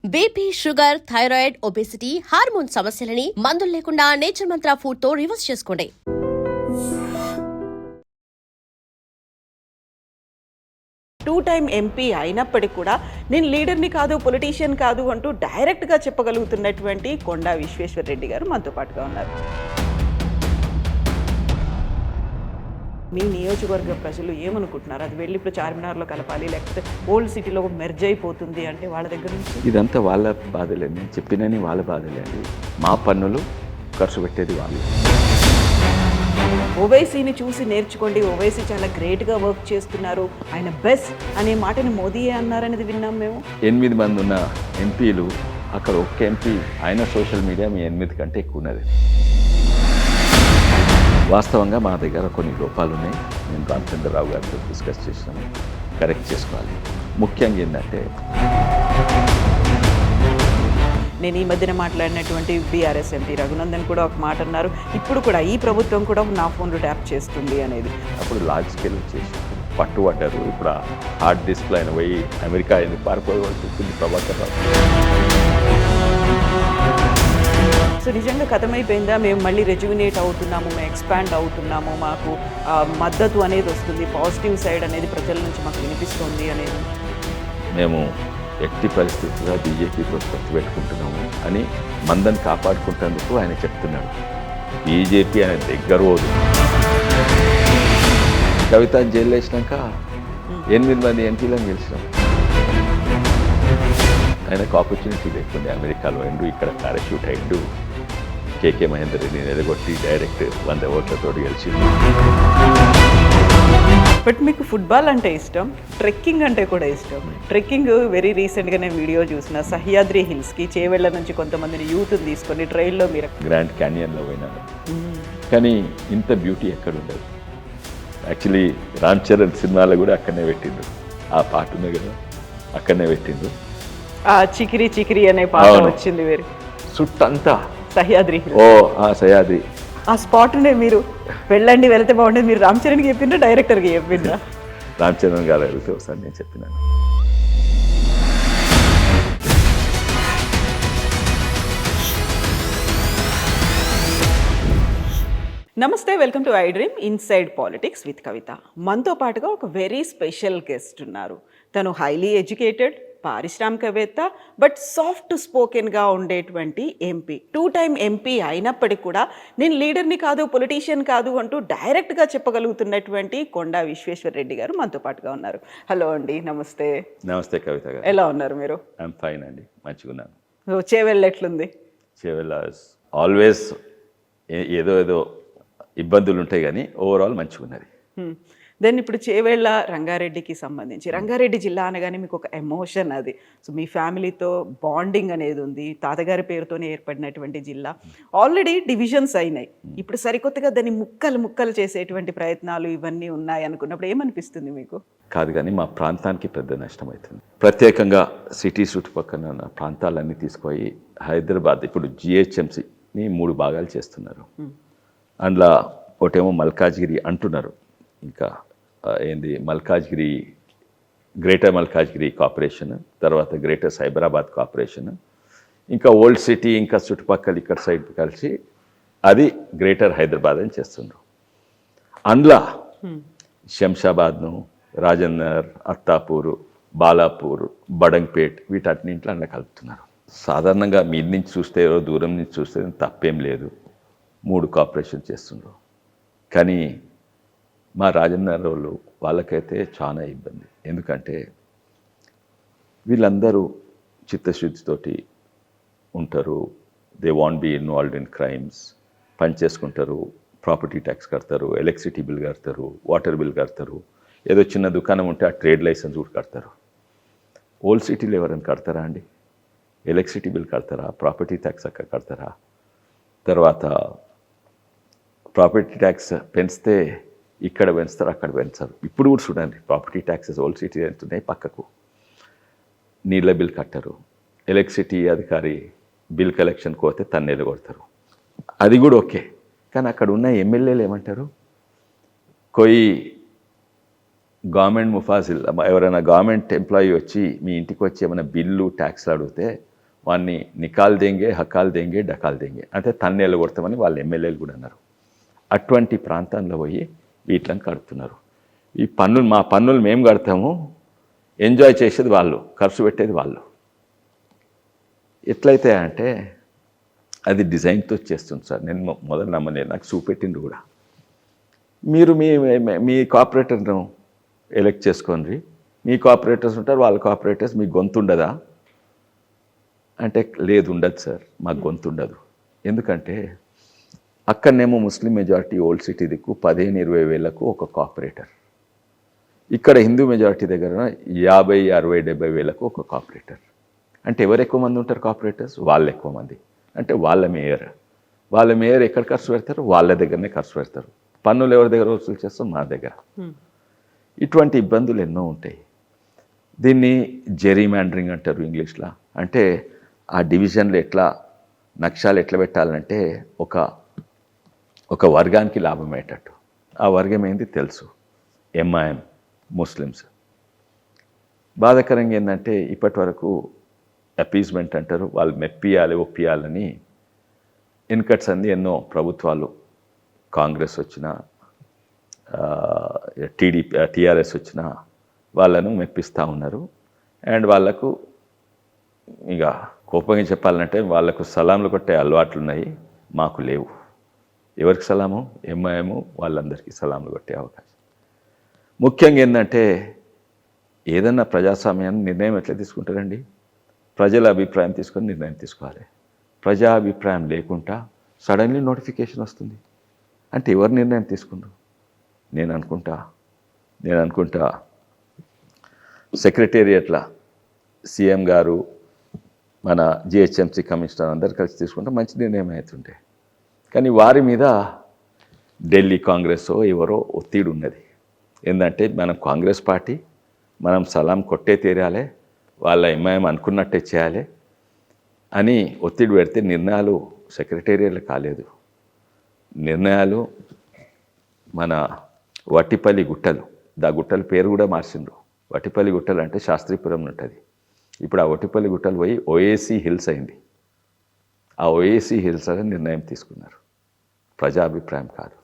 BP, sugar, thyroid, obesity, hormone సమస్యలని మందులు లేకుండా నేచర్ మంత్ర ఫుడ్ తో రివర్స్ చేసుకోండి. టూ టైమ్ ఎంపీ అయినప్పటికీ కూడా నేను లీడర్ని కాదు, పొలిటీషియన్ కాదు అంటూ డైరెక్ట్గా చెప్పగలుగుతున్నటువంటి కొండా విశ్వేశ్వరరెడ్డి గారు మనతో పాటుగా ఉన్నారు. మీ నియోజకవర్గ ప్రజలు ఏమనుకుంటున్నారు? అది వెళ్ళి ఇప్పుడు చార్మినార్లో కలపాలి, లేకపోతే ఓల్డ్ సిటీలో మెర్జ్ అయిపోతుంది అంటే వాళ్ళ దగ్గర నుంచి ఇదంతా వాళ్ళ బాధలేండి, చెప్పినని వాళ్ళ బాధలేండి. మా పన్నులు ఖర్చు పెట్టేది వాళ్ళు. ఓవైసీని చూసి నేర్చుకోండి, ఓవైసీ చాలా గ్రేట్గా వర్క్ చేస్తున్నారు, ఆయన బెస్ట్ అనే మాటని మోదీయే అన్నారనేది విన్నాం మేము. 8 మంది ఉన్న ఎంపీలు, అక్కడ ఒక్క ఎంపీ ఆయన సోషల్ మీడియా మీ 8 కంటే ఎక్కువ ఉన్నది. వాస్తవంగా మా దగ్గర కొన్ని లోపాలు ఉన్నాయి. నేను రామచంద్రరావు గారితో డిస్కస్ చేసినాను, కరెక్ట్ చేసుకోవాలి. ముఖ్యంగా ఏంటంటే నేను ఈ మధ్యన మాట్లాడినటువంటి బీఆర్ఎస్ ఎంపీ రఘునందన్ కూడా ఒక మాట అన్నారు, ఇప్పుడు కూడా ఈ ప్రభుత్వం కూడా నా ఫోన్లో ట్యాప్ చేస్తుంది అనేది. అప్పుడు లార్జ్ స్కేల్ చేసి పట్టుబడ్డారు. ఇప్పుడు హార్డ్ డిస్క్ ఆయన పోయి అమెరికా అయింది, పారిపోవాల్సి వచ్చింది ప్రభాకర్ రావు. సో నిజంగా కథమైపోయిందా? మేము మళ్ళీ రెజ్యూనేట్ అవుతున్నాము, మేము ఎక్స్పాండ్ అవుతున్నాము, మాకు మద్దతు అనేది వస్తుంది, పాజిటివ్ సైడ్ అనేది ప్రజల నుంచి మాకు వినిపిస్తుంది అనేది. మేము ఎట్టి పరిస్థితుల్లో బీజేపీతో ఖర్చు పెట్టుకుంటున్నాము అని మందని కాపాడుకుంటేందుకు ఆయన చెప్తున్నాడు. బీజేపీ ఆయన దగ్గర పోదు. కవిత జైలు వేసినాక 8 మంది ఎంపీలను గెలిచినాం. ఆయనకు ఆపర్చునిటీ లేకుండా అమెరికాలో ఎండు, ఇక్కడ పారాషూట్ అయిండు. కేకే మహేందర్ రెడ్డిని నిలగొట్టి డైరెక్ట్ 100 ఓట్లతో గెలిచింది. బట్ మీకు ఫుట్బాల్ అంటే ఇష్టం, ట్రెక్కింగ్ అంటే కూడా ఇష్టం. ట్రెక్కింగ్ వెరీ రీసెంట్గా నేను వీడియో చూసిన, సహ్యాద్రి హిల్స్కి చేవెళ్ళ నుంచి కొంతమందిని యూత్ని తీసుకొని ట్రైల్లో మీరు గ్రాండ్ క్యానియన్లో పోయినాను. కానీ ఇంత బ్యూటీ ఎక్కడ ఉండదు. యాక్చువల్లీ రామ్ చరణ్ సినిమాలో కూడా అక్కడనే పెట్టిండు, ఆ పాట ఉంది కదా, అక్కడనే పెట్టిండు. ఆ చికిరి చికిరి అనే పాట వచ్చింది వేరే చుట్టంతా సహ్యాద్రి. ఓ సహ్యాద్రి ఆ స్పాట్నే మీరు వెళ్ళండి, వెళ్తే బాగుండేది. మీరు రామ్ చరణ్కి చెప్పిండ్రా, డైరెక్టర్కి చెప్పిండ్రా? రామ్ చరణ్ గారు అడిగితే ఒకసారి నేను చెప్పినాను. నమస్తే, welcome to iDream inside politics with Kavitha. మనతో పాటుగా ఒక వెరీ స్పెషల్ గెస్ట్ ఉన్నారు. తను హైలీ ఎడ్యుకేటెడ్, పారిశ్రామికవేత్త, బట్ సాఫ్ట్ స్పోకెన్గా ఉండేటువంటి ఎంపీ. టూ టైమ్ ఎంపీ అయినప్పటికీ కూడా నేను లీడర్ని కాదు, పొలిటీషియన్ కాదు అంటూ డైరెక్ట్గా చెప్పగలుగుతున్నటువంటి కొండా విశ్వేశ్వరరెడ్డి గారు మనతో పాటుగా ఉన్నారు. హలో అండి, నమస్తే. నమస్తే కవిత గారు, ఎలా ఉన్నారు మీరు? ఐఎమ్ ఫైన్ అండి, మంచిగా ఉన్నాను. చేవెళ్ళ ఎట్లుంది? చేవెళ్ళ ఆల్వేస్ ఏదో ఇబ్బందులు ఉంటాయి, కానీ ఓవరాల్ మంచిగా ఉన్నది. దెన్ ఇప్పుడు చేవెళ్ళ రంగారెడ్డికి సంబంధించి, రంగారెడ్డి జిల్లా అనగానే మీకు ఒక ఎమోషన్ అది. సో మీ ఫ్యామిలీతో బాండింగ్ అనేది ఉంది, తాతగారి పేరుతోనే ఏర్పడినటువంటి జిల్లా. ఆల్రెడీ డివిజన్స్ అయినాయి, ఇప్పుడు సరికొత్తగా దాన్ని ముక్కలు చేసేటువంటి ప్రయత్నాలు ఇవన్నీ ఉన్నాయి అనుకున్నప్పుడు ఏమనిపిస్తుంది మీకు? కాదు, కానీ మా ప్రాంతానికి పెద్ద నష్టం అవుతుంది. ప్రత్యేకంగా సిటీ చుట్టుపక్కల ఉన్న ప్రాంతాలన్నీ తీసుకుపోయి హైదరాబాద్ ఇప్పుడు జిహెచ్ఎంసీని 3 భాగాలు చేస్తున్నారు. అందులో ఒకటేమో మల్కాజ్గిరి అంటున్నారు, ఇంకా ఏంది మల్కాజ్గిరి, గ్రేటర్ మల్కాజ్గిరి కార్పొరేషన్, తర్వాత గ్రేటర్ సైబరాబాద్ కార్పొరేషన్, ఇంకా ఓల్డ్ సిటీ, ఇంకా చుట్టుపక్కల ఇక్కడ సైడ్ కలిసి అది గ్రేటర్ హైదరాబాద్ అని చేస్తున్నారు. అందులో శంషాబాద్ను, రాజన్నర్, అత్తాపూరు, బాలాపూర్, బడంగ్పేట్ వీటన్నింటిలో అందులో కలుపుతున్నారు. సాధారణంగా మీద నుంచి చూస్తే, దూరం నుంచి చూస్తే తప్పేం లేదు, 3 కార్పొరేషన్ చేస్తున్నారు. కానీ మా రాజన్నర్ వాళ్ళు వాళ్ళకైతే చాలా ఇబ్బంది. ఎందుకంటే వీళ్ళందరూ చిత్తశుద్ధితోటి ఉంటారు, they want be involved in crimes, పని చేసుకుంటారు, ప్రాపర్టీ ట్యాక్స్ కడతారు, ఎలక్ట్రిసిటీ బిల్ కడతారు, వాటర్ బిల్ కడతారు, ఏదో చిన్న దుకాణం ఉంటే ఆ ట్రేడ్ లైసెన్స్ కూడా కడతారు. ఓల్డ్ సిటీలో ఎవరైనా కడతారా అండి? ఎలక్ట్రిసిటీ బిల్ కడతారా? ప్రాపర్టీ ట్యాక్స్ అక్కడ కడతారా? తర్వాత ప్రాపర్టీ ట్యాక్స్ పెంచితే ఇక్కడ పెంచుతారు, అక్కడ పెంచారు. ఇప్పుడు కూడా చూడండి, ప్రాపర్టీ ట్యాక్సెస్ ఓల్డ్ సిటీ ఎంతున్నాయి, పక్కకు నీళ్ళ బిల్ కట్టరు, ఎలక్ట్రిసిటీ అధికారి బిల్ కలెక్షన్కి పోతే తన్నేలు కొడతారు. అది కూడా ఓకే, కానీ అక్కడ ఉన్న ఎమ్మెల్యేలు ఏమంటారు? కొయి గవర్నమెంట్ ముఫాజిల్, ఎవరైనా గవర్నమెంట్ ఎంప్లాయీ వచ్చి మీ ఇంటికి వచ్చి ఏమైనా బిల్లు ట్యాక్స్లు అడిగితే వాడిని నికాల్ దేంగే, హకాల్ దేంగే, డకాల్ దేంగే అంటే తన్నేళ్ళు కొడతామని వాళ్ళు ఎమ్మెల్యేలు కూడా అన్నారు. అటువంటి ప్రాంతంలో పోయి వీటిని కడుతున్నారు. ఈ పన్నులు మా పన్నులు మేము కడతాము, ఎంజాయ్ చేసేది వాళ్ళు, ఖర్చు పెట్టేది వాళ్ళు. ఎట్లయితే అంటే అది డిజైన్తో చేస్తుంది సార్. నేను మొదలు నమ్మలేదు, నాకు చూపెట్టిండ్రు కూడా. మీరు మీ కార్పొరేటర్ను ఎలక్ట్ చేసుకోండి, మీ కార్పొరేటర్స్ ఉంటారు, వాళ్ళ కార్పొరేటర్స్, మీ గొంతు ఉండదా అంటే లేదు, ఉండదు సార్, మాకు గొంతు ఉండదు. ఎందుకంటే అక్కడనేమో ముస్లిం మెజారిటీ ఓల్డ్ సిటీ దిక్కు 15-20 వేలకు ఒక కార్పొరేటర్, ఇక్కడ హిందూ మెజారిటీ దగ్గర 50, 60, 70 వేలకు ఒక కార్పొరేటర్. అంటే ఎవరు ఎక్కువ మంది ఉంటారు కార్పొరేటర్స్? వాళ్ళు ఎక్కువ మంది. అంటే వాళ్ళ మేయర్ ఎక్కడ ఖర్చు పెడతారు? వాళ్ళ దగ్గరనే ఖర్చు పెడతారు. పన్నులు ఎవరి దగ్గర వసూలు చేస్తాం? మా దగ్గర. ఇటువంటి ఇబ్బందులు ఎన్నో ఉంటాయి. దీన్ని జెరీమాండరింగ్ అంటారు ఇంగ్లీష్లో. అంటే ఆ డివిజన్లు ఎట్లా, నక్షాలు ఎట్లా పెట్టాలంటే ఒక వర్గానికి లాభం అయ్యేటట్టు. ఆ వర్గం ఏంది తెలుసు, ఎంఐఎం, ముస్లిమ్స్. బాధాకరంగా ఏంటంటే ఇప్పటి వరకు అపీజ్మెంట్ అంటారు, వాళ్ళు మెప్పియాలి, ఒప్పియాలని ఇన్కట్స్ అంది ఎన్నో ప్రభుత్వాలు, కాంగ్రెస్ వచ్చినా టీఆర్ఎస్ వచ్చినా వాళ్ళను మెప్పిస్తూ ఉన్నారు. అండ్ వాళ్ళకు ఇక కోపంగా చెప్పాలంటే వాళ్ళకు సలాంలు కొట్టే అలవాట్లు ఉన్నాయి, మాకు లేవు. ఎవరికి సలాము? ఎంఐఎం వాళ్ళందరికీ సలాంలు కొట్టే అవకాశం. ముఖ్యంగా ఏంటంటే ఏదన్నా ప్రజాస్వామ్యాన్ని నిర్ణయం ఎట్లా తీసుకుంటారండి? ప్రజల అభిప్రాయం తీసుకొని నిర్ణయం తీసుకోవాలి. ప్రజా అభిప్రాయం లేకుండా సడన్లీ నోటిఫికేషన్ వస్తుంది అంటే ఎవరు నిర్ణయం తీసుకుంటారు? నేను అనుకుంటా సెక్రటేరియట్లా సీఎం గారు, మన జిహెచ్ఎంసీ కమిషనర్ అందరు కలిసి తీసుకుంటే మంచి నిర్ణయం అవుతుండే. కానీ వారి మీద ఢిల్లీ కాంగ్రెస్ ఎవరో ఒత్తిడి ఉన్నది. ఏంటంటే మనం కాంగ్రెస్ పార్టీ, మనం సలాం కొట్టే తీరాలి, వాళ్ళ ఎంఐఎం అనుకున్నట్టే చేయాలి అని ఒత్తిడి పెడితే నిర్ణయాలు సెక్రటేరియట్లు కాలేదు. నిర్ణయాలు మన వట్టిపల్లి గుట్టలు, గుట్టల పేరు కూడా మార్చిండ్రు. వట్టిపల్లి గుట్టలు అంటే శాస్త్రీపురం ఉంటుంది. ఇప్పుడు ఆ వట్టిపల్లి గుట్టలు పోయి ఓఏసీ హిల్స్ అయింది. ఆ ఓఏసీ హిల్స్ అని నిర్ణయం తీసుకున్నారు, ప్రజాభిప్రాయం కాదు.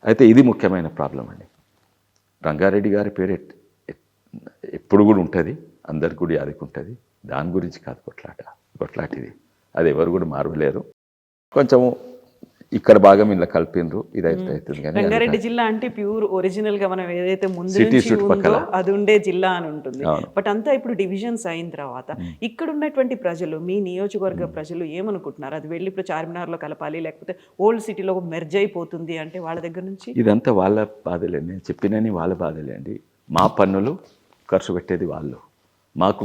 అయితే ఇది ముఖ్యమైన ప్రాబ్లం అండి. రంగారెడ్డి గారి పేరు ఎప్పుడు కూడా ఉంటుంది, అందరికి కూడా యాదికి ఉంటుంది. దాని గురించి కాదు కొట్లాటిది, అది ఎవరు కూడా మారవలేరు. కొంచెము ఇక్కడ భాగం ఇలా కలిపిండ్రు, ఇదైతే అవుతుంది. కానీ రంగారెడ్డి జిల్లా అంటే ప్యూర్ ఒరిజినల్ గా మనం ఏదైతే ముందు నుంచి ఉందో అది ఉండే జిల్లా అని ఉంటుంది. బట్ అంతా ఇప్పుడు డివిజన్స్ అయిన తర్వాత ఇక్కడ ఉన్నటువంటి ప్రజలు, మీ నియోజకవర్గ ప్రజలు ఏమనుకుంటున్నారు? అది వెళ్ళి ఇప్పుడు చార్మినార్లో కలపాలి, లేకపోతే ఓల్డ్ సిటీలో మెర్జ్ అయిపోతుంది అంటే వాళ్ళ దగ్గర నుంచి ఇదంతా వాళ్ళ బాధలే. నేను చెప్పినని వాళ్ళ బాధలే అండి. మా పన్నులు ఖర్చు పెట్టేది వాళ్ళు, మాకు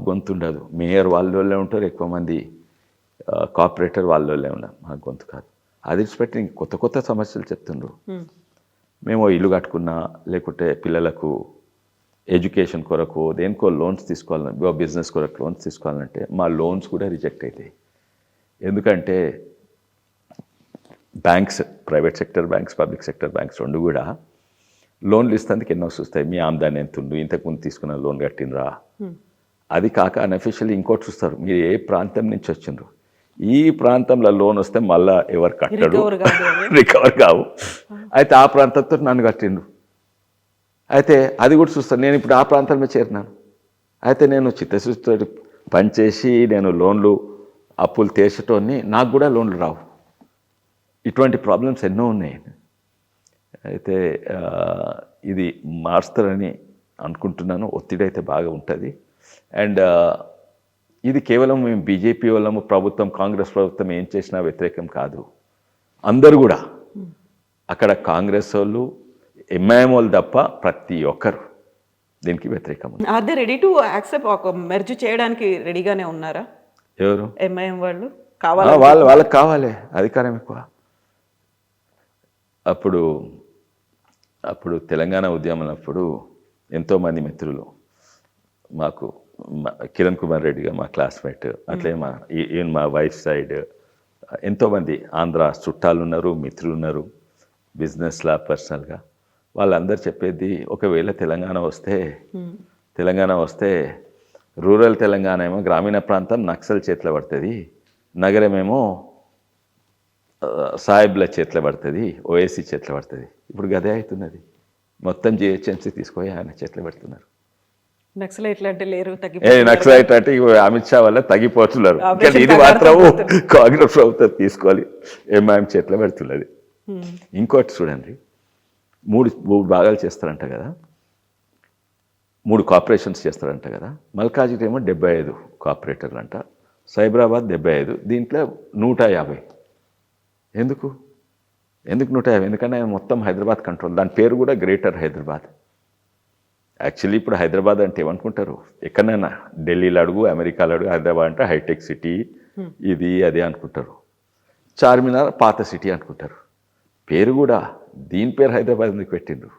గొంతుండదు. మేయర్ వాళ్ళే ఉంటారు, ఎక్కువ మంది కార్పొరేటర్ వాళ్ళే ఉన్నారు, మాకు గొంతు కాదు. అది విడిచిపెట్టి కొత్త సమస్యలు చెప్తుండ్రు. మేము ఇల్లు కట్టుకున్నా, లేకుంటే పిల్లలకు ఎడ్యుకేషన్ కొరకు దేనికో లోన్స్ తీసుకోవాలని, బిజినెస్ కొరకు లోన్స్ తీసుకోవాలంటే మా లోన్స్ కూడా రిజెక్ట్ అవుతాయి. ఎందుకంటే banks, private sector banks, public sector banks రెండు కూడా లోన్లు ఇస్తేందుకు ఎన్నో చూస్తాయి. మీ ఆమ్దాని ఎంత ఉండు, ఇంతకుముందు తీసుకున్న లోన్ కట్టినరా. అది కాక అన్అఫిషియల్లీ ఇంకోటి చూస్తారు, మీరు ఏ ప్రాంతం నుంచి వచ్చిండ్రు. ఈ ప్రాంతంలో లోన్ వస్తే మళ్ళీ ఎవరు కట్టడు, రికవర్ కావు. అయితే ఆ ప్రాంతంతో నన్ను కట్టిండు. అయితే అది కూడా చూస్తాను. నేను ఇప్పుడు ఆ ప్రాంతంలో చేరినాను. అయితే నేను చిత్తశుద్ధితో పనిచేసి నేను లోన్లు అప్పులు తీర్చటోని, నాకు కూడా లోన్లు రావు. ఇటువంటి ప్రాబ్లమ్స్ ఎన్నో ఉన్నాయి. అయితే ఇది మారుస్తారని అనుకుంటున్నాను. ఒత్తిడి అయితే బాగా ఉంటుంది. అండ్ ఇది కేవలం మేము బీజేపీ వాళ్ళము, ప్రభుత్వం, కాంగ్రెస్ ప్రభుత్వం ఏం చేసినా వ్యతిరేకం కాదు. అందరూ కూడా అక్కడ కాంగ్రెస్ వాళ్ళు, ఎంఐఎం వాళ్ళు తప్ప ప్రతి ఒక్కరు దీనికి వ్యతిరేకం. Are they ready to accept ఒక మెర్జ్ చేయడానికి రెడీగానే ఉన్నారా? ఎవరు? ఎంఐఎం వాళ్ళు కావాలి, వాళ్ళకి కావాలి అధికారం ఎక్కువ. అప్పుడు తెలంగాణ ఉద్యమం అప్పుడు ఎంతోమంది మిత్రులు మాకు, కిరణ్ కుమార్ రెడ్డి గారు మా క్లాస్మేట్, అట్లే ఈవెన్ మా వైఫ్ సైడ్ ఎంతోమంది ఆంధ్ర చుట్టాలు ఉన్నారు, మిత్రులు ఉన్నారు, బిజినెస్లా పర్సనల్గా. వాళ్ళందరూ చెప్పేది ఒకవేళ తెలంగాణ వస్తే రూరల్ తెలంగాణ ఏమో గ్రామీణ ప్రాంతం నక్సల్ చేతిలో పడుతుంది, నగరమేమో సాయిబ్ల చేతిలో పడుతుంది, ఓఎస్సీ చేతిలో పడుతుంది. ఇప్పుడు గదే అవుతున్నది. మొత్తం జిహెచ్ఎంసీ తీసుకొని ఆయన చేతిలో పెడుతున్నారు. నక్సలైట్లు అంటే లేరు, నక్సలైట్ అంటే అమిత్ షా వల్ల తగ్గిపోతున్నారు. కానీ ఇది మాత్రం కాంగ్రెస్ ప్రభుత్వం తీసుకోవాలి, ఎంఐఎం చేతిలో పెడుతున్నది. ఇంకోటి చూడండి, మూడు భాగాలు చేస్తారంట కదా, 3 కార్పొరేషన్స్ చేస్తారంట కదా. మల్కాజ్గిరి ఏమో 75 కార్పొరేటర్లు అంట, సైబరాబాద్ 75, దీంట్లో 150. ఎందుకు 150? ఎందుకంటే మొత్తం హైదరాబాద్ కంట్రోల్. దాని పేరు కూడా గ్రేటర్ హైదరాబాద్. యాక్చువల్లీ ఇప్పుడు హైదరాబాద్ అంటే ఏమనుకుంటారు, ఎక్కడైనా ఢిల్లీలో అడుగు, అమెరికాలో అడుగు, హైదరాబాద్ అంటే హైటెక్ సిటీ, ఇది అదే అనుకుంటారు. చార్మినార్ పాత సిటీ అనుకుంటారు. పేరు కూడా దీని పేరు హైదరాబాద్ ఎందుకు పెట్టిండ్రు?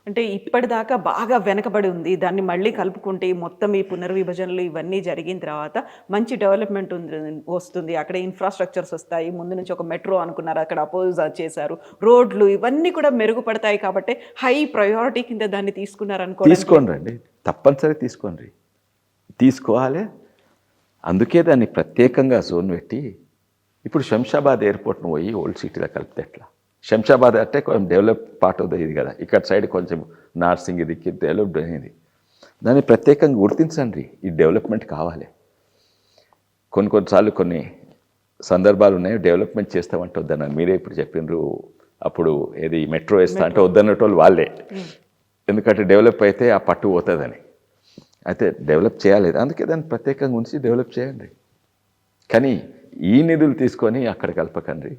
అంటే ఇప్పటిదాకా బాగా వెనకబడి ఉంది, దాన్ని మళ్ళీ కలుపుకుంటే మొత్తం ఈ పునర్విభజనలు ఇవన్నీ జరిగిన తర్వాత మంచి డెవలప్మెంట్ వస్తుంది, అక్కడ ఇన్ఫ్రాస్ట్రక్చర్స్ వస్తాయి. ముందు నుంచి ఒక మెట్రో అనుకున్నారు, అక్కడ అపోజ్ చేశారు, రోడ్లు ఇవన్నీ కూడా మెరుగుపడతాయి. కాబట్టి హై ప్రయారిటీ కింద దాన్ని తీసుకున్నారు అనుకో. తీసుకోండి రండి, తప్పనిసరి తీసుకోండి, తీసుకోవాలి. అందుకే దాన్ని ప్రత్యేకంగా జోన్ పెట్టి ఇప్పుడు శంషాబాద్ ఎయిర్పోర్ట్ను పోయి ఓల్డ్ సిటీలో కలిపితే ఎట్లా? శంషాబాద్ అంటే కొంచెం డెవలప్ పార్ట్ ఆఫ్ ద ఇది కదా, ఇక్కడ సైడ్ కొంచెం నార్సింగ్ దిక్కి డెవలప్డ్ అనేది. దాన్ని ప్రత్యేకంగా గుర్తించండి, ఈ డెవలప్మెంట్ కావాలి. కొన్నిసార్లు కొన్ని సందర్భాలు ఉన్నాయి, డెవలప్మెంట్ చేస్తామంటే వద్దన్నారు. మీరే ఇప్పుడు చెప్పినారు, అప్పుడు ఏది మెట్రో వేస్తా అంటే వద్దన్నటోళ్ళు వాళ్ళే. ఎందుకంటే డెవలప్ అయితే ఆ పట్టు పోతుందని. అయితే డెవలప్ చేయాలి, అందుకే దాన్ని ప్రత్యేకంగా ఉంచి డెవలప్ చేయండి. కానీ ఈ నిధులు తీసుకొని అక్కడ కలపకండి,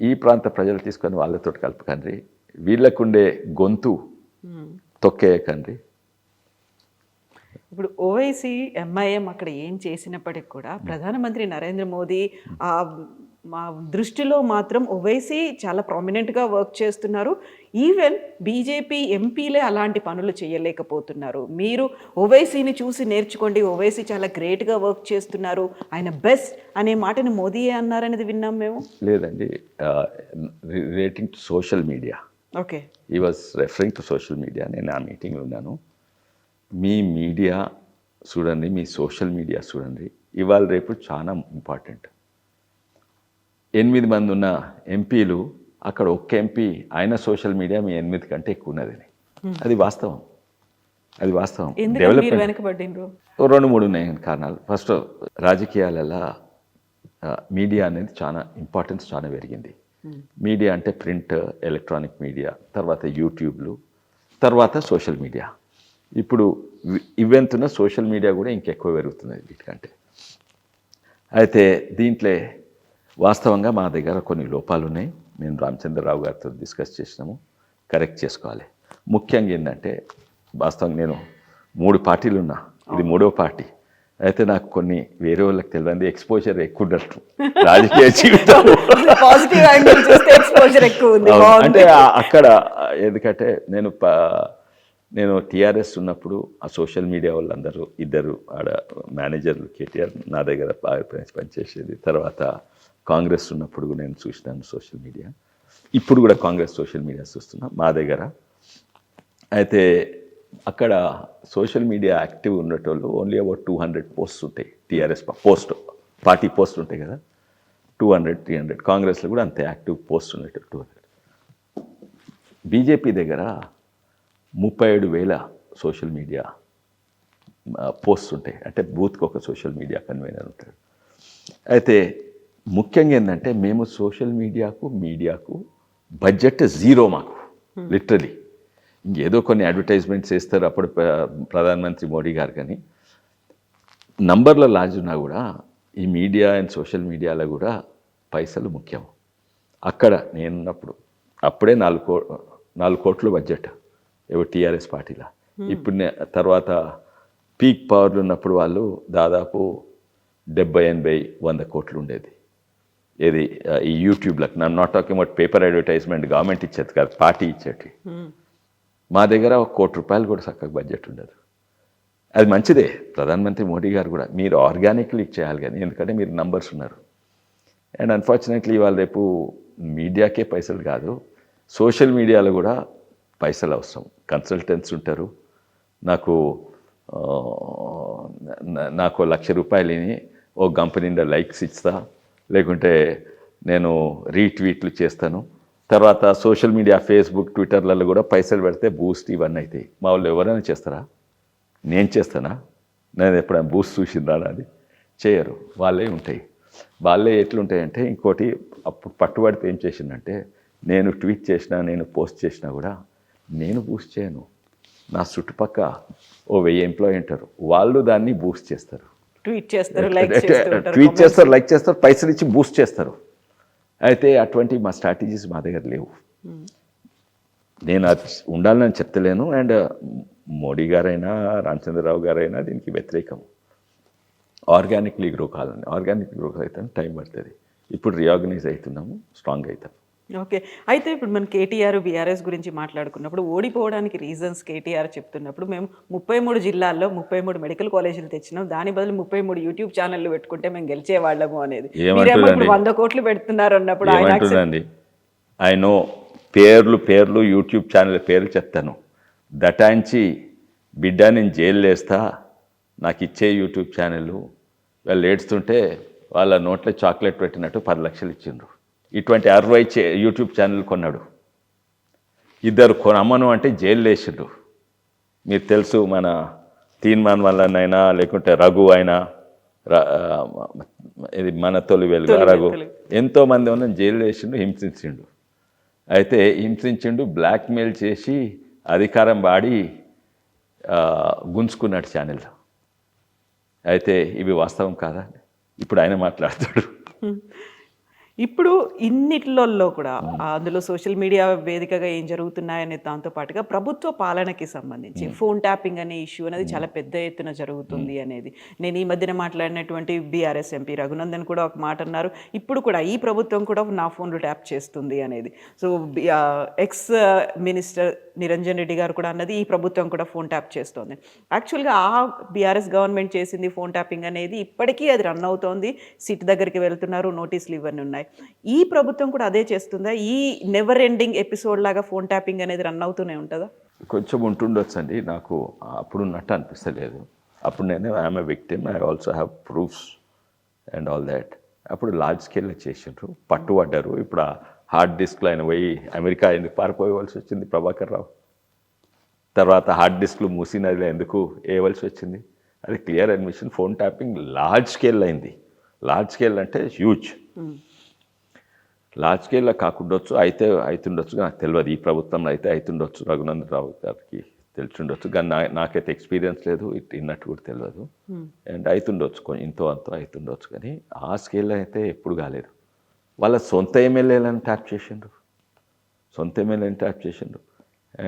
ఈ ప్రాంత ప్రజలు తీసుకొని వాళ్ళతో కలపకండి, వీళ్ళకుండే గొంతు తొక్కేయకండి. ఇప్పుడు ఓవైసీ ఎంఐఎం అక్కడ ఏం చేసినప్పటికి కూడా ప్రధానమంత్రి నరేంద్ర మోదీ మా దృష్టిలో మాత్రం ఓవైసీ చాలా ప్రామినెంట్గా వర్క్ చేస్తున్నారు. ఈవెన్ బీజేపీ ఎంపీలే అలాంటి పనులు చేయలేకపోతున్నారు. మీరు ఓవైసీని చూసి నేర్చుకోండి, ఓవైసీ చాలా గ్రేట్గా వర్క్ చేస్తున్నారు, ఆయన బెస్ట్ అనే మాటని మోదీయే అన్నారనేది విన్నాం మేము. లేదండి, relating to social media. Okay, he was referring to social media. నేను ఆ మీటింగ్లో ఉన్నాను. మీ మీడియా చూడండి, మీ సోషల్ మీడియా చూడండి, ఇవాళ రేపు చాలా ఇంపార్టెంట్. 8 మంది ఉన్న ఎంపీలు, అక్కడ ఒక్క ఎంపీ ఆయన సోషల్ మీడియా మీ 8 కంటే ఎక్కువ ఉన్నదని. అది వాస్తవం, అది వాస్తవం. డెవలప్మెంట్ 2-3 ఉన్నాయి కారణాలు. ఫస్ట్, రాజకీయాలలో మీడియా అనేది చాలా ఇంపార్టెన్స్ చాలా పెరిగింది. మీడియా అంటే ప్రింట్, ఎలక్ట్రానిక్ మీడియా, తర్వాత యూట్యూబ్లు, తర్వాత సోషల్ మీడియా. ఇప్పుడు ఇవెంతున్న సోషల్ మీడియా కూడా ఇంకెక్కువ పెరుగుతున్నది వీటికంటే. అయితే దీంట్లో వాస్తవంగా మా దగ్గర కొన్ని లోపాలు ఉన్నాయి. మేము రామచంద్రరావు గారితో డిస్కస్ చేసినాము, కరెక్ట్ చేసుకోవాలి. ముఖ్యంగా ఏంటంటే, వాస్తవంగా నేను 3 పార్టీలు ఉన్నా, ఇది 3వ పార్టీ. అయితే నాకు కొన్ని వేరే వాళ్ళకి తెలియదు, ఎక్స్పోజర్ ఎక్కువ ఉండదు రాజకీయ జీవితం. అంటే అక్కడ ఎందుకంటే నేను టీఆర్ఎస్ ఉన్నప్పుడు ఆ సోషల్ మీడియా వాళ్ళందరూ 2 ఆడ మేనేజర్లు, కేటీఆర్ నా దగ్గర బాగా పనిచేసేది. తర్వాత కాంగ్రెస్ ఉన్నప్పుడు కూడా నేను చూసినాను సోషల్ మీడియా. ఇప్పుడు కూడా కాంగ్రెస్ సోషల్ మీడియా చూస్తున్నా మా దగ్గర. అయితే అక్కడ సోషల్ మీడియా యాక్టివ్ ఉండేటోళ్ళు ఓన్లీ అబౌట్ 200 పోస్ట్స్ ఉంటాయి. టీఆర్ఎస్ పార్టీ పోస్ట్ ఉంటాయి కదా, 200-300. కాంగ్రెస్లో కూడా అంతే యాక్టివ్ పోస్ట్ ఉండేటట్టు 200. బీజేపీ దగ్గర 37,000 సోషల్ మీడియా పోస్ట్స్ ఉంటాయి. అంటే బూత్కి ఒక సోషల్ మీడియా కన్వీనర్ ఉంటాడు. అయితే ముఖ్యంగా ఏంటంటే, మేము సోషల్ మీడియాకు బడ్జెట్ 0 మాకు లిటరలీ. ఇంకేదో కొన్ని అడ్వర్టైజ్మెంట్స్ వేస్తారు అప్పుడు ప్రధానమంత్రి మోడీ గారు. కానీ నంబర్ల లాజ్ ఉన్నా కూడా ఈ మీడియా అండ్ సోషల్ మీడియాలో కూడా పైసలు ముఖ్యం. అక్కడ నేనున్నప్పుడు అప్పుడే 4 కోట్ల బడ్జెట్ టీఆర్ఎస్ పార్టీలో. ఇప్పుడు తర్వాత పీక్ పవర్లు ఉన్నప్పుడు వాళ్ళు దాదాపు 70-80-100 కోట్లు ఉండేది. ఏది ఈ యూట్యూబ్లకు. నన్ను not talking about paper advertisement government ఇచ్చేది కాదు, పార్టీ ఇచ్చేటి. మా దగ్గర 1 కోటి రూపాయలు కూడా చక్కగా బడ్జెట్ ఉండదు. అది మంచిదే. ప్రధానమంత్రి మోడీ గారు కూడా మీరు ఆర్గానిక్లీ చేయాలి కానీ, ఎందుకంటే మీరు నంబర్స్ ఉన్నారు. అండ్ అన్ఫార్చునేట్లీ ఇవాళ రేపు మీడియాకే పైసలు కాదు, సోషల్ మీడియాలో కూడా పైసలు అవసరం. కన్సల్టెంట్స్ ఉంటారు. నాకు నాకు ₹1,00,000 ఓ గంప నిండా లైక్స్ ఇస్తా, లేకుంటే నేను రీట్వీట్లు చేస్తాను. తర్వాత సోషల్ మీడియా ఫేస్బుక్ ట్విట్టర్లలో కూడా పైసలు పెడితే బూస్ట్ ఇవన్నీ అవుతాయి. మా వాళ్ళు ఎవరైనా చేస్తారా? నేను చేస్తానా? నేను ఎప్పుడైనా బూస్ట్ చూసిందా? అది చేయరు. వాళ్ళే ఉంటాయి. వాళ్ళే ఎట్లుంటాయంటే, ఇంకోటి అప్పుడు పట్టుబడితే ఏం చేసిందంటే, నేను ట్వీట్ చేసినా, నేను పోస్ట్ చేసినా కూడా నేను బూస్ట్ చేయను. నా చుట్టుపక్క ఓ 1000 ఎంప్లాయీ ఉంటారు, వాళ్ళు దాన్ని బూస్ట్ చేస్తారు. ట్వీట్ చేస్తారు, లైక్ చేస్తారు, పైసలు ఇచ్చి బూస్ట్ చేస్తారు. అయితే అటువంటి మా స్ట్రాటజీస్ మా దగ్గర లేవు. నేను అది ఉండాలని చెప్తలేను. అండ్ మోడీ గారైనా రామచంద్రరావు గారైనా దీనికి వ్యతిరేకం. ఆర్గానిక్లీ గ్రో కావాలని, ఆర్గానిక్ గ్రో అయితే టైం పడుతుంది. ఇప్పుడు రీఆర్గనైజ్ అవుతున్నాము, స్ట్రాంగ్ అవుతాం. ఓకే. అయితే ఇప్పుడు మనం కేటీఆర్ బీఆర్ఎస్ గురించి మాట్లాడుకున్నప్పుడు, ఓడిపోవడానికి రీజన్స్ కేటీఆర్ చెప్తున్నప్పుడు, మేము 33 జిల్లాల్లో 33 మెడికల్ కాలేజీలు తెచ్చినాం, దాని బదులు 33 యూట్యూబ్ ఛానళ్ళు పెట్టుకుంటే మేము గెలిచేవాళ్ళము అనేది. మీరేమో ఇప్పుడు 100 కోట్లు పెడుతున్నారు అన్నప్పుడు ఏమంటుందండి? ఐ నో పేర్లు యూట్యూబ్ ఛానల్ పేర్లు చెప్తాను. దటాయించి బిడ్డ నేను జైలు వేస్తా, నాకు ఇచ్చే యూట్యూబ్ ఛానళ్ళు వాళ్ళు ఏడుస్తుంటే వాళ్ళ నోట్లో చాక్లెట్ పెట్టినట్టు 10 లక్షలు ఇచ్చిండ్రు. ఇటువంటి 60 యూట్యూబ్ ఛానల్ కొన్నాడు. 2 కొనమ్మను అంటే జైలు వేసిండ్రు. మీరు తెలుసు, మన తీన్మాన్ వల్లనైనా లేకుంటే రఘు అయినా, ఇది మన తొలి వెలుగు రఘు, ఎంతోమంది ఉన్న జైలు వేసిండు, హింసించిండు. అయితే హింసించిండు, బ్లాక్మెయిల్ చేసి అధికారం వాడి గుంజుకున్నాడు ఛానల్. అయితే ఇవి వాస్తవం కాదా? ఇప్పుడు ఆయన మాట్లాడతాడు. ఇప్పుడు ఇన్నిట్లలో కూడా అందులో సోషల్ మీడియా వేదికగా ఏం జరుగుతున్నాయనే దాంతో పాటుగా ప్రభుత్వ పాలనకి సంబంధించి ఫోన్ ట్యాపింగ్ అనే ఇష్యూ అనేది చాలా పెద్ద ఎత్తున జరుగుతుంది అనేది. నేను ఈ మధ్యన మాట్లాడినటువంటి బీఆర్ఎస్ ఎంపీ రఘునందన్ కూడా ఒక మాట అన్నారు, ఇప్పుడు కూడా ఈ ప్రభుత్వం కూడా నా ఫోన్లు ట్యాప్ చేస్తుంది అనేది. So ex minister Niranjan Reddy గారు కూడా అన్నది, ఈ ప్రభుత్వం కూడా ఫోన్ ట్యాప్ చేస్తుంది. యాక్చువల్గా ఆ బీఆర్ఎస్ గవర్నమెంట్ చేసింది ఫోన్ ట్యాపింగ్ అనేది, ఇప్పటికీ అది రన్ అవుతోంది. సిట్ దగ్గరికి వెళ్తున్నారు, నోటీసులు ఇవన్నీ ఉన్నాయి. ఈ ప్రభుత్వం కూడా అదే చేస్తుందా? ఈ నెవర్ ఎండింగ్ ఎపిసోడ్ లాగా ఫోన్ ట్యాపింగ్ అనేది రన్ అవుతూనే ఉంటుందా? కొంచెం ఉంటుండొచ్చు అండి. నాకు అప్పుడు ఉన్నట్టు అనిపిస్తలేదు. అప్పుడు నేను I'm a victim, I also have proofs and all that. అప్పుడు లార్జ్ స్కేల్లో చేసిండ్రు, పట్టుబడ్డారు. ఇప్పుడు ఆ హార్డ్ డిస్క్లో ఆయన పోయి అమెరికా ఎందుకు పారిపోవలసి వచ్చింది ప్రభాకర్ రావు? తర్వాత హార్డ్ డిస్క్లు మూసినదిలో ఎందుకు వేయవలసి వచ్చింది? అది clear admission. Phone tapping large scale అయింది. లార్జ్ స్కేల్ అంటే హ్యూజ్. లార్జ్ స్కేల్లో కాకుండొచ్చు, అయితే అవుతుండొచ్చు, నాకు తెలియదు. ఈ ప్రభుత్వంలో అయితే అవుతుండొచ్చు, రఘునందరావు గారికి తెలిసిండొచ్చు, కానీ నాకైతే ఎక్స్పీరియన్స్ లేదు, ఇన్నట్టు కూడా తెలియదు. అండ్ అవుతుండొచ్చు, ఇంతో అంతో అవుతుండొచ్చు, కానీ ఆ స్కేల్లో అయితే ఎప్పుడు కాలేదు. వాళ్ళ సొంత ఎమ్మెల్యేలను ట్యాప్ చేసిండ్రు,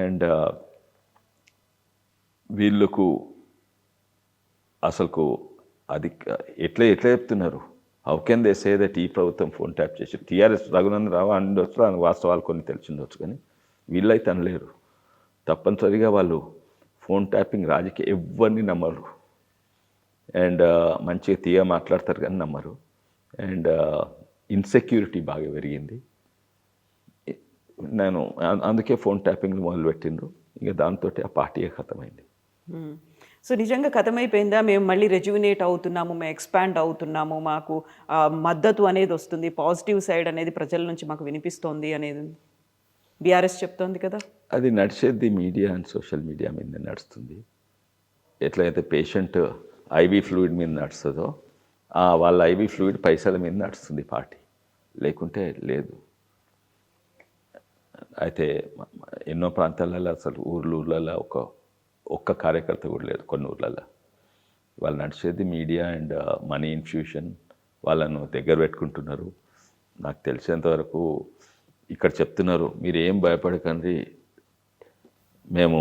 అండ్ వీళ్ళకు అసలుకు అది ఎట్లా చెప్తున్నారు? How can they say that ఈ ప్రభుత్వం ఫోన్ ట్యాప్ చేసి? టీఆర్ఎస్ రఘునందరావు అనొచ్చు, వాస్తవాలు కొన్ని తెలిసిండొచ్చు, కానీ వీళ్ళైతే అనలేరు. తప్పనిసరిగా వాళ్ళు ఫోన్ ట్యాపింగ్ రాజకీయ ఎవరిని నమ్మరు. అండ్ మంచిగా తీయ మాట్లాడతారు కానీ నమ్మరు. అండ్ ఇన్సెక్యూరిటీ బాగా పెరిగింది. నేను అందుకే ఫోన్ ట్యాపింగ్ మొదలుపెట్టిండ్రు. ఇంకా దాంతో ఆ పార్టీయే ఖతమైంది. సో నిజంగా ఖతమైపోయిందా? మేము మళ్ళీ రెజ్యునేట్ అవుతున్నాము, మేము ఎక్స్పాండ్ అవుతున్నాము, మాకు మద్దతు అనేది వస్తుంది, పాజిటివ్ సైడ్ అనేది ప్రజల నుంచి మాకు వినిపిస్తోంది అనేది బీఆర్ఎస్ చెప్తోంది కదా? అది నడిచేది మీడియా అండ్ సోషల్ మీడియా మీద నడుస్తుంది. ఎట్లయితే పేషెంట్ ఐవీ ఫ్లూయిడ్ మీద నడుస్తుందో, వాళ్ళ ఐవీ ఫ్లూయిడ్ పైసల మీద నడుస్తుంది పార్టీ, లేకుంటే లేదు. అయితే ఎన్నో ప్రాంతాలలో అసలు ఊర్లలో ఒక్క కార్యకర్త కూడా లేదు. కొన్ని ఊర్లలో వాళ్ళు నడిచేది మీడియా అండ్ మనీ ఇన్ఫ్యూషన్. వాళ్ళను దగ్గర పెట్టుకుంటున్నారు. నాకు తెలిసేంతవరకు ఇక్కడ చెప్తున్నారు, మీరు ఏం భయపడకండి, మేము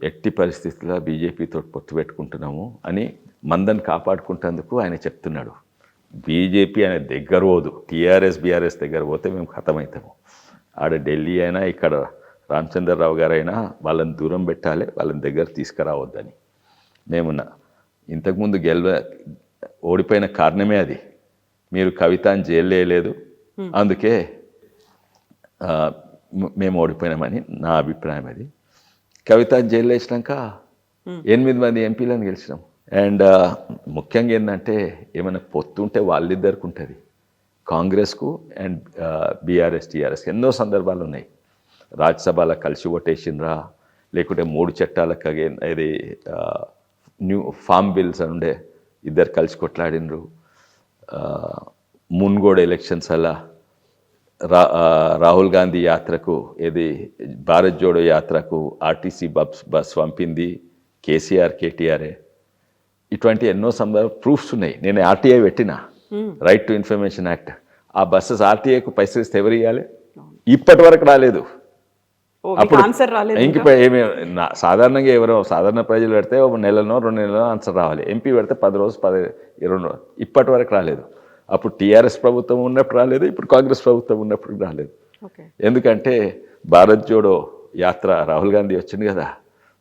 ఎట్టి పరిస్థితుల్లో బీజేపీతో పొత్తు పెట్టుకుంటున్నాము అని మందని కాపాడుకుంటేందుకు ఆయన చెప్తున్నాడు. బీజేపీ అనే దగ్గర పోదు, టీఆర్ఎస్ బీఆర్ఎస్ దగ్గర పోతే మేము ఖతమవుతాము. ఆడ ఢిల్లీ అయినా ఇక్కడ రామచంద్రరావు గారైనా వాళ్ళని దూరం పెట్టాలి, వాళ్ళని దగ్గర తీసుకురావద్దని. మేము ఇంతకుముందు ఓడిపోయిన కారణమే అది. మీరు కవితని జైలు వేయలేదు, అందుకే మేము ఓడిపోయినామని నా అభిప్రాయం. అది కవితని జైలు వేసినాక 8 మంది ఎంపీలను గెలిచినాం. అండ్ ముఖ్యంగా ఏంటంటే ఏమైనా పొత్తు ఉంటే వాళ్ళిద్దరికి ఉంటుంది, కాంగ్రెస్కు అండ్ బీఆర్ఎస్ టీఆర్ఎస్. ఎన్నో సందర్భాలు ఉన్నాయి. రాజ్యసభలో కలిసి ఓటేసినరా, లేకుంటే 3 చట్టాలకు ఇది న్యూ ఫామ్ బిల్స్ అని ఉండే, ఇద్దరు కలిసి కొట్లాడినరు. మున్గోడు ఎలక్షన్స్ అలా రాహుల్ గాంధీ యాత్రకు, ఏది భారత్ జోడో యాత్రకు ఆర్టీసీ బస్ పంపింది కేసీఆర్ కేటీఆర్ఏ. ఇటువంటి ఎన్నో ప్రూఫ్స్ ఉన్నాయి. నేను ఆర్టీఐ పెట్టిన, రైట్ టు ఇన్ఫర్మేషన్ యాక్ట్. ఆ బస్సెస్ ఆర్టీఐకు పైసలు ఇస్తే ఎవరు ఇవ్వాలి? ఇప్పటి వరకు రాలేదు. అప్పుడు ఇంక ఏమి సాధారణంగా ఎవరో సాధారణ ప్రజలు పెడితే 1 నెలనో 2 నెలనో ఆన్సర్ రావాలి. ఎంపీ పెడితే 10 రోజులు 20 రోజులు, ఇప్పటి వరకు రాలేదు. అప్పుడు టీఆర్ఎస్ ప్రభుత్వం ఉన్నప్పుడు రాలేదు, ఇప్పుడు కాంగ్రెస్ ప్రభుత్వం ఉన్నప్పుడు రాలేదు. ఎందుకంటే భారత్ జోడో యాత్ర రాహుల్ గాంధీ వచ్చింది కదా,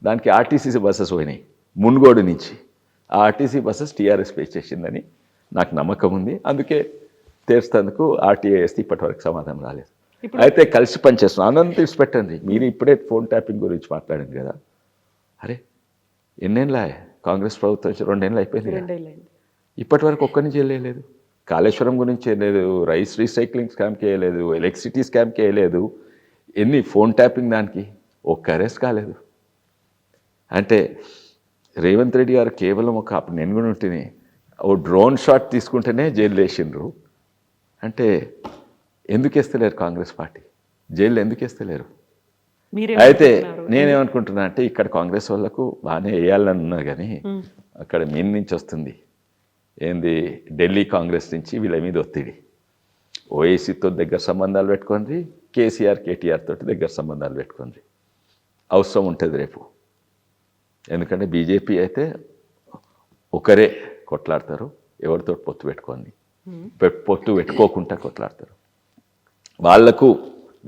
దానికి ఆర్టీసీ బస్సెస్ పోయినాయి మున్గోడు నుంచి. ఆ ఆర్టీసీ బస్సెస్ టీఆర్ఎస్ పే చేసిందని నాకు నమ్మకం ఉంది. అందుకే తీర్చేందుకు ఆర్టీఐ వేస్తే ఇప్పటి వరకు సమాధానం రాలేదు. అయితే కలిసి పనిచేస్తున్నాం. అనంత తీసిపెట్టండి. మీరు ఇప్పుడే ఫోన్ ట్యాపింగ్ గురించి మాట్లాడింది కదా, అరే ఎన్నేళ్ళ కాంగ్రెస్ ప్రభుత్వం 2 ఏళ్ళు అయిపోయింది. ఇప్పటి వరకు ఒక్కరిని చేయలేదు. కాళేశ్వరం గురించి చేయలేదు, రైస్ రీసైక్లింగ్ స్కామ్కి వేయలేదు, ఎలక్ట్రిసిటీ స్కామ్కి వేయలేదు. ఎన్ని ఫోన్ ట్యాపింగ్ దానికి ఒక్క అరెస్ట్ కాలేదు. అంటే రేవంత్ రెడ్డి గారు కేవలం అప్పుడు నేను కూడా ఉంటేనే ఓ డ్రోన్ షాట్ తీసుకుంటేనే జైలు వేసిండ్రు. అంటే ఎందుకు వేస్తలేరు కాంగ్రెస్ పార్టీ జైలు, ఎందుకు వేస్తలేరు? అయితే నేనేమనుకుంటున్నా అంటే ఇక్కడ కాంగ్రెస్ వాళ్ళకు బాగానే వేయాలని ఉన్నా కానీ అక్కడ మీన్ నుంచి వస్తుంది ఏంది, ఢిల్లీ కాంగ్రెస్ నుంచి వీళ్ళ మీద ఒత్తిడి. ఓఏసీతో దగ్గర సంబంధాలు పెట్టుకోండి, కేసీఆర్ కేటీఆర్ తోటి దగ్గర సంబంధాలు పెట్టుకోండి, అవసరం ఉంటుంది రేపు. ఎందుకంటే బీజేపీ అయితే ఒకరే కొట్లాడతారు, ఎవరితో పొత్తు పెట్టుకోండి, పొత్తు పెట్టుకోకుండా కొట్లాడతారు. వాళ్లకు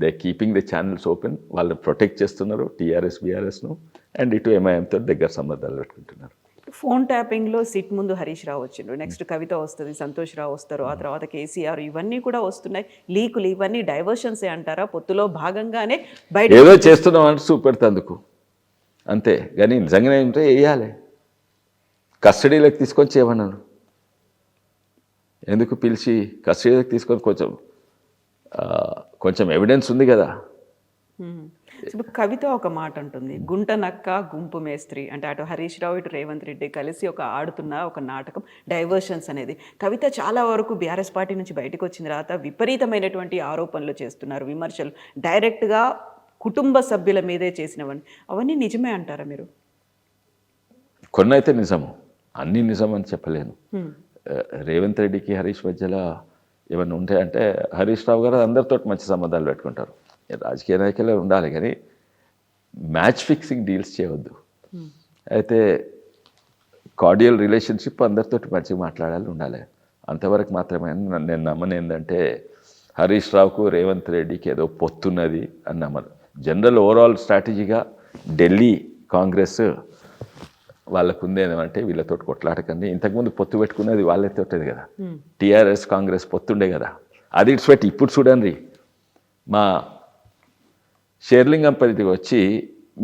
they keeping the channels open, వాళ్ళు ప్రొటెక్ట్ చేస్తున్నారు టీఆర్ఎస్ బీఆర్ఎస్ను, అండ్ ఇటు ఎంఐఎంతో దగ్గర సంబంధాలు పెట్టుకుంటున్నారు. ఫోన్ ట్యాపింగ్లో సిట్ ముందు హరీష్ రావు వచ్చిండ్రు, నెక్స్ట్ కవిత వస్తుంది, సంతోష్ రావు వస్తారు, ఆ తర్వాత కేసీఆర్, ఇవన్నీ కూడా వస్తున్నాయి. లీకులు ఇవన్నీ డైవర్షన్సే అంటారా? పొత్తులో భాగంగానే బయట ఏదో చేస్తున్నాం అంటే చూపెడుతందుకు అంతే. కానీ నిజంగానే ఉంటే వేయాలి, కస్టడీలోకి తీసుకొని చేయమన్నాను. ఎందుకు పిలిచి కస్టడీలోకి తీసుకొని కొంచెం ఎవిడెన్స్ ఉంది కదా. ఇప్పుడు కవిత ఒక మాట అంటుంది, గుంట నక్క గుంపు మేస్త్రి అంటే అటు హరీష్ రావు ఇటు రేవంత్ రెడ్డి కలిసి ఆడుతున్న ఒక నాటకం డైవర్షన్స్ అనేది. కవిత చాలా వరకు బీఆర్ఎస్ పార్టీ నుంచి బయటకు వచ్చిన తర్వాత విపరీతమైనటువంటి ఆరోపణలు చేస్తున్నారు, విమర్శలు డైరెక్ట్గా కుటుంబ సభ్యుల మీదే చేసినవని. అవన్నీ నిజమే అంటారా మీరు? కొన్ని అయితే నిజము, అన్నీ నిజం అని చెప్పలేను. రేవంత్ రెడ్డికి హరీష్ మధ్యలో ఏమన్నా ఉంటాయంటే, హరీష్ రావు గారు అందరితో మంచి సంబంధాలు పెట్టుకుంటారు, రాజకీయ నాయకులే ఉండాలి, కానీ మ్యాచ్ ఫిక్సింగ్ డీల్స్ చేయవద్దు. అయితే కార్డియల్ రిలేషన్షిప్ అందరితో మంచిగా మాట్లాడాలి, ఉండాలి, అంతవరకు మాత్రమే. నేను నమ్మను ఏంటంటే హరీష్ రావుకు రేవంత్ రెడ్డికి ఏదో పొత్తున్నది అని నమ్మను. జనరల్ ఓవరాల్ స్ట్రాటజీగా ఢిల్లీ కాంగ్రెస్ వాళ్ళకు ఉంది ఏమంటే వీళ్ళతో కొట్లాటకండి. ఇంతకుముందు పొత్తు పెట్టుకున్నది వాళ్ళతోటది కదా, టీఆర్ఎస్ కాంగ్రెస్ పొత్తుండే కదా, అది ఇట్స్ పెట్టి ఇప్పుడు చూడండి మా షేర్లింగంపల్లికి వచ్చి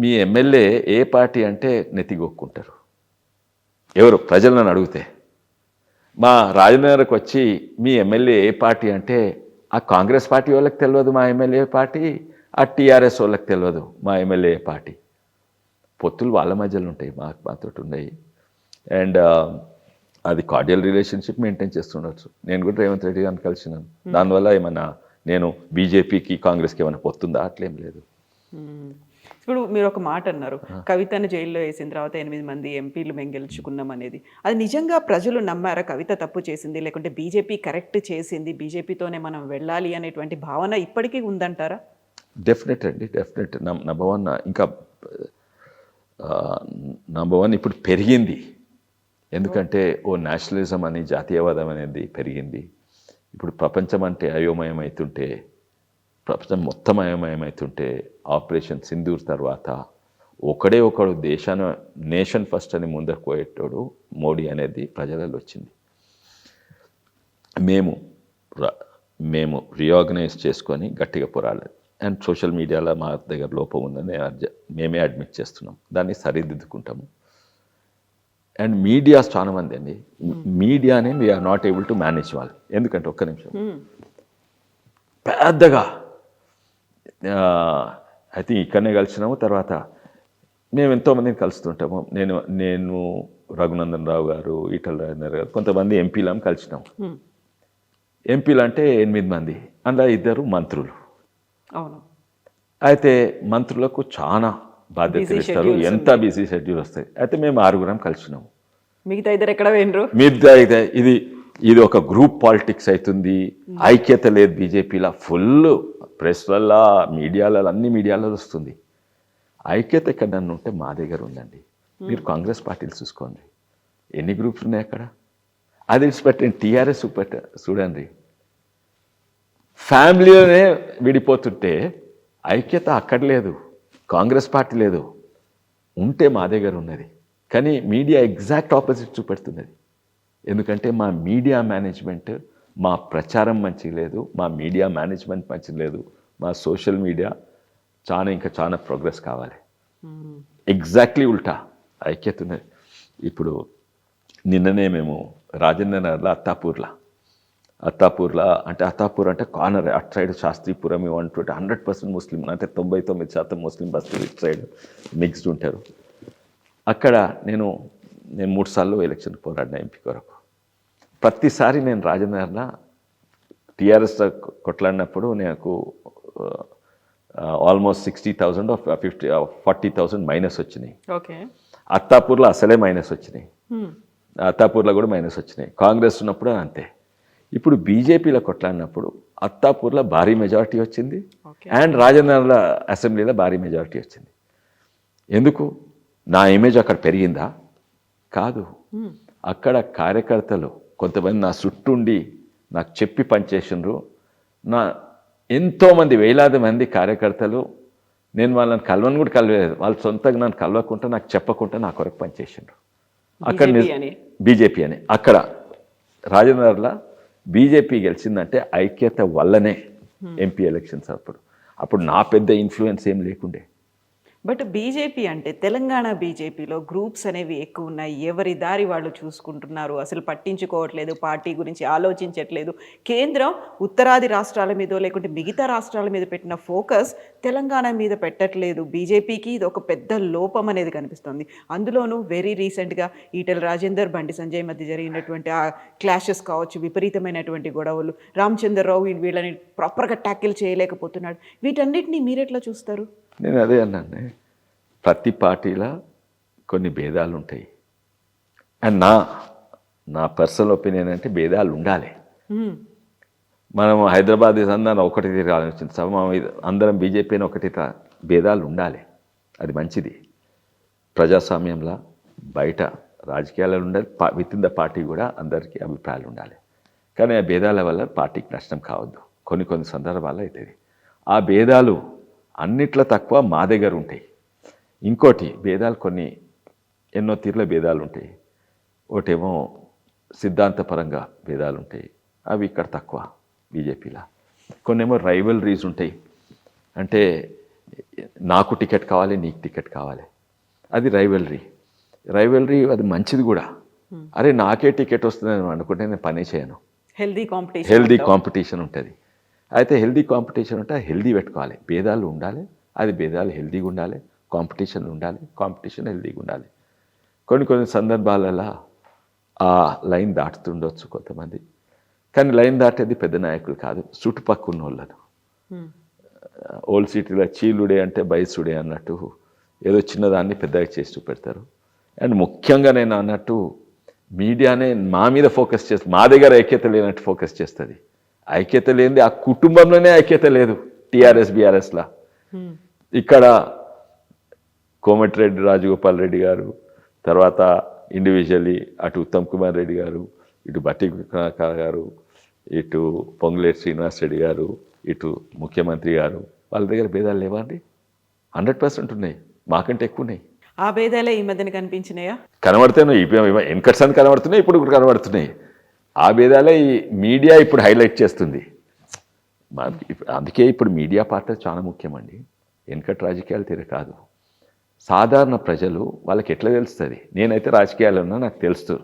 మీ ఎమ్మెల్యే ఏ పార్టీ అంటే నెత్తిగొక్కుంటారు ఎవరు ప్రజలను అడిగితే. మా రాజనగర్కి వచ్చి మీ ఎమ్మెల్యే ఏ పార్టీ అంటే ఆ కాంగ్రెస్ పార్టీ వాళ్ళకి తెలియదు మా ఎమ్మెల్యే పార్టీ, ఆ టీఆర్ఎస్ వాళ్ళకి తెలియదు మా ఎమ్మెల్యే పార్టీ. పొత్తులు వాళ్ళ మధ్యలో ఉంటాయి, మాతో ఉన్నాయి. అండ్ అది కార్డియల్ రిలేషన్షిప్ మెయింటైన్ చేస్తుండొచ్చు. నేను కూడా రేవంత్ రెడ్డి గారిని కలిసినాను, దానివల్ల ఏమన్నా నేను బీజేపీకి కాంగ్రెస్కి ఏమైనా పొత్తుందా? అట్లేం లేదు. ఇప్పుడు మీరు ఒక మాట అన్నారు, కవితను జైల్లో వేసిన తర్వాత 8 మంది ఎంపీలు మేము గెలుచుకున్నాం అనేది. అది నిజంగా ప్రజలు నమ్మారా? కవిత తప్పు చేసింది, లేకుంటే బీజేపీ కరెక్ట్ చేసింది, బీజేపీతోనే మనం వెళ్ళాలి అనేటువంటి భావన ఇప్పటికీ ఉందంటారా? డెఫినెట్ అండి, డెఫినెట్. నంబర్ 1 ఇంకా నంబర్ 1 ఇప్పుడు పెరిగింది. ఎందుకంటే ఓ నేషనలిజం అని, జాతీయవాదం అనేది పెరిగింది. ఇప్పుడు ప్రపంచం అంటే అయోమయం అవుతుంటే, ప్రపంచం మొత్తం అయోమయం అవుతుంటే, ఆపరేషన్ సింధూర్ తర్వాత ఒకడు నేషన్ ఫస్ట్ అని ముందరకు పోయేటోడు మోడీ అనేది ప్రజలలో వచ్చింది. మేము రీఆర్గనైజ్ చేసుకొని గట్టిగా పోరాడాలి. అండ్ సోషల్ మీడియాలో మా దగ్గర లోపం ఉందని మేమే అడ్మిట్ చేస్తున్నాం, దాన్ని సరిదిద్దుకుంటాము. అండ్ మీడియాస్ చాలా మంది అండి, మీడియానే we are not able to manage వాళ్ళు. ఎందుకంటే ఒక్క నిమిషం, పెద్దగా ఐ థింక్ ఇక్కడనే కలిసినాము. తర్వాత మేము ఎంతోమందిని కలుస్తుంటాము. నేను రఘునందన్ రావు గారు, ఈటల రాజేందర్ గారు, కొంతమంది ఎంపీలను కలిసినాము. ఎంపీలు అంటే 8 మంది, అందులో 2 మంత్రులు. అవును. అయితే మంత్రులకు చాలా బాధ్యతలు ఇస్తారు, ఎంత బిజీ షెడ్యూల్ వస్తాయి. అయితే మేము 6 కలిసినాము. మిగతా 2 ఎక్కడ పోయినరు? మిగతా ఇది ఒక గ్రూప్ పాలిటిక్స్ అవుతుంది. ఐక్యత లేదు బీజేపీలో. ఫుల్ ప్రెస్లల్లో, మీడియాలలో, అన్ని మీడియాలలో వస్తుంది. ఐక్యత ఎక్కడ నన్ను ఉంటే మా దగ్గర ఉందండి. మీరు కాంగ్రెస్ పార్టీలు చూసుకోండి, ఎన్ని గ్రూప్స్ ఉన్నాయి అక్కడ. అది పెట్టండి, టీఆర్ఎస్ చూడండి, ఫ్యామిలీలోనే విడిపోతుంటే ఐక్యత అక్కడ లేదు, కాంగ్రెస్ పార్టీ లేదు. ఉంటే మా దగ్గర ఉన్నది. కానీ మీడియా ఎగ్జాక్ట్ ఆపోజిట్ చూపెడుతున్నది. ఎందుకంటే మా మీడియా మేనేజ్మెంట్, మా ప్రచారం మంచిగా లేదు, మా మీడియా మేనేజ్మెంట్ మంచిగా లేదు, మా సోషల్ మీడియా ఇంకా చాలా ప్రోగ్రెస్ కావాలి. ఎగ్జాక్ట్లీ ఉల్టా ఐక్యత ఉన్నది. ఇప్పుడు నిన్ననే మేము రాజేంద్ర నగర్లో అత్తాపూర్లో అంటే అత్తాపూర్ అంటే కార్నర్, అటు సైడ్ శాస్త్రీపురం ఇవంటుంటే 100% ముస్లిం, అంటే 99% ముస్లిం బస్తీలు ఇటు సైడ్ మిక్స్డ్ ఉంటారు. అక్కడ నేను 3 సార్లు ఎలక్షన్ పోరాడిన ఎంపీ కొరకు. ప్రతిసారి నేను రాజేంద్రలో టీఆర్ఎస్ కొట్లాడినప్పుడు నాకు ఆల్మోస్ట్ 60,000 40,000 మైనస్ వచ్చినాయి. ఓకే. అత్తాపూర్లో అసలే మైనస్ వచ్చినాయి, అత్తాపూర్లో కూడా మైనస్ వచ్చినాయి. కాంగ్రెస్ ఉన్నప్పుడు అంతే. ఇప్పుడు బీజేపీలో కొట్లాడినప్పుడు అత్తాపూర్లో భారీ మెజారిటీ వచ్చింది, అండ్ రాజేంద్రలో అసెంబ్లీలో భారీ మెజారిటీ వచ్చింది. ఎందుకు? నా ఇమేజ్ అక్కడ పెరిగిందా? కాదు. అక్కడ కార్యకర్తలు కొంతమంది నా చుట్టూండి నాకు చెప్పి పనిచేసినారు. ఎంతోమంది, వేలాది మంది కార్యకర్తలు, నేను వాళ్ళని కలవని కూడా కలవలేదు, వాళ్ళు సొంతంగా నన్ను కలవకుండా, నాకు చెప్పకుండా నా కొరకు పనిచేసిండ్రు. అక్కడ బీజేపీ అని అక్కడ రాజేంద్రలో బీజేపీ గెలిచిందంటే ఐక్యత వల్లనే. ఎంపీ ఎలక్షన్స్ అప్పుడు నా పెద్ద ఇన్ఫ్లుయెన్స్ ఏం లేకుండే. బట్ బీజేపీ అంటే తెలంగాణ బీజేపీలో గ్రూప్స్ అనేవి ఎక్కువ ఉన్నాయి. ఎవరి దారి వాళ్ళు చూసుకుంటున్నారు, అసలు పట్టించుకోవట్లేదు, పార్టీ గురించి ఆలోచించట్లేదు. కేంద్రం ఉత్తరాది రాష్ట్రాల మీదో లేకుంటే మిగతా రాష్ట్రాల మీద పెట్టిన ఫోకస్ తెలంగాణ మీద పెట్టట్లేదు. బీజేపీకి ఇది ఒక పెద్ద లోపం అనేది కనిపిస్తుంది. అందులోనూ వెరీ రీసెంట్గా ఈటెల రాజేందర్, బండి సంజయ్ మధ్య జరిగినటువంటి ఆ క్లాషెస్ కావచ్చు, విపరీతమైనటువంటి గొడవలు, రామచంద్రరావు వీళ్ళని ప్రాపర్గా ట్యాకిల్ చేయలేకపోతున్నాడు. వీటన్నిటిని మీరెట్లా చూస్తారు? నేను అదే అన్నాను, ప్రతి పార్టీలో కొన్ని భేదాలు ఉంటాయి. అండ్ నా పర్సనల్ ఒపీనియన్ అంటే భేదాలు ఉండాలి. మనం హైదరాబాద్ అందరం ఒకటి ఆలోచించాము, అందరం బీజేపీని ఒకటి, భేదాలు ఉండాలి, అది మంచిది. ప్రజాస్వామ్యంలో బయట రాజకీయాలు ఉండాలి, విత్ ఇన్ ద పార్టీ కూడా అందరికీ అభిప్రాయాలు ఉండాలి. కానీ ఆ భేదాల వల్ల పార్టీకి నష్టం కావద్దు. కొన్ని సందర్భాల్లో అవుతుంది. ఆ భేదాలు అన్నిట్లో తక్కువ మా దగ్గర ఉంటాయి. ఇంకోటి, భేదాలు ఎన్నో తీర్ల భేదాలు ఉంటాయి. ఒకటేమో సిద్ధాంతపరంగా భేదాలు ఉంటాయి, అవి ఇక్కడ తక్కువ బీజేపీలో. కొన్నేమో రైవలరీస్ ఉంటాయి, అంటే నాకు టికెట్ కావాలి, నీకు టికెట్ కావాలి, అది రైవలరీ అది మంచిది కూడా. అరే నాకే టికెట్ వస్తుందని అనుకుంటే నేను పనే చేయను. హెల్దీ కాంపిటీషన్ ఉంటుంది. అయితే హెల్దీ కాంపిటీషన్ ఉంటే హెల్దీ పెట్టుకోవాలి, భేదాలు ఉండాలి, అది భేదాలు హెల్దీగా ఉండాలి, కాంపిటీషన్ ఉండాలి, కాంపిటీషన్ హెల్దీగా ఉండాలి. కొన్ని సందర్భాలలో ఆ లైన్ దాటుతుండొచ్చు కొంతమంది, కానీ లైన్ దాటేది పెద్ద నాయకులు కాదు, చుట్టుపక్కల ఉన్న వాళ్ళను. ఓల్డ్ సిటీలో చీలుడే అంటే బైసుడే అన్నట్టు ఏదో చిన్నదాన్ని పెద్దగా చేసి చూపెడతారు. అండ్ ముఖ్యంగా నేను అన్నట్టు మీడియానే మా మీద ఫోకస్ చేస్తుంది, మా దగ్గర ఐక్యత లేనట్టు ఫోకస్ చేస్తుంది. ఐక్యత లేనిది ఆ కుటుంబంలోనే ఐక్యత లేదు. టీఆర్ఎస్ బీఆర్ఎస్లా ఇక్కడ కోమటిరెడ్డి రాజగోపాల్ రెడ్డి గారు, తర్వాత ఇండివిజువల్లీ అటు ఉత్తమ్ కుమార్ రెడ్డి గారు, ఇటు బట్టి విక్రమార్క గారు, ఇటు పొంగులేటి శ్రీనివాస్ రెడ్డి గారు, ఇటు ముఖ్యమంత్రి గారు, వాళ్ళ దగ్గర భేదాలు లేవా అండి? 100% ఉన్నాయి, మాకంటే ఎక్కువ ఉన్నాయి. ఆ భేదాలే ఈ మధ్యన కనిపించినాయా? కనబడుతున్నాయి, వెనకట్స్ అని కనబడుతున్నాయి, ఇప్పుడు కూడా కనబడుతున్నాయి. ఆ భేదాలే ఈ మీడియా ఇప్పుడు హైలైట్ చేస్తుంది. అందుకే ఇప్పుడు మీడియా పాత్ర చాలా ముఖ్యమండి. వెనకటి రాజకీయాలు తీర కాదు. సాధారణ ప్రజలు వాళ్ళకి ఎట్లా తెలుస్తుంది? నేనైతే రాజకీయాల్లో ఉన్నా, నాకు తెలుసు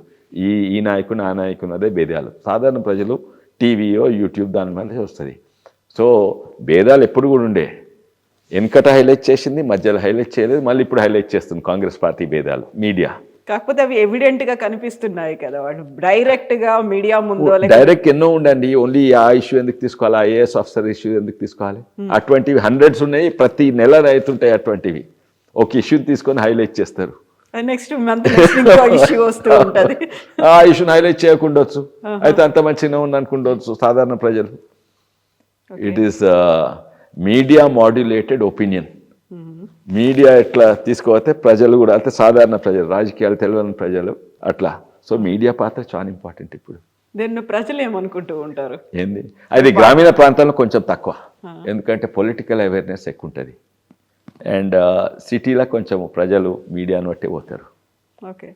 ఈ నాయకుడు ఆ నాయకుడు అదే భేదాలు. సాధారణ ప్రజలు టీవీయో యూట్యూబ్ దాని మీద వస్తుంది. సో భేదాలు ఎప్పుడు కూడా ఉండే. వెనకట హైలైట్ చేసింది, మధ్యలో హైలైట్ చేయలేదు, మళ్ళీ ఇప్పుడు హైలైట్ చేస్తుంది కాంగ్రెస్ పార్టీ భేదాలు మీడియా. కాకపోతే అవి ఎవిడెంట్ గా కనిపిస్తున్నాయి కదా, వాడు డైరెక్ట్ గా మీడియా ముందు డైరెక్ట్ ఎన్నో ఉండండి. ఓన్లీ ఆ ఇష్యూ ఎందుకు తీసుకోవాలి, ఐఏఎస్ ఆఫీసర్ ఇష్యూ ఎందుకు తీసుకోవాలి? అటువంటివి హండ్రెడ్స్ ఉన్నాయి, ప్రతి నెల అవుతుంటాయి అటువంటివి. ఒక ఇష్యూని తీసుకొని హైలైట్ చేస్తారు, నెక్స్ట్ మంత్ ఇష్యూ వస్తూ ఉంటది. ఆ ఇష్యూని హైలైట్ చేయకుండొచ్చు, అయితే అంత మంచిగా ఉంది అనుకుండొచ్చు సాధారణ ప్రజలు. It is media modulated opinion. Media ఎట్లా తీసుకోతే ప్రజలు కూడా, అంటే సాధారణ ప్రజలు, రాజకీయాలు తెలియని ప్రజలు అట్లా. సో మీడియా పాత్ర చాలా ఇంపార్టెంట్ ఇప్పుడు. దీన్ని ప్రజలు ఏమనుకుంటూ ఉంటారు? ఏంది అది గ్రామీణ ప్రాంతాల్లో కొంచెం తక్కువ, ఎందుకంటే పొలిటికల్ అవేర్నెస్ ఎక్కువ ఉంటుంది. అండ్ సిటీలో కొంచెం ప్రజలు మీడియాను బట్టి పోతారు. ఓకే,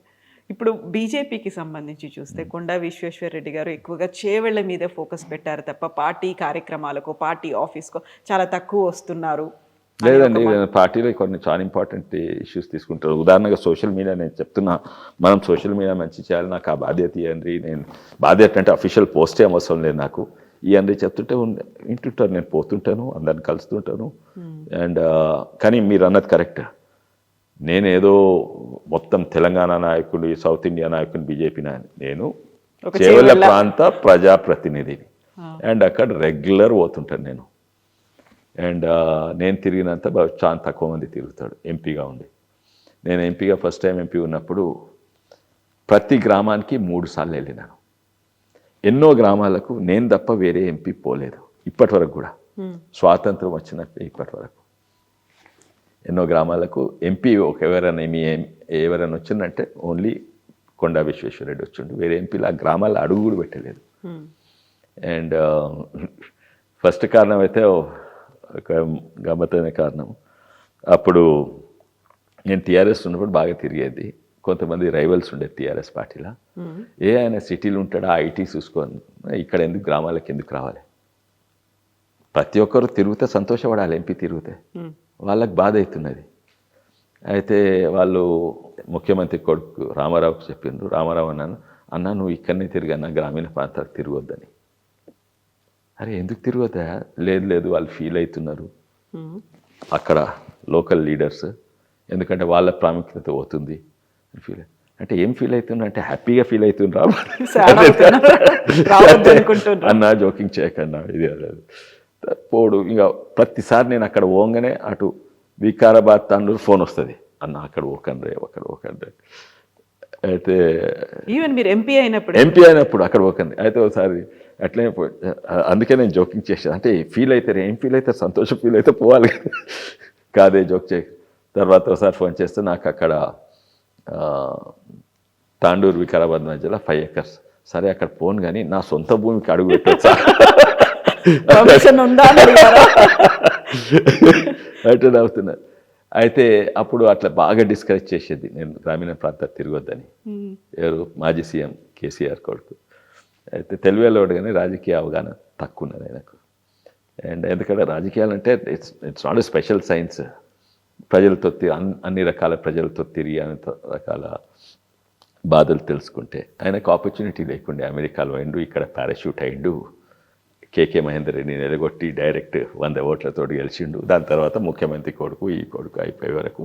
ఇప్పుడు బీజేపీకి సంబంధించి చూస్తే కొండా విశ్వేశ్వరరెడ్డి గారు ఎక్కువగా చేవెళ్ల మీదే ఫోకస్ పెట్టారు తప్ప పార్టీ కార్యక్రమాలకు, పార్టీ ఆఫీస్కు చాలా తక్కువ వస్తున్నారు. లేదండి, పార్టీలో కొన్ని చాలా ఇంపార్టెంట్ ఇష్యూస్ తీసుకుంటారు. ఉదాహరణగా సోషల్ మీడియా, నేను చెప్తున్నా, మనం సోషల్ మీడియా మంచి చేయాలి, నాకు ఆ బాధ్యత ఇవ్వండి. నేను బాధ్యత అంటే అఫీషియల్ పోస్ట్ ఏం అవసరం లేదు నాకు, ఇవన్నీ చెప్తుంటే వింటుంటారు. నేను పోతుంటాను, అందరిని కలుస్తుంటాను. అండ్ కానీ మీరు అన్నది కరెక్ట్. నేనేదో మొత్తం తెలంగాణ నాయకుడు, సౌత్ ఇండియా నాయకుని, బీజేపీ నాయకుడు, నేను చేవెళ్ళ ప్రాంత ప్రజాప్రతినిధిని. అండ్ అక్కడ రెగ్యులర్ పోతుంటాను నేను. అండ్ నేను తిరిగినంత చాలా తక్కువ మంది తిరుగుతాడు ఎంపీగా ఉండి. నేను ఎంపీగా ఫస్ట్ టైం ఎంపీ ఉన్నప్పుడు ప్రతి గ్రామానికి 3 సార్లు వెళ్ళినాను. ఎన్నో గ్రామాలకు నేను తప్ప వేరే ఎంపీ పోలేదు ఇప్పటి వరకు కూడా, స్వాతంత్రం వచ్చినట్టు ఇప్పటి వరకు. ఎన్నో గ్రామాలకు ఎంపీ ఎవరైనా వచ్చిందంటే ఓన్లీ కొండా విశ్వేశ్వరరెడ్డి వచ్చిండు, వేరే ఎంపీలు ఆ గ్రామాల్లో అడుగు కూడా పెట్టలేదు. అండ్ ఫస్ట్ కారణం అయితే ఒక గమ్మత్తైన కారణం, అప్పుడు నేను టీఆర్ఎస్ ఉన్నప్పుడు బాగా తిరిగేది. కొంతమంది రైవల్స్ ఉండేది టీఆర్ఎస్ పార్టీలో. ఆయన సిటీలు ఉంటాడా, ఐటీ చూసుకొని ఇక్కడ ఎందుకు, గ్రామాలకు ఎందుకు రావాలి? ప్రతి ఒక్కరు తిరిగితే సంతోషపడాలి, ఎంపీ తిరిగితే. వాళ్ళకి బాధ అవుతున్నది. అయితే వాళ్ళు ముఖ్యమంత్రి కొడుకు రామారావుకి చెప్పిండ్రు. రామారావు అన్నా నువ్వు ఇక్కడనే తిరిగన్నా, గ్రామీణ ప్రాంతాలకు తిరగొద్దని. అరే ఎందుకు తిరగొద్దా? లేదు వాళ్ళు ఫీల్ అవుతున్నారు అక్కడ లోకల్ లీడర్స్, ఎందుకంటే వాళ్ళ ప్రాముఖ్యత పోతుంది అని ఫీల్. అంటే ఏం ఫీల్ అవుతున్నా అంటే హ్యాపీగా ఫీల్ అవుతుండ్రా అన్నా, జోకింగ్ చేయకన్నా, ఇది పోడు. ఇంకా ప్రతిసారి నేను అక్కడ పోగానే అటు వికారాబాద్ తండ్రి ఫోన్ వస్తుంది, అన్న అక్కడ ఓకండ్రే. అయితే ఈవెన్ మీరు ఎంపీ అయినప్పుడు అక్కడ ఓకండి. అయితే ఒకసారి అట్లనే అందుకే నేను జోకింగ్ చేసాను. అంటే ఫీల్ అవుతారు, ఏం ఫీల్ అవుతారు, సంతోషం ఫీల్ అయితే పోవాలి కాదే, జోక్ చేయ. తర్వాత ఒకసారి ఫోన్ చేస్తే నాకు అక్కడ తాండూరు వికారాబాద్ మధ్యలో 5 acres. సరే అక్కడ పోను కానీ నా సొంత భూమికి అడుగు పెట్టొచ్చా అంటే నవ్వుతున్నారు. అయితే అప్పుడు అట్లా బాగా డిస్కరేజ్ చేసేది నేను గ్రామీణ ప్రాంతాలు తిరగొద్దని. ఎవరు, మాజీ సీఎం కేసీఆర్ కొడుకు. అయితే తెలివేలోడు కానీ రాజకీయ అవగాహన తక్కువ ఉన్నది ఆయనకు. అండ్ ఎందుకంటే రాజకీయాలు అంటే it's not a special science. ప్రజలతో అన్ని రకాల ప్రజలతో తిరిగి అన్ని రకాల బాధలు తెలుసుకుంటే, ఆయనకు ఆపర్చునిటీ లేకుండే. అమెరికాలో అయిండు, ఇక్కడ పారాషూట్ అయిండు, కేకే మహేందర్ రెడ్డిని నిలగొట్టి డైరెక్ట్ 100 ఓట్లతో గెలిచిండు. దాని తర్వాత ముఖ్యమంత్రి కొడుకు, ఈ కొడుకు అయిపోయే వరకు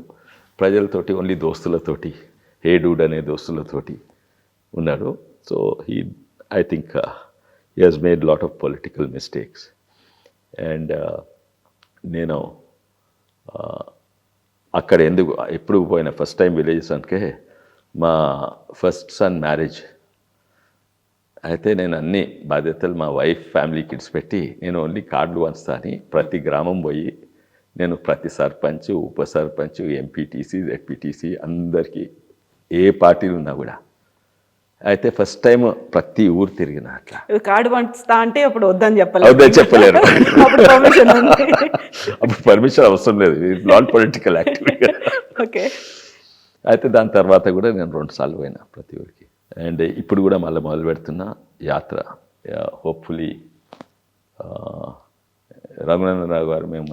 ప్రజలతోటి ఓన్లీ దోస్తులతోటి, హే డూడ్ అనే దోస్తులతోటి ఉన్నాడు. So I think he has made lot of political mistakes. And నేను అక్కడ ఎందుకు ఎప్పుడు పోయినా ఫస్ట్ టైం విలేజెస్ అంటే మా ఫస్ట్ సన్ మ్యారేజ్ అయితే నేను అన్ని బాధ్యతలు మా వైఫ్, ఫ్యామిలీ, కిడ్స్ పెట్టి నేను ఓన్లీ కార్డులు వంచుతా అని ప్రతి గ్రామం పోయి నేను ప్రతి సర్పంచ్, ఉప సర్పంచ్, ఎంపీటీసీ, జెడ్పీటీసీ అందరికీ ఏ పార్టీలు ఉన్నా కూడా. అయితే ఫస్ట్ టైం ప్రతి ఊరు తిరిగిన. అట్లా కార్డు వంచుతా అంటే అప్పుడు వద్దని చెప్పలేరు, అప్పుడు పర్మిషన్ అవసరం లేదు, నాట్ పొలిటికల్ యాక్టివిటీ. ఓకే. అయితే దాని తర్వాత కూడా నేను 2 సార్లు పోయినా ప్రతి ఊరికి. అండ్ ఇప్పుడు కూడా మళ్ళీ మొదలు పెడుతున్న యాత్ర. హోప్ఫుల్లీ రఘునందనరావు గారు, మేము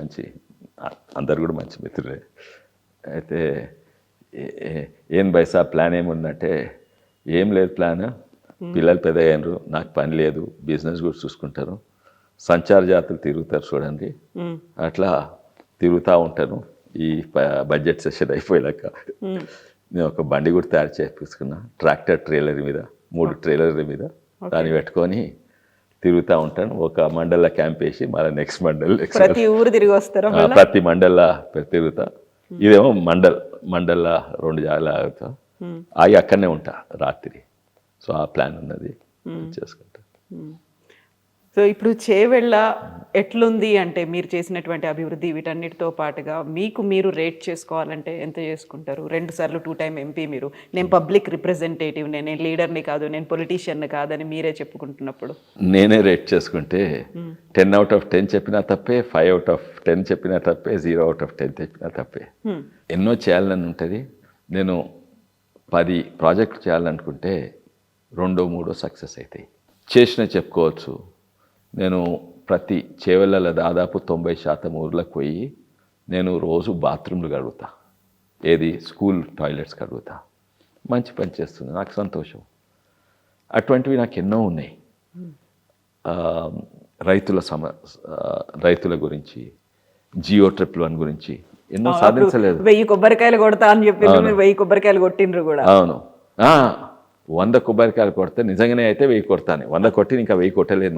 అందరు కూడా మంచి మిత్రులే. అయితే ఏం బైసా ప్లాన్ ఏముందంటే ఏం లేదు ప్లాన్, పిల్లలు పెద్ద అయ్యారు, నాకు పని లేదు, బిజినెస్ కూడా చూసుకుంటాను, సంచార జాతులు తిరుగుతారు చూడండి, అట్లా తిరుగుతూ ఉంటాను. ఈ బడ్జెట్ సెషన్ అయిపోయాక నేను ఒక బండి కూడా తయారు చేపించుకున్నా, ట్రాక్టర్ ట్రైలర్ మీద, 3 ట్రైలర్ల మీద దాన్ని పెట్టుకొని తిరుగుతూ ఉంటాను. ఒక మండల్లో క్యాంప్ వేసి మళ్ళీ నెక్స్ట్ మండల్ ప్రతి ఊరు తిరిగి వస్తారా? ప్రతి మండల్లో తిరుగుతా. ఇదేమో మండల్లో 2 జాగాలు ఆగుతా, ఆగి అక్కడనే ఉంటా రాత్రి. సో ఆ ప్లాన్ ఉన్నది, చేసుకుంటా. సో ఇప్పుడు చేవెళ్ళ ఎట్లుంది అంటే మీరు చేసినటువంటి అభివృద్ధి వీటన్నిటితో పాటుగా మీకు మీరు రేట్ చేసుకోవాలంటే ఎంత చేసుకుంటారు? 2 సార్లు 2 టైమ్ ఎంపీ మీరు, నేను పబ్లిక్ రిప్రజెంటేటివ్, నేను లీడర్ని కాదు, నేను పొలిటీషియన్ని కాదని మీరే చెప్పుకుంటున్నప్పుడు నేనే రేట్ చేసుకుంటే 10/10 చెప్పినా తప్పే, 5/10 చెప్పినా తప్పే, 0/10 చెప్పినా తప్పే. ఎన్నో చేయాలని ఉంటుంది. నేను 10 ప్రాజెక్టులు చేయాలనుకుంటే 2-3 సక్సెస్ అవుతాయి. చేసిన చెప్పుకోవచ్చు. నేను ప్రతి చేవెళ్ళలో దాదాపు 90% ఊర్లకు పోయి నేను రోజు బాత్రూమ్లు కడుగుతా, ఏది స్కూల్ టాయిలెట్స్ కడుగుతా. మంచి పని చేస్తుంది, నాకు సంతోషం. అటువంటివి నాకు ఎన్నో ఉన్నాయి. రైతుల గురించి, జియో ట్రిప్ 1 గురించి ఎన్నో సాధించలేదు. 1000 కొబ్బరికాయలు కొడతా అని చెప్పి 1000 కొబ్బరికాయలు కొట్టిండ్రు కూడా. అవును, 100 కొబ్బరికాయలు కొడితే నిజంగానే అయితే 1000 కొడతాను. 100 కొట్టి ఇంకా 1000 కొట్టలేదు.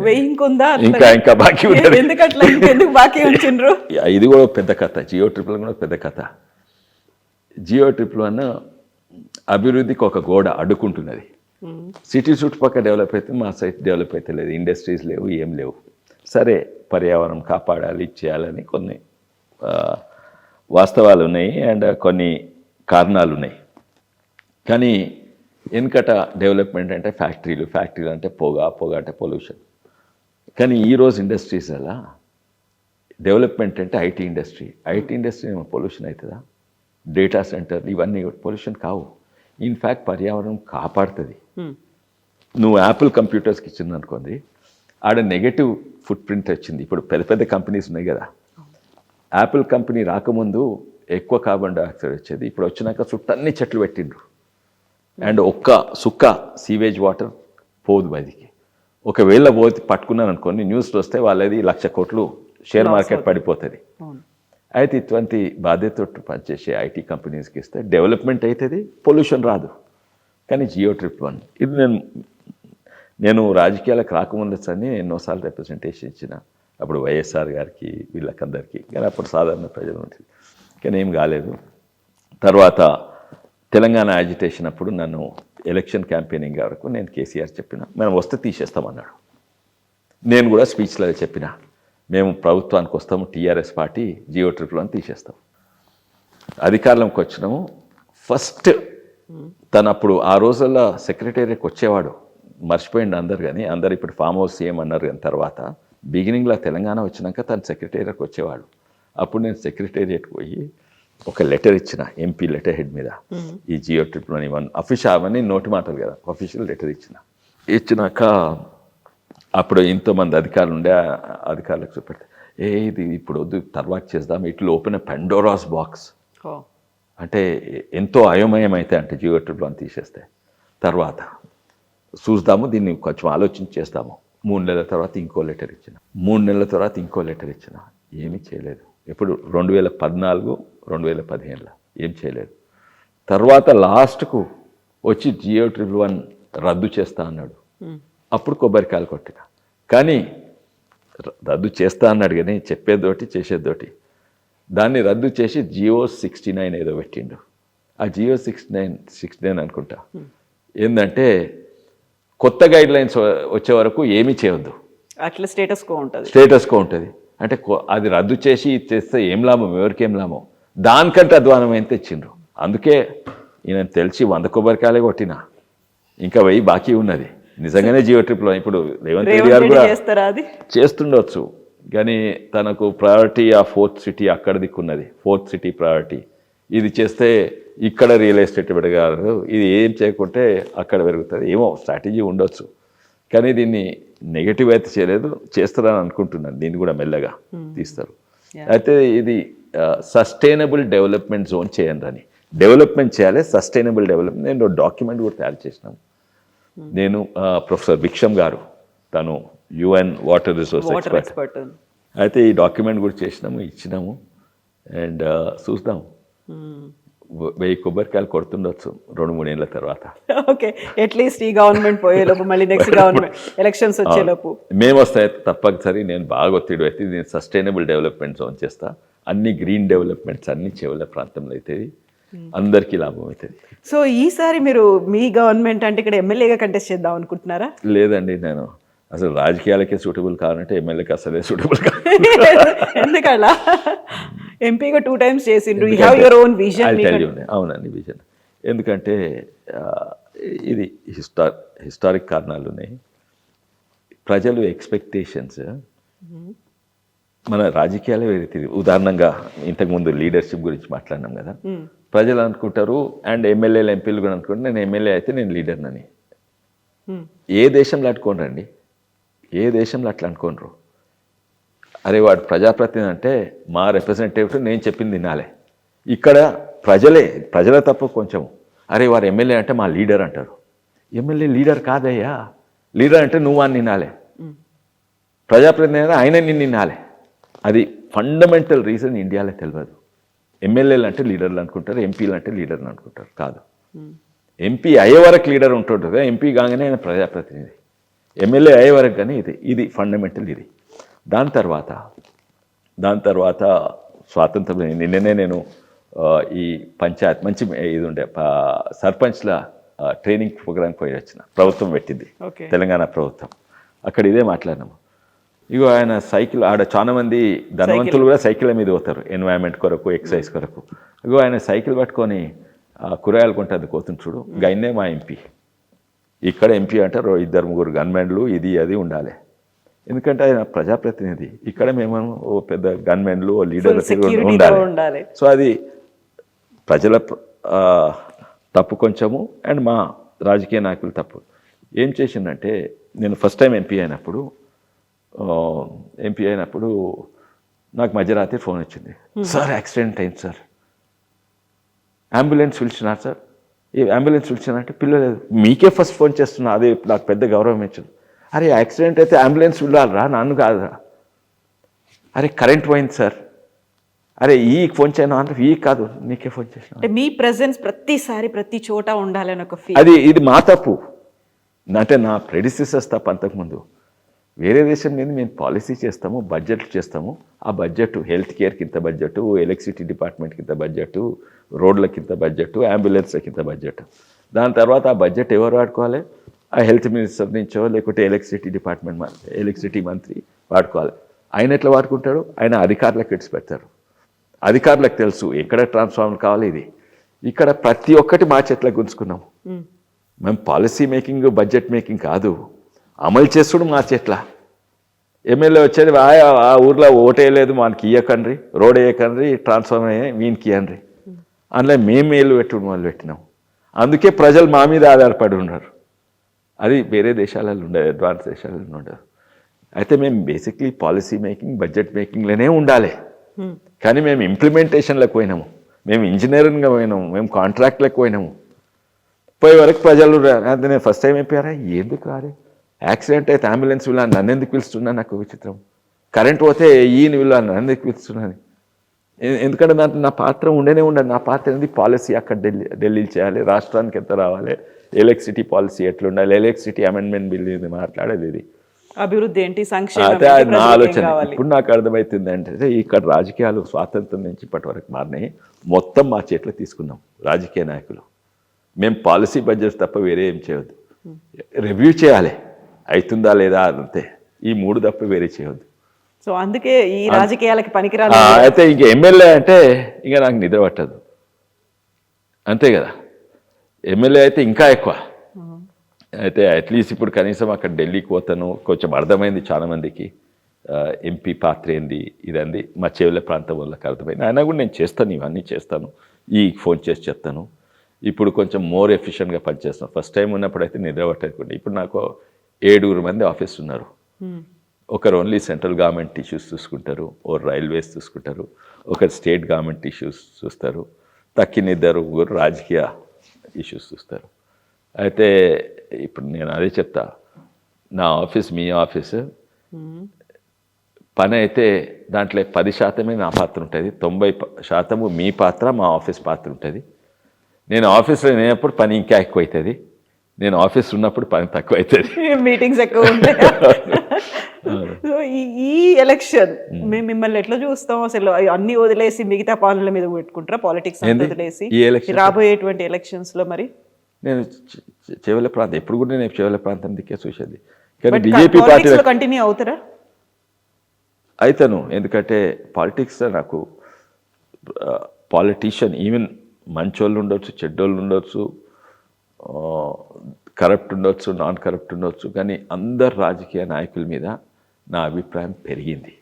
ఇంకా బాకీ ఉంటుంది. ఎందుకు బాకీ ఉంచిండ్రు? ఇది కూడా పెద్ద కథ. జియో ట్రిప్ 1 కూడా పెద్ద కథ. జియో ట్రిప్ 1 అభివృద్ధికి ఒక గోడ అడ్డుకుంటున్నది. సిటీ చుట్టుపక్కల డెవలప్ అయితే మా సైట్ డెవలప్ అయితే లేదు, ఇండస్ట్రీస్ లేవు, ఏం లేవు. సరే, పర్యావరణం కాపాడాలి, చేయాలని కొన్ని వాస్తవాలు ఉన్నాయి అండ్ కొన్ని కారణాలు ఉన్నాయి. కానీ వెనుకట డెవలప్మెంట్ అంటే ఫ్యాక్టరీలు అంటే పొగ అంటే పొల్యూషన్. కానీ ఈరోజు ఇండస్ట్రీస్ అలా డెవలప్మెంట్ అంటే ఐటీ ఇండస్ట్రీ ఏమో పొల్యూషన్ అవుతుందా? డేటా సెంటర్ ఇవన్నీ పొల్యూషన్ కావు. ఇన్ఫ్యాక్ట్ పర్యావరణం కాపాడుతుంది. నువ్వు యాపిల్ కంప్యూటర్స్కి ఇచ్చింది అనుకోండి, ఆడ నెగటివ్ ఫుట్ ప్రింట్ వచ్చింది. ఇప్పుడు పెద్ద పెద్ద కంపెనీస్ ఉన్నాయి కదా, యాపిల్ కంపెనీ రాకముందు ఎక్కువ కార్బన్ డైఆక్సైడ్ వచ్చేది, ఇప్పుడు వచ్చినాక చుట్టన్ని చెట్లు పెట్టిండ్రు. అండ్ ఒక్క సుక్క సీవేజ్ వాటర్ పోదు బయటికి. ఒకవేళ పోతే పట్టుకున్నాను అనుకోండి, న్యూస్లో వస్తే వాళ్ళది 1,00,000 కోట్లు షేర్ మార్కెట్ పడిపోతుంది. అయితే ఇటువంటి బాధ్యతతో పనిచేసే ఐటీ కంపెనీస్కి ఇస్తే డెవలప్మెంట్ అవుతుంది, పొల్యూషన్ రాదు. కానీ జియో ట్రిప్ 1 ఇది నేను రాజకీయాలకు రాకముందు అని ఎన్నోసార్లు రిప్రజెంటేషన్ ఇచ్చిన, అప్పుడు వైఎస్ఆర్ గారికి వీళ్ళకందరికీ. కానీ అప్పుడు సాధారణ ప్రజలు ఉంటుంది, కానీ ఏం కాలేదు. తర్వాత తెలంగాణ యాజిటేషన్ అప్పుడు నన్ను ఎలక్షన్ క్యాంపెయినింగ్ వరకు నేను కేసీఆర్ చెప్పిన, మనం వస్తే తీసేస్తామన్నాడు. నేను కూడా స్పీచ్లో చెప్పిన, మేము ప్రభుత్వానికి వస్తాము, టీఆర్ఎస్ పార్టీ జియో ట్రిప్ 1 తీసేస్తాం. అధికారంలోకి వచ్చినాము. ఫస్ట్ తను అప్పుడు ఆ రోజుల్లో సెక్రటేరియట్కి వచ్చేవాడు, మర్చిపోయిండు అందరు. కానీ అందరు ఇప్పుడు ఫామ్ హౌస్ సీఎం అన్నారు. కానీ తర్వాత బిగినింగ్లో తెలంగాణ వచ్చినాక తను సెక్రటేరియట్కి వచ్చేవాడు. అప్పుడు నేను సెక్రటేరియట్కి పోయి ఒక లెటర్ ఇచ్చిన, ఎంపీ లెటర్ హెడ్ మీద, ఈ జియో ట్రిప్ 1 అఫీషియల్ అవన్నీ నోటి మాటలు కదా, అఫీషియల్ లెటర్ ఇచ్చినాక అప్పుడు ఎంతోమంది అధికారులు ఉండే, అధికారులకు చూపెడితే ఇది ఇప్పుడు వద్దు, తర్వాత చేద్దాం, ఇట్లు ఓపెన్ పెండోరాస్ బాక్స్. అంటే ఎంతో అయోమయం అయితే అంటే జియో ట్రిప్ 1 తీసేస్తే తర్వాత చూద్దాము, దీన్ని కొంచెం ఆలోచించి చేస్తాము. 3 నెలల తర్వాత ఇంకో లెటర్ ఇచ్చిన, 3 నెలల తర్వాత ఇంకో లెటర్ ఇచ్చిన, ఏమీ చేయలేదు. ఎప్పుడు 2014, 2015లో ఏం చేయలేదు. తర్వాత లాస్ట్కు వచ్చి జియో ట్రిప్ 1 రద్దు చేస్తా అన్నాడు. అప్పుడు కొబ్బరికాయలు కొట్టిన. కానీ రద్దు చేస్తా అన్నాడు కానీ చెప్పేదోటి చేసేదోటి. దాన్ని రద్దు చేసి జియో 69 ఏదో పెట్టిండు. ఆ జియో 69 అనుకుంటా ఏంటంటే కొత్త గైడ్ లైన్స్ వచ్చే వరకు ఏమీ చేయొద్దు, అట్లా స్టేటస్ కో ఉంటుంది. అంటే అది రద్దు చేసి చేస్తే ఏం లాభం, ఎవరికేం లాభం, దానికంటే అధ్వానమైన తెచ్చిండ్రు. అందుకే ఈయన తెలిసి 100 కొబ్బరికాయలే కొట్టిన, ఇంకా 1000 బాకీ ఉన్నది. నిజంగానే జియో ట్రిప్లో ఇప్పుడు రేవంత్ రెడ్డి గారు కూడా చేస్తుండొచ్చు, కానీ తనకు ప్రయారిటీ ఆ 4th సిటీ అక్కడ దిక్కున్నది, 4th సిటీ ప్రయారిటీ. ఇది చేస్తే ఇక్కడ రియల్ ఎస్టేట్ పెరగారు, ఇది ఏం చేయకుంటే అక్కడ పెరుగుతుంది. ఏమో స్ట్రాటజీ ఉండొచ్చు, కానీ దీన్ని నెగటివ్ అయితే చేయలేదు, చేస్తారని అనుకుంటున్నాను. దీన్ని కూడా మెల్లగా తీస్తారు. అయితే ఇది సస్టైనబుల్ డెవలప్మెంట్ జోన్ చేయండి అని. డెవలప్మెంట్ చేయాలి, సస్టైనబుల్ డెవలప్మెంట్. నేను డాక్యుమెంట్ కూడా తయారు చేసినాను. నేను ప్రొఫెసర్ భిక్షం గారు, తను UN వాటర్ రిసోర్స్ ఎక్స్పర్ట్. అయితే ఈ డాక్యుమెంట్ కూడా చేసినాము, ఇచ్చినాము. అండ్ చూద్దాం, 1000 కొబ్బరికాయలు కొడుతుండొచ్చు 2-3 ఏళ్ళ తర్వాత. ఓకే, అట్లీస్ట్ ఈ గవర్నమెంట్ పోయేలోపు మళ్ళీ నెక్స్ట్ గవర్నమెంట్ ఎలక్షన్స్ వచ్చేలోపు మేము వస్తాయి తప్పనిసరి. నేను బాగా ఒత్తిడి అయితే నేను సస్టైనబుల్ డెవలప్మెంట్ జోన్ చేస్తా. అన్ని గ్రీన్ డెవలప్మెంట్స్ అన్ని చెవుల ప్రాంతంలో అవుతుంది, అందరికీ లాభం అవుతుంది. సో ఈసారి మీరు మీ గవర్నమెంట్ అంటే ఇక్కడ ఎమ్మెల్యేగా కంటెస్ట్ చేద్దాం అనుకుంటున్నారా? లేదండి, నేను అసలు రాజకీయాలకే సూటబుల్ కావాలంటే ఎమ్మెల్యేకి అసలే సూటబుల్ కాదు. ఎందుకలా? ఎంపీగా 2 times చేసిండ్రు, you have your own vision. అవునండి, విజన్. ఎందుకంటే ఇది హిస్టారిక్ కారణాలు ఉన్నాయి. ప్రజలు ఎక్స్పెక్టేషన్స్, మన రాజకీయాలే వేరే. ఉదాహరణంగా ఇంతకుముందు లీడర్షిప్ గురించి మాట్లాడినాం కదా. ప్రజలు అనుకుంటారు, అండ్ ఎమ్మెల్యేలు ఎంపీలు కూడా అనుకుంటారు, నేను ఎమ్మెల్యే అయితే నేను లీడర్నని. ఏ దేశంలో అట్టుకోనరండి, ఏ దేశంలో అట్లా అనుకోనరు. అరే వాడు ప్రజాప్రతినిధి అంటే మా రిప్రజెంటేటివ్ నేను చెప్పింది వినాలి. ఇక్కడ ప్రజల తప్పు కొంచెం. అరే వాడు ఎమ్మెల్యే అంటే మా లీడర్ అంటారు. ఎమ్మెల్యే లీడర్ కాదయ్యా, లీడర్ అంటే నువ్వు అని వినాలి. ప్రజాప్రతినిధి ఆయన నిన్ను వినాలి. అది ఫండమెంటల్ రీజన్ ఇండియాలో తెలియదు. ఎమ్మెల్యేలు అంటే లీడర్లు అనుకుంటారు, ఎంపీలు అంటే లీడర్లు అనుకుంటారు. కాదు, ఎంపీ అయ్యే వరకు లీడర్ ఉంటుంటుంది, ఎంపీ కాగానే ఆయన ప్రజాప్రతినిధి. ఎమ్మెల్యే అయ్యే వరకు కానీ ఇది ఫండమెంటల్. ఇది దాని తర్వాత స్వాతంత్రం. నిన్ననే నేను ఈ పంచాయత్ మంచి ఇది ఉండే సర్పంచ్ల ట్రైనింగ్ ప్రోగ్రామ్కి పోయి వచ్చిన. ప్రభుత్వం పెట్టింది, తెలంగాణ ప్రభుత్వం. అక్కడ ఇదే మాట్లాడినాము. ఇగో ఆయన సైకిల్ ఆడ చాలా మంది ధనవంతులు కూడా సైకిళ్ళ మీద పోతారు, ఎన్వైరన్మెంట్ కొరకు, ఎక్సర్సైజ్ కొరకు. ఇగో ఆయన సైకిల్ పట్టుకొని కూరగాయలు కొంటుంది కోతుంది చూడు, గైనే మా ఎంపీ. ఇక్కడ ఎంపీ అంటారు 2-3 గన్మెన్లు, ఇది అది ఉండాలి. ఎందుకంటే ఆయన ప్రజాప్రతినిధి. ఇక్కడ మేము ఓ పెద్ద గన్మెన్లు, ఓ లీడర్ ఉండాలి. సో అది ప్రజల తప్పు కొంచెము, అండ్ మా రాజకీయ నాయకులు తప్పు. ఏం చేసిందంటే, నేను ఫస్ట్ టైం ఎంపీ అయినప్పుడు నాకు మధ్యరాత్రి ఫోన్ వచ్చింది. సార్ యాక్సిడెంట్ అయింది సార్, అంబులెన్స్ పిలిచినారు సార్. ఈ అంబులెన్స్ పిలిచినారంటే పిల్లలేదు, మీకే ఫస్ట్ ఫోన్ చేస్తున్నా, అది నాకు పెద్ద గౌరవం ఇచ్చింది. అరే యాక్సిడెంట్ అయితే అంబులెన్స్ పిలవాలరా, నన్ను కాదురా. అరే కరెంట్ పోయింది సార్, అరే ఈ ఫోన్ చేయను అంటే ఈ కాదు నీకే ఫోన్ చేసిన. మీ ప్రెజెన్స్ ప్రతిసారి ప్రతి చోట ఉండాలని ఒక ఫీల్. ఇది మా తప్పు, అంటే నా ప్రెడిసెసర్స్ తప్పు. అంతకుముందు వేరే దేశం మీద మేము పాలసీ చేస్తాము, బడ్జెట్లు చేస్తాము. ఆ బడ్జెట్ హెల్త్ కేర్కి ఇంత బడ్జెట్, ఎలక్ట్రిసిటీ డిపార్ట్మెంట్కి ఇంత బడ్జెట్, రోడ్లకి ఇంత బడ్జెట్, అంబులెన్స్లకి ఇంత బడ్జెట్. దాని తర్వాత ఆ బడ్జెట్ ఎవరు వాడుకోవాలి? ఆ హెల్త్ మినిస్టర్ నుంచో లేకుంటే ఎలక్ట్రిసిటీ మంత్రి వాడుకోవాలి. ఆయన ఎట్లా వాడుకుంటాడు? ఆయన అధికారులకు ఇడిచి పెడతారు. అధికారులకు తెలుసు ఎక్కడ ట్రాన్స్ఫార్మర్ కావాలి. ఇది ఇక్కడ ప్రతి ఒక్కటి మా చేతిలో గుంజుకున్నాము. మేము పాలసీ మేకింగ్, బడ్జెట్ మేకింగ్ కాదు, అమలు చేస్తుడు మా చేట్ల. ఎమ్మెల్యే వచ్చేది ఆ ఊర్లో ఓటేయలేదు, మనకి ఇయ్యకండ్రి, రోడ్ వేయకండ్రి, ట్రాన్స్ఫార్మర్ వీనికి ఇవ్వండి. అందులో మేము మేలు పెట్టుడు మొదలు పెట్టినాం. అందుకే ప్రజలు మా మీద ఆధారపడి ఉన్నారు. అది వేరే దేశాలలో ఉండదు, అడ్వాన్స్ దేశాలలో ఉండదు. అయితే మేము బేసిక్లీ పాలసీ మేకింగ్, బడ్జెట్ మేకింగ్లోనే ఉండాలి. కానీ మేము ఇంప్లిమెంటేషన్లకు పోయినాము, మేము ఇంజనీరింగ్గా పోయినాము, మేము కాంట్రాక్ట్లకు పోయినాము. పోయే వరకు ప్రజలు అంటే నేను ఫస్ట్ టైం అయిపోయారా, ఎందుకు రారే? యాక్సిడెంట్ అయితే అంబులెన్స్ వీళ్ళ నన్ను ఎందుకు పిలుస్తున్నా నాకు విచిత్రం. కరెంట్ పోతే ఈయన వీళ్ళ నన్ను ఎందుకు పిలుస్తున్నాను? ఎందుకంటే దాంట్లో నా పాత్ర ఉండనే ఉండదు. నా పాత్ర అనేది పాలసీ అక్కడ ఢిల్లీలో చేయాలి, రాష్ట్రానికి ఎంత రావాలి, ఎలక్ట్రిసిటీ పాలసీ ఎట్లుండాలి, ఎలక్ట్రిసిటీ అమెండ్మెంట్ బిల్ ఇది మాట్లాడేది. ఇది అభివృద్ధి ఏంటి, సంక్షేమం అదే నా ఆలోచన. ఇప్పుడు నాకు అర్థమవుతుంది అంటే ఇక్కడ రాజకీయాలు స్వాతంత్రం నుంచి ఇప్పటి వరకు మారినాయి. మొత్తం మా చేతిలో తీసుకున్నాం రాజకీయ నాయకులు. మేము పాలసీ బడ్జెట్ తప్ప వేరే ఏం చేయవద్దు. రివ్యూ చేయాలి, అవుతుందా లేదా అంతే. ఈ 3 తప్ప వేరే చేయవద్దు. సో అందుకే ఈ రాజకీయాలకి పనికిరాదు. అయితే ఇంక ఎమ్మెల్యే అంటే ఇక నాకు నిద్ర పట్టదు, అంతే కదా. ఎమ్మెల్యే అయితే ఇంకా ఎక్కువ. అయితే అట్లీస్ట్ ఇప్పుడు కనీసం అక్కడ ఢిల్లీకి పోతాను, కొంచెం అర్థమైంది చాలా మందికి ఎంపీ పాత్ర ఏంది ఇదంది. మా చెవుల ప్రాంతం వాళ్ళకి అర్థమైంది. అయినా కూడా నేను చేస్తాను, ఇవన్నీ చేస్తాను, ఈ ఫోన్ చేసి చెప్తాను. ఇప్పుడు కొంచెం మోర్ ఎఫిషియెంట్గా పనిచేస్తాను. ఫస్ట్ టైం ఉన్నప్పుడు అయితే నిద్ర పట్టకుండా. ఇప్పుడు నాకు 7 మంది ఆఫీస్ ఉన్నారు. ఒకరు ఓన్లీ సెంట్రల్ గవర్నమెంట్ ఇష్యూస్ చూసుకుంటారు, ఓ రైల్వేస్ చూసుకుంటారు, ఒకరు స్టేట్ గవర్నమెంట్ ఇష్యూస్ చూస్తారు, తక్కిన ఇద్దరు ముగ్గురు రాజకీయ ఇష్యూస్ చూస్తారు. అయితే ఇప్పుడు నేను అదే చెప్తా, నా ఆఫీస్ మీ ఆఫీస్ పని అయితే దాంట్లో 10% నా పాత్ర ఉంటుంది, 90% మీ పాత్ర మా ఆఫీస్ పాత్ర ఉంటుంది. నేను ఆఫీస్లో లేనప్పుడు పని ఇంకా ఎక్కువ అవుతుంది, నేను ఆఫీస్ ఉన్నప్పుడు పని తక్కువ అవుతుంది, మీటింగ్స్ ఎక్కువ ఉంటాయి. సో ఈ ఎలక్షన్ మేము మిమ్మల్ని ఎట్లా చూస్తాం అసలు? అన్ని వదిలేసి మిగతా పనుల మీద పెట్టుకుంటారా? పాలిటిక్స్ వదిలేసి రాబోయేటువంటి ఎలక్షన్స్ లో మరి నేను చెవెళ్ళ ప్రాంతం ఎప్పుడు కూడా నేను చెవెళ్ళ ప్రాంతం దిక్కే చూసేది. కానీ బీజేపీ పార్టీ కంటిన్యూ అవుతారా? అయితాను, ఎందుకంటే పాలిటిక్స్లో నాకు పాలిటీషియన్ ఈవెన్ మంచోళ్ళు ఉండొచ్చు, చెడ్డోళ్ళు ఉండొచ్చు, కరప్ట్ ఉండొచ్చు, నాన్ కరప్ట్ ఉండొచ్చు, కానీ అందరు రాజకీయ నాయకుల మీద నా అభిప్రాయం పెరిగింది.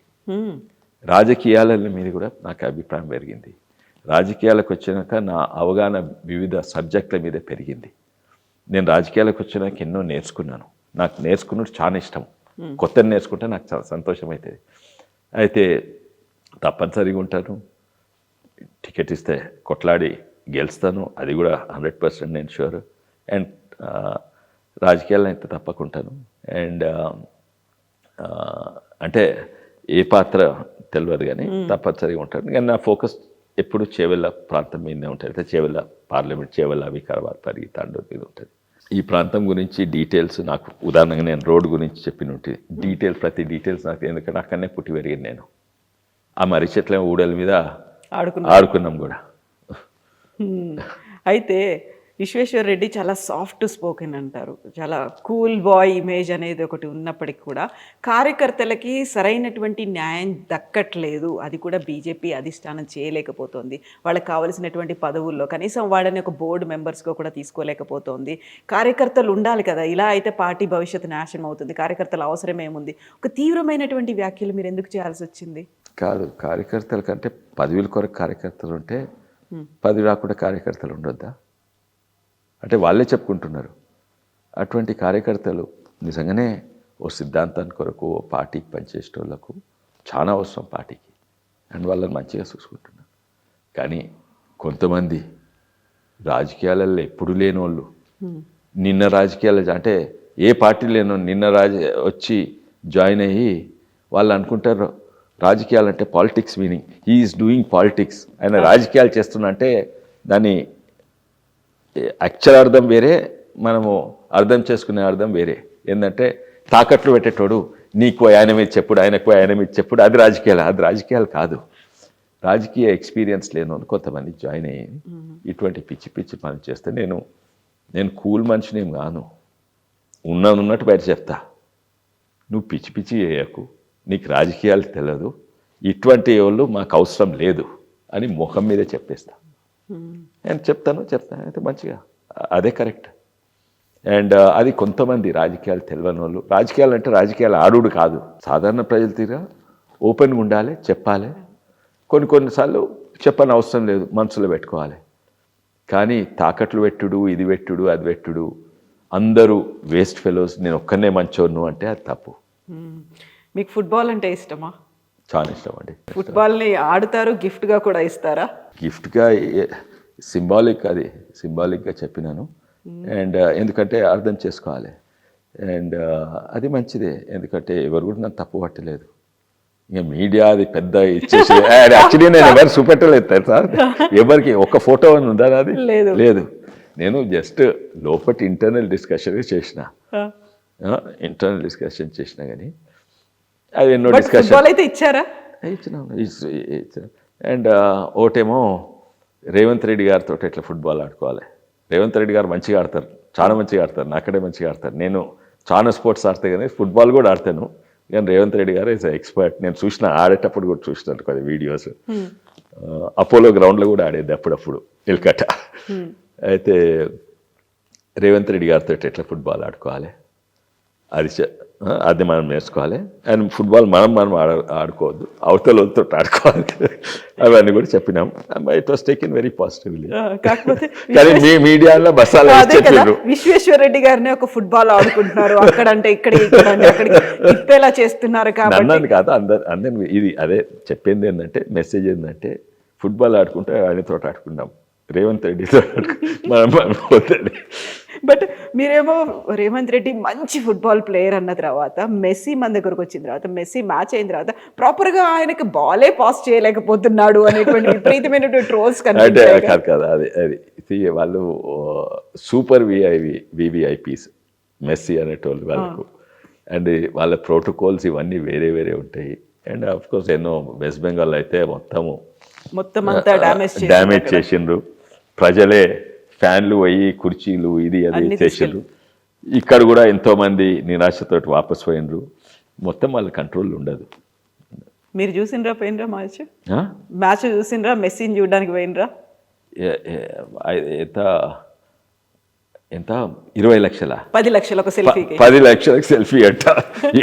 రాజకీయాల మీద కూడా నాకు అభిప్రాయం పెరిగింది. రాజకీయాలకు వచ్చినాక నా అవగాహన వివిధ సబ్జెక్టుల మీద పెరిగింది. నేను రాజకీయాలకు వచ్చినాక ఎన్నో నేర్చుకున్నాను. నాకు నేర్చుకున్నట్టు చాలా ఇష్టం. కొత్తది నేర్చుకుంటే నాకు చాలా సంతోషం అవుతుంది. అయితే తప్పనిసరిగా ఉంటాను, టికెట్ ఇస్తే కొట్లాడి గెలుస్తాను, అది కూడా 100% నేను షూర్. అండ్ రాజకీయాల్లో అయితే తప్పకుంటాను. అండ్ అంటే ఏ పాత్ర తెలియదు కానీ తప్పనిసరిగా ఉంటాను. కానీ నా ఫోకస్ ఎప్పుడు చేవెళ్ళ ప్రాంతం మీదనే ఉంటుంది. అయితే చేవెళ్ళ పార్లమెంట్, చేవెళ్ళ, వికారాబాద్, పరిగి, తాండూరు మీద ఉంటుంది. ఈ ప్రాంతం గురించి డీటెయిల్స్ నాకు, ఉదాహరణగా నేను రోడ్డు గురించి చెప్పిన ఉంటుంది, ప్రతి డీటెయిల్స్ నాకు, ఎందుకంటే అక్కడనే పుట్టి పెరిగింది నేను. ఆ మర్రి చెట్ల ఊడల మీద ఆడుకున్నాం కూడా. అయితే విశ్వేశ్వర్ రెడ్డి చాలా సాఫ్ట్ స్పోకెన్ అంటారు, చాలా కూల్ బాయ్ ఇమేజ్ అనేది ఒకటి ఉన్నప్పటికీ కూడా కార్యకర్తలకి సరైనటువంటి న్యాయం దక్కట్లేదు. అది కూడా బీజేపీ అధిష్టానం చేయలేకపోతుంది. వాళ్ళకి కావలసినటువంటి పదవుల్లో కనీసం వాళ్ళని ఒక బోర్డు మెంబర్స్గా కూడా తీసుకోలేకపోతుంది. కార్యకర్తలు ఉండాలి కదా, ఇలా అయితే పార్టీ భవిష్యత్తు నాశనం అవుతుంది. కార్యకర్తల అవసరం ఏముంది? ఒక తీవ్రమైనటువంటి వ్యాఖ్యలు మీరు ఎందుకు చేయాల్సి వచ్చింది? కాదు, కార్యకర్తల కంటే పదవుల కొరకు కార్యకర్తలు ఉంటే పదవి రాకుండా కార్యకర్తలు ఉండొద్దా? అంటే వాళ్ళే చెప్పుకుంటున్నారు. అటువంటి కార్యకర్తలు నిజంగానే ఓ సిద్ధాంతాన్ని కొరకు, ఓ పార్టీకి పనిచేసేటోళ్ళకు చాలా అవసరం పార్టీకి, అండ్ వాళ్ళని మంచిగా చూసుకుంటున్నారు. కానీ కొంతమంది రాజకీయాలలో ఎప్పుడు లేని వాళ్ళు, నిన్న రాజకీయాలు అంటే ఏ పార్టీ లేనో నిన్న వచ్చి జాయిన్ అయ్యి వాళ్ళు అనుకుంటారు రాజకీయాలు అంటే politics meaning, he is doing politics, ఆయన రాజకీయాలు చేస్తున్నా అంటే దాని అక్షరార్థం వేరే, మనము అర్థం చేసుకునే అర్థం వేరే. ఏంటంటే తాకట్లు పెట్టేటోడు, నీకు ఆయన మీద చెప్పుడు, ఆయనకు ఆయన మీద చెప్పుడు, అది రాజకీయాలు. అది రాజకీయాలు కాదు. రాజకీయ ఎక్స్పీరియన్స్ లేని కొంతమంది జాయిన్ అయ్యి ఇటువంటి పిచ్చి పిచ్చి పని చేస్తే నేను కూల్ మనిషిని ఏం కాను, ఉన్నట్టు బయట చెప్తా. నువ్వు పిచ్చి పిచ్చి చేయకు, నీకు రాజకీయాలు తెలియదు, ఇటువంటి వాళ్ళు మాకు అవసరం లేదు అని ముఖం మీదే చెప్పేస్తా. నేను చెప్తాను అయితే మంచిగా, అదే కరెక్ట్. అండ్ అది కొంతమంది రాజకీయాలు తెలియని వాళ్ళు, రాజకీయాలు అంటే రాజకీయాలు ఆడుడు కాదు, సాధారణ ప్రజలు తీరా ఓపెన్గా ఉండాలి, చెప్పాలి. కొన్నిసార్లు చెప్పని అవసరం లేదు, మనసులో పెట్టుకోవాలి. కానీ తాకట్లు పెట్టుడు, ఇది పెట్టుడు, అది పెట్టుడు, అందరూ వేస్ట్ ఫెలోస్, నేను ఒక్కనే మంచోను అంటే అది తప్పు. మీకు ఫుట్బాల్ అంటే ఇష్టమా? చాలా ఇష్టం అండి. ఫుట్బాల్ని ఆడుతారు, గిఫ్ట్గా కూడా ఇస్తారా? గిఫ్ట్గా సింబాలిక్గా చెప్పినాను. అండ్ ఎందుకంటే అర్థం చేసుకోవాలి. అండ్ అది మంచిదే, ఎందుకంటే ఎవరు కూడా నన్ను తప్పు పట్టలేదు. ఇంకా మీడియా అది పెద్ద ఇచ్చేసి యాక్చువల్లీ నేను ఎవరు చూపెట్టలేదు సార్, ఎవరికి ఒక ఫోటో అని ఉందా? అది లేదు. నేను జస్ట్ లోపటి ఇంటర్నల్ డిస్కషన్ చేసిన కానీ అది ఎన్నో డిస్కషన్ అయితే ఇచ్చారా? ఇచ్చిన. అండ్ ఒకటేమో రేవంత్ రెడ్డి గారితో ఎట్లా ఫుట్బాల్ ఆడుకోవాలి. రేవంత్ రెడ్డి గారు మంచిగా ఆడతారు, చాలా మంచిగా ఆడతారు, నాకడే మంచిగా ఆడతారు. నేను చాలా స్పోర్ట్స్ ఆడతాను కానీ ఫుట్బాల్ కూడా ఆడతాను. కానీ రేవంత్ రెడ్డి గారు ఈజ్ ఎక్స్పర్ట్. నేను చూసిన, ఆడేటప్పుడు కూడా చూసినాను కొన్ని వీడియోస్. అపోలో గ్రౌండ్లో కూడా ఆడేది అప్పుడప్పుడు, నిల్కట్ట. అయితే రేవంత్ రెడ్డి గారితో ఎట్లా ఫుట్బాల్ ఆడుకోవాలి, అది మనం నేర్చుకోవాలి. అండ్ ఫుట్బాల్ మనం ఆడుకోవద్దు, అవతలతో ఆడుకోవాలి. అవన్నీ కూడా చెప్పినాం. It was taken very positively. కాకపోతే కానీ మీ మీడియాలో బస్సాలు అదే కదా, చెప్పారు. విశ్వేశ్వర రెడ్డి గారిని ఒక ఫుట్బాల్ ఆడుకుంటున్నారు, అక్కడంటే ఇక్కడంటే అక్కడికి తిప్పేలా చేస్తున్నారు కాబట్టి నన్ను కాదు అందరిని ఇది అదే చెప్పింది. ఏంటంటే మెసేజ్ ఏంటంటే ఫుట్బాల్ ఆడుకుంటే ఆయనతో ఆడుకున్నాం, రేవంత్ రెడ్డితో మనం వద్దండి. బట్ మీరేమో రేవంత్ రెడ్డి మంచి ఫుట్బాల్ ప్లేయర్ అన్న తర్వాత మెస్సీ మన దగ్గరకు వచ్చిన తర్వాత, మెస్సీ మ్యాచ్ అయిన తర్వాత ప్రాపర్గా ఆయనకి బాలే పాస్ చేయలేకపోతున్నాడు అనేటువంటి విపరీతమైనటువంటి ట్రోల్స్ అంటే కాదు అది వాళ్ళు సూపర్ వివిఐపీస్ మెస్సీ అనేటోళ్ళు వాళ్ళకు. అండ్ వాళ్ళ ప్రోటోకాల్స్ ఇవన్నీ వేరే వేరే ఉంటాయి. అండ్ ఆఫ్ కోర్స్ ఎన్నో వెస్ట్ బెంగాల్ అయితే మొత్తం అంతా డ్యామేజ్ చేసిండ్రు. ప్రజలే ఫ్యాన్లు పోయి కుర్చీలు ఇది అది చేసిండ్రు. ఇక్కడ కూడా ఎంతోమంది నిరాశతో వాపస్ పోయినరు. మొత్తం వాళ్ళ కంట్రోల్ ఉండదు. మీరు చూసిండ్రా పోయినరా మ్యాచ్ చూసిండ్రా? మెస్సీని చూడడానికి పోయినరా? ఎంత 20 లక్షల 10 లక్షలు ఒక సెల్ఫీకి 10 లక్షలకు సెల్ఫీ అంట.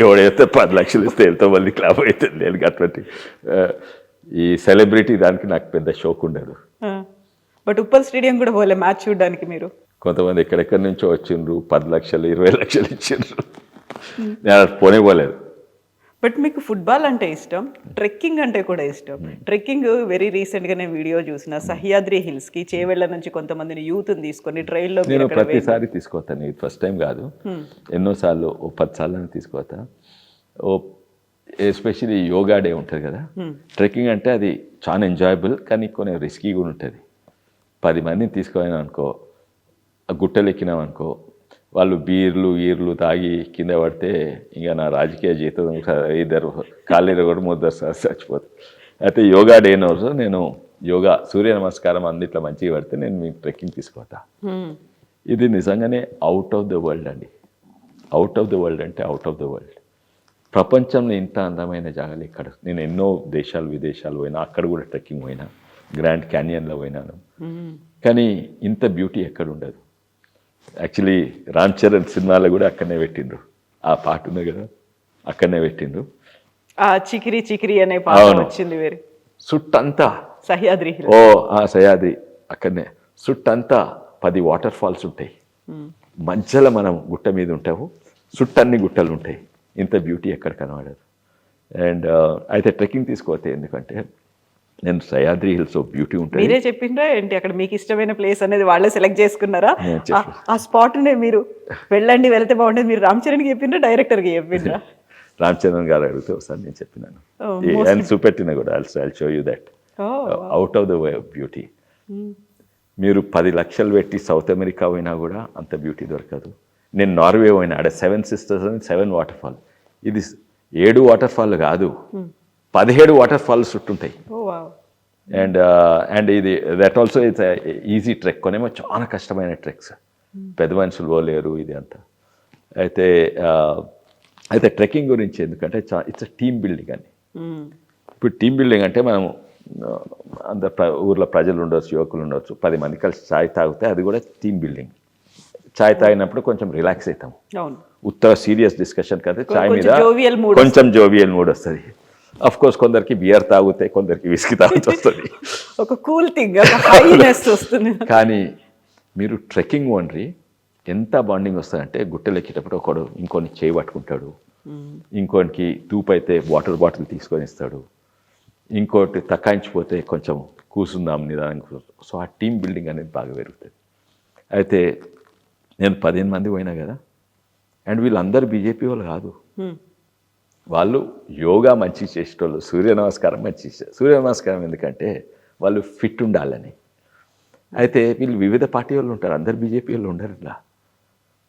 ఎవడైతే 10 లక్షలు ఇస్తే ఎంతో మంది క్లాబ్ అవుతుంది. నేను అటువంటి ఈ సెలబ్రిటీ దానికి నాకు పెద్ద షోక్ ఉండదు. బట్ ఉప్పల్ స్టేడియం కూడా పోలే మ్యాచ్ చూడడానికి మీరు? కొంతమంది ఎక్కడెక్కడి నుంచో వచ్చిండ్రు, 10 లక్షలు 20 లక్షలు ఇచ్చిండ్రు. నేను పోలేదు. బట్ మీకు ఫుట్బాల్ అంటే ఇష్టం, ట్రెక్కింగ్ అంటే కూడా ఇష్టం. ట్రెక్కింగ్ వెరీ రీసెంట్గా నేను వీడియో చూసిన సహ్యాద్రి హిల్స్కి చేవెళ్ళ నుంచి కొంతమందిని యూత్ని తీసుకొని ట్రైన్లో. నేను ప్రతిసారి తీసుకోతాను, ఇది ఫస్ట్ టైం కాదు, ఎన్నోసార్లు 10 సార్లు తీసుకోతా. ఎస్పెషల్లీ యోగా డే ఉంటుంది కదా, ట్రెక్కింగ్ అంటే అది చాలా ఎంజాయబుల్ కానీ కొన్ని రిస్కీ కూడా ఉంటుంది. 10 మందిని తీసుకుపోయినా అనుకో, గుట్టలు ఎక్కినాం అనుకో, వాళ్ళు బీర్లు తాగి కింద పడితే ఇంకా నా రాజకీయ జీవితం 2 కాళ్ళు కూడా 3 సార్లు చచ్చిపోతుంది. అయితే యోగా డే రోజు నేను యోగా సూర్య నమస్కారం అన్నిట్లో మంచిగా పడితే నేను మీకు ట్రెక్కింగ్ తీసుకుపోతా. ఇది నిజంగానే అవుట్ ఆఫ్ ద వరల్డ్ అండి. అవుట్ ఆఫ్ ద వరల్డ్ అంటే అవుట్ ఆఫ్ ద వరల్డ్. ప్రపంచంలో ఇంత అందమైన జాగాలు ఇక్కడ. నేను ఎన్నో విదేశాలు పోయినా, అక్కడ కూడా ట్రెక్కింగ్ పోయినా, గ్రాండ్ క్యానియన్లో పోయినాను. కానీ ఇంత బ్యూటీ ఎక్కడ ఉండదు. యాక్చువల్లీ రామ్ చరణ్ సినిమాలో కూడా అక్కడనే పెట్టిండ్రు, ఆ పాట ఉంది కదా, అక్కడనే పెట్టిండ్రు. చికిరి చికిరి అనే పాట వచ్చింది వేరే చుట్టంతా సహ్యాద్రి. సహ్యాద్రి అక్కడనే చుట్టంతా 10 వాటర్ ఫాల్స్ ఉంటాయి. మధ్యలో మనం గుట్ట మీద ఉంటాము, చుట్టన్ని గుట్టలు ఉంటాయి. ఇంత బ్యూటీ ఎక్కడ కనబడదు. అండ్ అయితే ట్రెక్కింగ్ తీసుకోతే, ఎందుకంటే నేను సహ్యాద్రి హిల్స్ బ్యూటీ ఉంటుంది. మీరే చెప్పిండ్రా ఏంటి అక్కడ మీకు ఇష్టమైన ప్లేస్ అనేది వాళ్ళే సెలెక్ట్ చేసుకున్నారా? ఆ స్పాట్నే మీరు వెళ్ళండి, వెళ్తే బాగుంటుంది మీరు రామ్ చరణ్కి చెప్పిండ్రా, డైరెక్టర్కి చెప్పిండ్రా? రామ్ చరణ్ గారు అడిగితే ఒకసారి నేను చెప్పినాను, అండ్ చూపెట్టిన కూడా. I'll show you that out of the way of beauty. మీరు 10 లక్షలు పెట్టి సౌత్ అమెరికా పోయినా కూడా అంత బ్యూటీ దొరకదు. నేను నార్వే పోయినా, ఆడ 7 సిస్టర్స్ అని 7 వాటర్ ఫాల్. ఇది 7 వాటర్ ఫాల్ కాదు, 17 వాటర్ ఫాల్స్ చుట్టుంటాయి. అండ్ ఇది that also it's easy trek. కొనేమో చాలా కష్టమైన ట్రెక్స్, పెద్ద మనుషులు పోలేరు ఇది అంతా. అయితే ట్రెక్కింగ్ గురించి ఎందుకంటే ఇట్స్ టీమ్ బిల్డింగ్ అని. ఇప్పుడు టీమ్ బిల్డింగ్ అంటే మనం ఊర్లో ప్రజలు ఉండొచ్చు, యువకులు ఉండొచ్చు, 10 మంది కలిసి ఛాయ్ తాగితే అది కూడా టీమ్ బిల్డింగ్. ఛాయ్ తాగినప్పుడు కొంచెం రిలాక్స్ అవుతాం. ఉత్తర సీరియస్ డిస్కషన్ కదా, ఛాయ్ మీద కొంచెం జోవియల్ మూడ్ వస్తుంది. అఫ్ కోర్స్ కొందరికి బియర్ తాగితే, కొందరికి విస్కీ తాగుతూ వస్తుంది, ఒక కూల్ థింగ్, హైనెస్ వస్తుంది. కానీ మీరు ట్రెక్కింగ్ ఓన్రీ ఎంత బాండింగ్ వస్తుందంటే, గుట్టలు ఎక్కేటప్పుడు ఒకడు ఇంకొని చేయి పట్టుకుంటాడు, ఇంకోటికి తూపైతే వాటర్ బాటిల్ తీసుకొని ఇస్తాడు, ఇంకోటి తక్కాయించిపోతే కొంచెం కూసుందాం నిదానికి. సో ఆ టీమ్ బిల్డింగ్ అనేది బాగా పెరుగుతుంది. అయితే నేను 15 మంది పోయినా కదా, అండ్ వీళ్ళందరూ బీజేపీ వాళ్ళు కాదు, వాళ్ళు యోగా మంచి చేసేటోళ్ళు, సూర్య నమస్కారం మంచి సూర్య నమస్కారం ఎందుకంటే వాళ్ళు ఫిట్ ఉండాలని. అయితే వీళ్ళు వివిధ పార్టీ వాళ్ళు ఉంటారు, అందరు బీజేపీ వాళ్ళు ఉండరు ఇలా.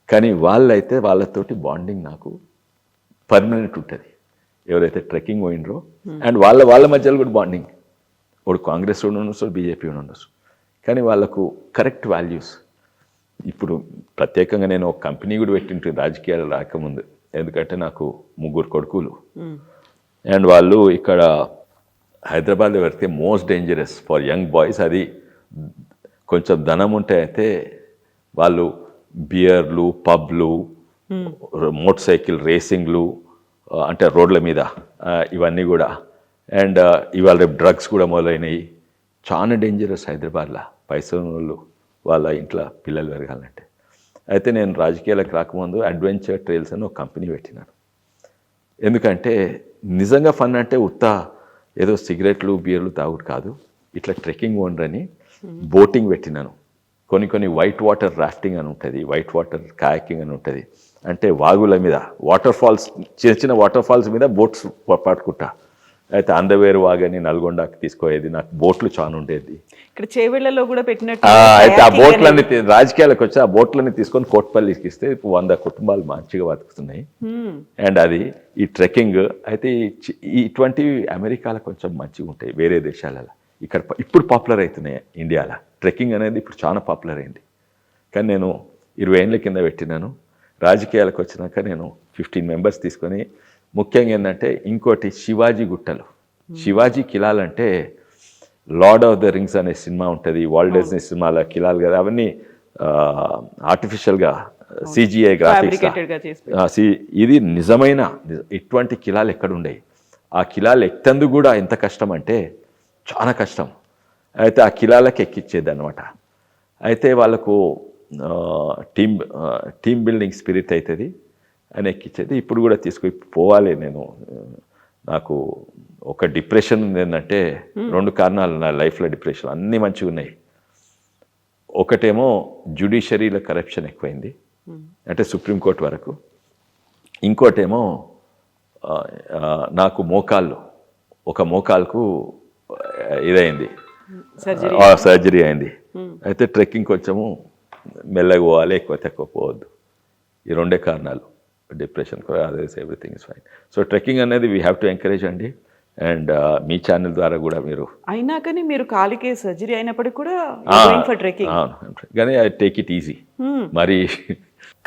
కానీ వాళ్ళైతే వాళ్ళతోటి బాండింగ్ నాకు పర్మనెంట్ ఉంటుంది. ఎవరైతే ట్రెక్కింగ్ పోయినరో, అండ్ వాళ్ళ మధ్యలో కూడా బాండింగ్. ఇప్పుడు కాంగ్రెస్ ఉండొచ్చు, బీజేపీ ఉండొచ్చు, కానీ వాళ్ళకు కరెక్ట్ వాల్యూస్. ఇప్పుడు ప్రత్యేకంగా నేను ఒక కంపెనీ కూడా పెట్టింటు రాజకీయాలు రాకముందు, ఎందుకంటే నాకు 3 కొడుకులు, అండ్ వాళ్ళు ఇక్కడ హైదరాబాద్లో పెడితే most dangerous for young boys. అది కొంచెం ధనం ఉంటే అయితే వాళ్ళు బియర్లు, పబ్లు, మోటార్ సైకిల్ రేసింగ్లు, అంటే రోడ్ల మీద ఇవన్నీ కూడా. అండ్ ఇవాళ రేపు డ్రగ్స్ కూడా మొదలైనవి. చాలా డేంజరస్ హైదరాబాద్లో పైసలు వాళ్ళు వాళ్ళ ఇంట్లో పిల్లలు పెరగాలంటే. అయితే నేను రాజకీయాలకు రాకముందు అడ్వెంచర్ ట్రైల్స్ అని ఒక కంపెనీ పెట్టినాను. ఎందుకంటే నిజంగా ఫన్ అంటే ఏదో సిగరెట్లు బీర్లు తాగుడు కాదు, ఇట్లా ట్రెక్కింగ్ ఓనరని బోటింగ్ పెట్టినాను. కొన్ని వైట్ వాటర్ రాఫ్టింగ్ అని ఉంటుంది, వైట్ వాటర్ కాయాకింగ్ అని ఉంటుంది. అంటే వాగుల మీద వాటర్ ఫాల్స్, చిన్న వాటర్ ఫాల్స్ మీద బోట్స్ పట్టుకుంటా. అయితే అందవేరు వాగని నల్గొండకి తీసుకోయేది, నాకు బోట్లు చాలా ఉండేది. ఇక్కడ చేవెళ్లలో కూడా పెట్టినట్టు. అయితే ఆ బోట్లన్నీ రాజకీయాలకు వచ్చి ఆ బోట్లన్నీ తీసుకొని కోట్పల్లికి ఇస్తే 100 కుటుంబాలు మంచిగా బతుకుతున్నాయి. అండ్ అది ఈ ట్రెక్కింగ్ అయితే ఇటువంటివి అమెరికాలో కొంచెం మంచిగా ఉంటాయి, వేరే దేశాలలో. ఇక్కడ ఇప్పుడు పాపులర్ అవుతున్నాయి ఇండియాలో. ట్రెక్కింగ్ అనేది ఇప్పుడు చాలా పాపులర్ అయింది. కానీ నేను 20 ఏళ్ళ కింద పెట్టినాను. రాజకీయాలకు వచ్చినాక నేను 15 మెంబర్స్ తీసుకొని, ముఖ్యంగా ఏంటంటే ఇంకోటి శివాజీ గుట్టలు, శివాజీ కిలాలంటే లార్డ్ ఆఫ్ ద రింగ్స్ అనే సినిమా ఉంటుంది, వాల్ట్ డిజ్నీ సినిమాల కిలాలు కదా, అవన్నీ ఆర్టిఫిషియల్గా CGI గ్రాఫిక్స్. ఇది నిజమైన ఇటువంటి కిలాలు ఎక్కడుండేవి. ఆ కిలాలు ఎక్కేందుకు కూడా ఎంత కష్టం అంటే చాలా కష్టం. అయితే ఆ కిలాలకు ఎక్కిచ్చేది అనమాట. అయితే వాళ్ళకు టీమ్ బిల్డింగ్ స్పిరిట్ అవుతుంది అని ఎక్కించేది. ఇప్పుడు కూడా పోవాలి నేను. నాకు ఒక డిప్రెషన్ ఉంది ఏంటంటే, 2 కారణాలు నా లైఫ్లో డిప్రెషన్. అన్నీ మంచిగా ఉన్నాయి. ఒకటేమో జ్యుడిషియరీలో కరప్షన్ ఎక్కువైంది, అంటే సుప్రీంకోర్టు వరకు. ఇంకోటేమో నాకు ఒక మోకాలుకు ఇదైంది, సర్జరీ అయింది. అయితే ట్రెక్కింగ్ కొంచెము మెల్లగా పోవాలి, ఎక్కువ తక్కువ పోవద్దు. ఈ 2 కారణాలు depression. Otherwise everything is fine. So trekking అనేది వీ హ్యావ్ టు ఎంకరేజ్ అండి. అండ్ మీ ఛానల్ ద్వారా కూడా మీరు అయినా కానీ మీరు కాలికి సర్జరీ అయినప్పటికీ కూడా ఫర్ ట్రెక్కింగ్. కానీ ఐ టేక్ ఇట్ ఈజీ. మరి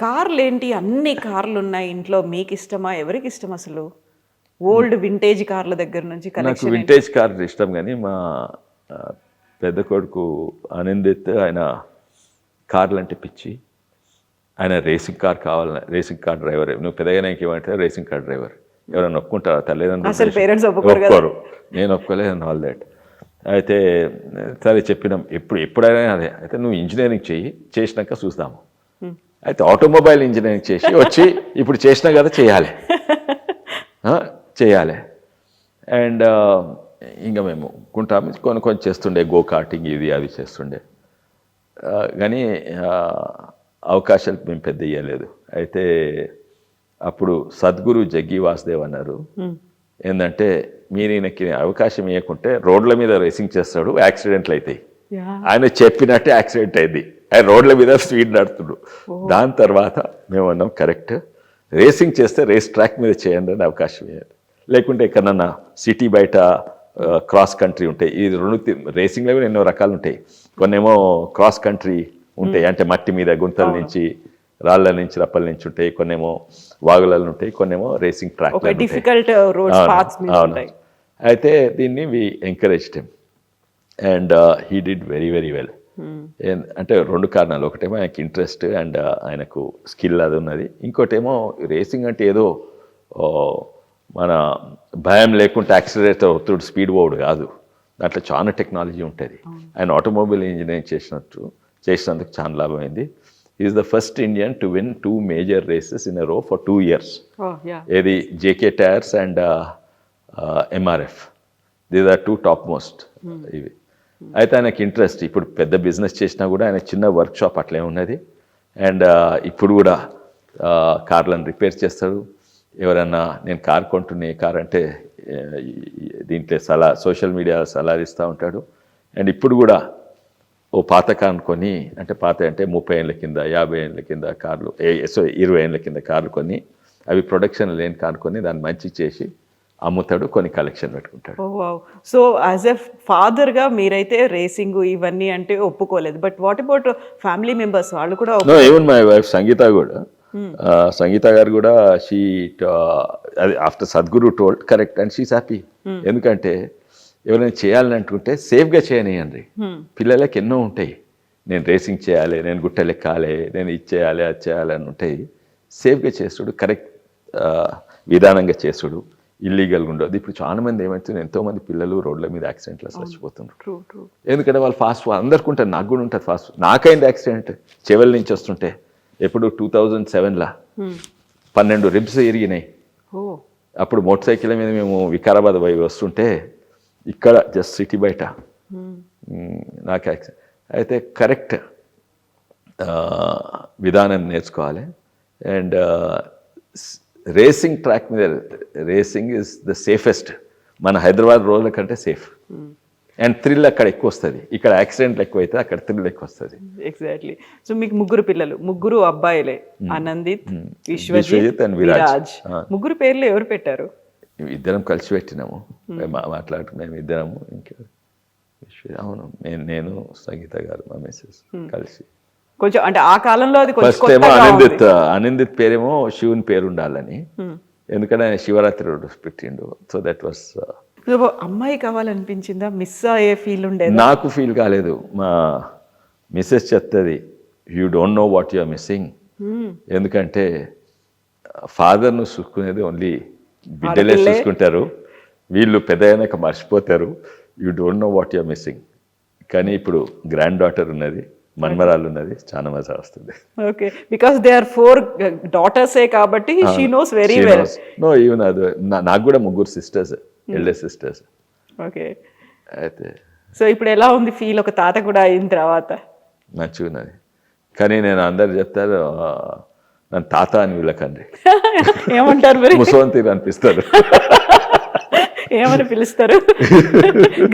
కార్లు ఏంటి, అన్ని కార్లు ఉన్నాయి ఇంట్లో, మీకు ఇష్టమా, ఎవరికి ఇష్టం అసలు? ఓల్డ్ వింటేజ్ కార్ల దగ్గర నుంచి. నాకు వింటేజ్ కార్ ఇష్టం, కానీ మా పెద్ద కొడుకు ఆనందిత్ ఆయన కార్లు అంటే పిచ్చి. ఆయన రేసింగ్ కార్ కావాలని, రేసింగ్ కార్ డ్రైవర్. నువ్వు పెద్దగా ఏమంటే రేసింగ్ కార్ డ్రైవర్. ఎవరైనా ఒప్పుకుంటారా? తల్లిదండ్రులు ఒప్పుకోరు, నేను ఒప్పుకోలేదు అండ్ ఆల్ దాట్. అయితే సరే చెప్పినాం, ఎప్పుడైనా అదే. అయితే నువ్వు ఇంజనీరింగ్ చేసినాక చూస్తాము. అయితే ఆటోమొబైల్ ఇంజనీరింగ్ చేసి వచ్చి ఇప్పుడు చేసినా కదా చేయాలి. అండ్ ఇంకా మేము కొంటాము, కొన్ని చేస్తుండే, గో కార్టింగ్ ఇది అవి చేస్తుండే. కానీ అవకాశాలు మేము పెద్ద ఇవ్వలేదు. అయితే అప్పుడు సద్గురు జగ్గి వాసుదేవ్ అన్నారు, ఏంటంటే మీరు ఈయనకి అవకాశం ఇవ్వకుంటే రోడ్ల మీద రేసింగ్ చేస్తాడు, యాక్సిడెంట్లు అవుతాయి. ఆయన చెప్పినట్టే యాక్సిడెంట్ అయింది. ఆయన రోడ్ల మీద స్పీడ్ నడుతుడు. దాని తర్వాత మేము అన్నాం, కరెక్ట్, రేసింగ్ చేస్తే రేస్ ట్రాక్ మీద చేయండి అని అవకాశం ఇవ్వాలి. లేకుంటే ఎక్కడన్నా సిటీ బయట క్రాస్ కంట్రీ ఉంటాయి. ఈ 2 రేసింగ్లో కూడా ఎన్నో రకాలు ఉంటాయి. కొన్నేమో క్రాస్ కంట్రీ ఉంటాయి, అంటే మట్టి మీద గుంతల నుంచి, రాళ్ళ నుంచి, రప్పల నుంచి ఉంటాయి. కొన్నేమో వాగులలో ఉంటాయి, కొన్నేమో రేసింగ్ ట్రాక్. అయితే దీన్ని we encouraged him and he did very very well. అంటే 2 కారణాలు. ఒకటేమో ఆయనకి ఇంట్రెస్ట్ అండ్ ఆయనకు స్కిల్ అది ఉన్నది. ఇంకోటేమో రేసింగ్ అంటే ఏదో మన భయం లేకుండా యాక్సిలరేటర్ ఒత్తుడు స్పీడ్ పోవుడు కాదు, దాంట్లో చాలా టెక్నాలజీ ఉంటుంది. ఆయన ఆటోమొబైల్ ఇంజనీరింగ్ చేసినందుకు చాలా లాభమైంది. Is the first Indian to win 2 major races in a row for 2 years. ఏది JK tyres and MRF. These are 2 top most ఇవి. అయితే ఆయనకి ఇంట్రెస్ట్. ఇప్పుడు పెద్ద బిజినెస్ చేసినా కూడా ఆయన చిన్న వర్క్ షాప్ అట్లే ఉన్నది. అండ్ ఇప్పుడు కూడా కార్లను రిపేర్ చేస్తాడు. ఎవరన్నా నేను కార్ కొంటున్నా, కార్ అంటే దీంట్లో సోషల్ మీడియా సలహా ఇస్తూ ఉంటాడు. అండ్ ఇప్పుడు కూడా ఓ పాత కారు కొని, అంటే పాత అంటే 30 ఏళ్ళ కింద, 50 ఏళ్ళ కింద కార్లు, 20 ఏళ్ళ కింద కార్లు కొని, అవి ప్రొడక్షన్ లేని కారు కొని దాన్ని మంచి చేసి అమ్ముతాడు, కొన్ని కలెక్షన్ పెట్టుకుంటాడు. సో యాజ్ ఎ ఫాదర్గా మీరైతే రేసింగ్ ఇవన్నీ అంటే ఒప్పుకోలేదు. But what about family members? వాళ్ళు కూడా ఈవెన్ మై వైఫ్ సంగీత కూడా, సంగీత గారు కూడా she after Sadhguru told correct and she's happy. ఎందుకంటే ఎవరైనా చేయాలని అనుకుంటే సేఫ్గా చేయనియండి. పిల్లలకి ఎన్నో ఉంటాయి, నేను రేసింగ్ చేయాలి, నేను గుట్టలెక్కాలి, నేను ఇది చేయాలి, అది చేయాలి అని ఉంటాయి. సేఫ్గా చేసుడు, కరెక్ట్ విధానంగా చేసుడు, ఇల్లీగల్గా ఉండదు. ఇప్పుడు చాలా మంది ఏమవుతుంది, ఎంతోమంది పిల్లలు రోడ్ల మీద యాక్సిడెంట్లో చచ్చిపోతున్నారు. ఎందుకంటే వాళ్ళు ఫాస్ట్ అందరికీ ఉంటుంది, నాకు కూడా ఉంటుంది ఫాస్ట్. నాకైంది యాక్సిడెంట్ చెవెల్ నుంచి వస్తుంటే, ఎప్పుడు 2007లో 12 రిబ్స్ ఇరిగినాయి. అప్పుడు మోటార్ సైకిల్ మీద మేము వికారాబాద్ పోయి వస్తుంటే ఇక్కడ జస్ట్ సిటీ బయట నాకు యాక్సిడెంట్ అయితే. కరెక్ట్ విధానం నేర్చుకోవాలి. అండ్ రేసింగ్ ట్రాక్ మీద రేసింగ్ ఇస్ ద సేఫెస్ట్. మన హైదరాబాద్ రోడ్ల కంటే సేఫ్. అండ్ థ్రిల్ అక్కడ ఎక్కువ వస్తుంది, ఇక్కడ యాక్సిడెంట్లు ఎక్కువ అయితే అక్కడ థ్రిల్ ఎక్కువ వస్తుంది. ఎగ్జాక్ట్లీ. సో మీకు ముగ్గురు పిల్లలు, ముగ్గురు అబ్బాయిలే, ఆనందిత్, విశ్వజిత్ అండ్ విరాజ్. ముగ్గురు పేర్లు ఎవరు పెట్టారు? ఇద్దరం కలిసి పెట్టినాము, మాట్లాడుకున్నాము ఇద్దరము. ఇంకా అవును, నేను సంగీత గారు మా మిస్సెస్ కలిసి. కొంచెం అంటే ఆ కాలంలో అది ఫస్ట్ ఏమో అనిందిత్ పేరేమో శివుని పేరు ఉండాలని, ఎందుకంటే ఆయన శివరాత్రి రోజు పెట్టిండు. So that was. అమ్మాయి కావాలనిపించిందా? మిస్ అయ్యే ఫీల్ ఉండేది? నాకు ఫీల్ కాలేదు. మా మిస్సెస్ చెప్తుంది, you don't know what you are missing. ఎందుకంటే ఫాదర్ను చూసుకునేది ఓన్లీ బిడ్డలే చూసుకుంటారు, వీళ్ళు పెద్ద అయినాక మర్చిపోతారు. You don't know what you are missing. కానీ ఇప్పుడు గ్రాండ్ డాటర్ ఉన్నది, మన్మరాలు ఉన్నది, చాలా మజా వస్తుంది. ఓకే, బికాస్ దే ఆర్ 4 డాటర్సే కాబట్టి she knows very well. No, even అది నాకు కూడా ముగ్గురు సిస్టర్స్, ఎల్డర్ సిస్టర్స్. ఓకే, అయితే సో ఇప్పుడు ఎలా ఉంది ఫీల్ ఒక తాత కూడా అయిన తర్వాత? మంచిగా ఉన్నది. కానీ నేను అందరు చెప్తారు నన్ను తాత అని వీళ్ళకండి. ఏమంటారు మరి? ముసవంతి అనిపిస్తారు. ఏమని పిలుస్తారు?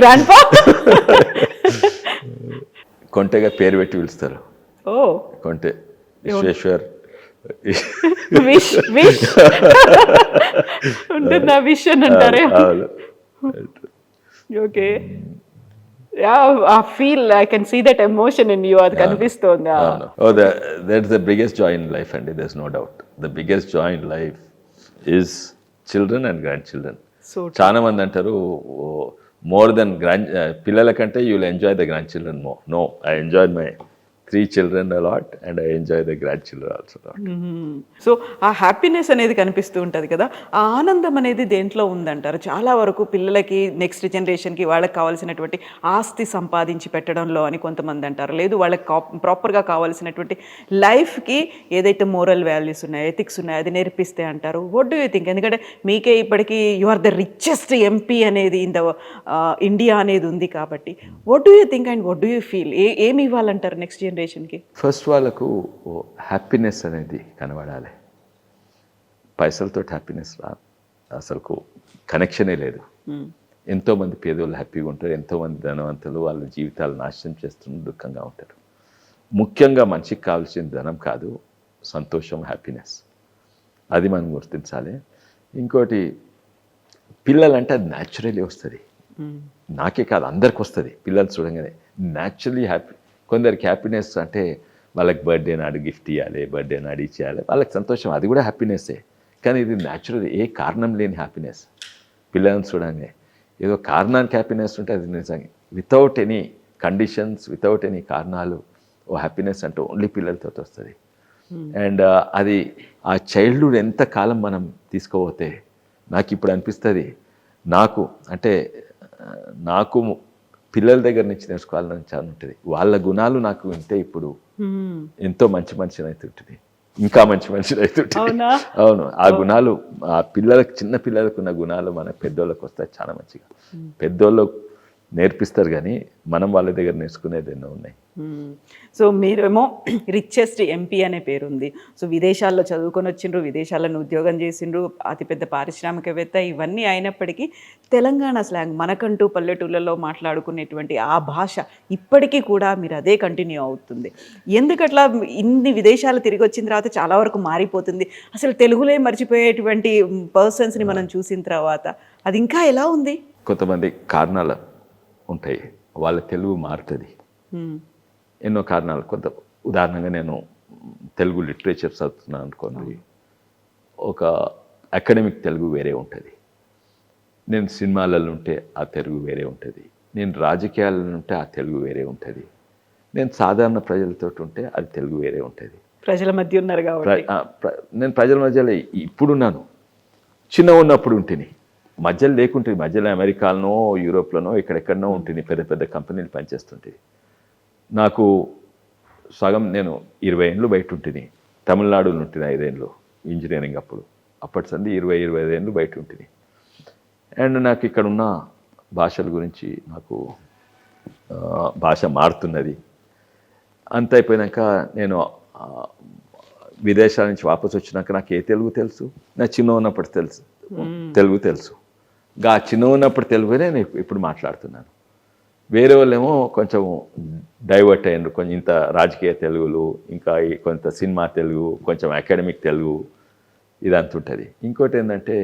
గ్రాండ్ పా? కొంటెగా పేరు పెట్టి పిలుస్తారు. ఓ, కొంటె విశ్వేశ్వర్. విష్ విష్ ఉంటుందా? విష్ అని అంటారే. Okay, I feel, I can see that emotion in you. అది కనిపిస్తోంది. Oh, that's the biggest joy in life, and there's no doubt. The biggest joy in life is children and grandchildren. చాలా మంది అంటారు more than పిల్లల కంటే you will enjoy the grand children more. No, I enjoy my 3 children a lot and I enjoy the grandchildren also a lot. So ఆ happiness అనేది కనిపిస్తూ ఉంటుంది కదా, ఆ ఆనందం అనేది దేంట్లో ఉందంటారు? చాలా వరకు పిల్లలకి, నెక్స్ట్ జనరేషన్కి వాళ్ళకి కావాల్సినటువంటి ఆస్తి సంపాదించి పెట్టడంలో అని కొంతమంది అంటారు. లేదు, వాళ్ళకి ప్రాపర్గా కావాల్సినటువంటి లైఫ్కి ఏదైతే మోరల్ వాల్యూస్ ఉన్నాయో, ఎథిక్స్ ఉన్నాయో అది నేర్పిస్తే అంటారు. What do you think? ఎందుకంటే మీకే ఇప్పటికీ you are the richest MP అనేది ఇన్ ద ఇండియా అనేది ఉంది కాబట్టి, what do you think and what do you feel? ఏమి ఇవ్వాలంటారు నెక్స్ట్ జనరేషన్కి? ఫస్ట్ వాళ్ళకు హ్యాపీనెస్ అనేది కనబడాలి. పైసలతో హ్యాపీనెస్ అసలు కనెక్షనే లేదు. ఎంతోమంది పేదోళ్ళు హ్యాపీగా ఉంటారు, ఎంతోమంది ధనవంతులు వాళ్ళ జీవితాలు నాశనం చేస్తున్న దుఃఖంగా ఉంటారు. ముఖ్యంగా మనిషికి కావాల్సిన ధనం కాదు, సంతోషం, హ్యాపీనెస్. అది మనం గుర్తించాలి. ఇంకోటి, పిల్లలంటే అది న్యాచురలీ వస్తుంది. నాకే కాదు, అందరికి వస్తుంది. పిల్లలు చూడంగానే న్యాచురలీ హ్యాపీ. కొందరికి హ్యాపీనెస్ అంటే వాళ్ళకి బర్త్డే నాడు గిఫ్ట్ ఇవ్వాలి, బర్త్డే నాడు ఇచ్చేయాలి, వాళ్ళకి సంతోషం, అది కూడా హ్యాపీనెస్సే. కానీ ఇది న్యాచురల్, ఏ కారణం లేని హ్యాపీనెస్. పిల్లలను చూడండి, ఏదో కారణానికి హ్యాపీనెస్ ఉంటే అది నిజంగా without any conditions, without any కారణాలు ఓ హ్యాపీనెస్ అంటే ఓన్లీ పిల్లలతో వస్తుంది. అండ్ అది ఆ చైల్డ్హుడ్ ఎంత కాలం మనం తీసుకోపోతే, నాకు ఇప్పుడు అనిపిస్తుంది, నాకు పిల్లల దగ్గర నుంచి నేర్చుకోవాలని చాలా ఉంటుంది. వాళ్ళ గుణాలు నాకు వింటే ఇప్పుడు ఎంతో మంచి మనిషిని అవుతుంటుంది, ఇంకా మంచి మనిషిని అవుతుంటుంది. అవును, ఆ గుణాలు ఆ పిల్లలకు, చిన్న పిల్లలకు ఉన్న గుణాలు మన పెద్దోళ్ళకి వస్తాయి చాలా మంచిగా. పెద్దోళ్ళు నేర్పిస్తారు కానీ మనం వాళ్ళ దగ్గర నేర్చుకునేది ఎన్నో ఉన్నాయి. సో మీరేమో రిచెస్ట్ ఎంపీ అనే పేరు ఉంది. సో విదేశాల్లో చదువుకొని వచ్చిండ్రు, విదేశాలను ఉద్యోగం చేసిండ్రు, అతిపెద్ద పారిశ్రామికవేత్త. ఇవన్నీ అయినప్పటికీ తెలంగాణ స్లాంగ్, మనకంటూ పల్లెటూళ్ళలో మాట్లాడుకునేటువంటి ఆ భాష ఇప్పటికీ కూడా మీరు అదే కంటిన్యూ అవుతుంది. ఎందుకట్లా? ఇన్ని విదేశాలు తిరిగి వచ్చిన తర్వాత చాలా వరకు మారిపోతుంది. అసలు తెలుగులే మర్చిపోయేటువంటి పర్సన్స్ని మనం చూసిన తర్వాత అది ఇంకా ఎలా ఉంది? కొంతమంది కారణాలు ఉంటాయి, వాళ్ళ తెలుగు మారుతుంది. ఎన్నో కారణాలు. ఉదాహరణగా నేను తెలుగు లిటరేచర్ చదువుతున్నాను అనుకోండి, ఒక అకాడమిక్ తెలుగు వేరే ఉంటుంది. నేను సినిమాలలో ఉంటే ఆ తెలుగు వేరే ఉంటుంది. నేను రాజకీయాలలో ఉంటే ఆ తెలుగు వేరే ఉంటుంది. నేను సాధారణ ప్రజలతో ఉంటే అది తెలుగు వేరే ఉంటుంది. ప్రజల మధ్య ఉన్నారు కాబట్టి. నేను ప్రజల మధ్యలో ఇప్పుడున్నాను, చిన్న ఉన్నప్పుడు ఉంటుంది, మధ్యలో లేకుంటుంది, మధ్యలో అమెరికాలోనో యూరోప్లోనో ఎక్కడెక్కడనో ఉంటుంది, పెద్ద పెద్ద కంపెనీలు పనిచేస్తుంటుంది. నాకు సగం నేను 20 ఏళ్ళు బయట ఉంటుంది, తమిళనాడులో ఉంటుంది 5 ఏళ్ళు ఇంజనీరింగ్, అప్పటి సంది 20-25 ఏళ్ళు బయట ఉంటుంది. అండ్ నాకు ఇక్కడ ఉన్న భాషల గురించి నాకు భాష మారుతున్నది. అంత అయిపోయాక నేను విదేశాల నుంచి వాపసు వచ్చినాక నాకు ఏ తెలుగు తెలుసు, నా చిన్న ఉన్నప్పుడు తెలుగు తెలుసు. ఆ చిన్న ఉన్నప్పుడు తెలుగునే నేను ఇప్పుడు మాట్లాడుతున్నాను. వేరే వాళ్ళేమో కొంచెం డైవర్ట్ అయ్యారు, కొంచెం ఇంత రాజకీయ తెలుగులు, ఇంకా కొంత సినిమా తెలుగు, కొంచెం అకాడమిక్ తెలుగు, ఇదంతా ఉంటుంది. ఇంకోటి ఏంటంటే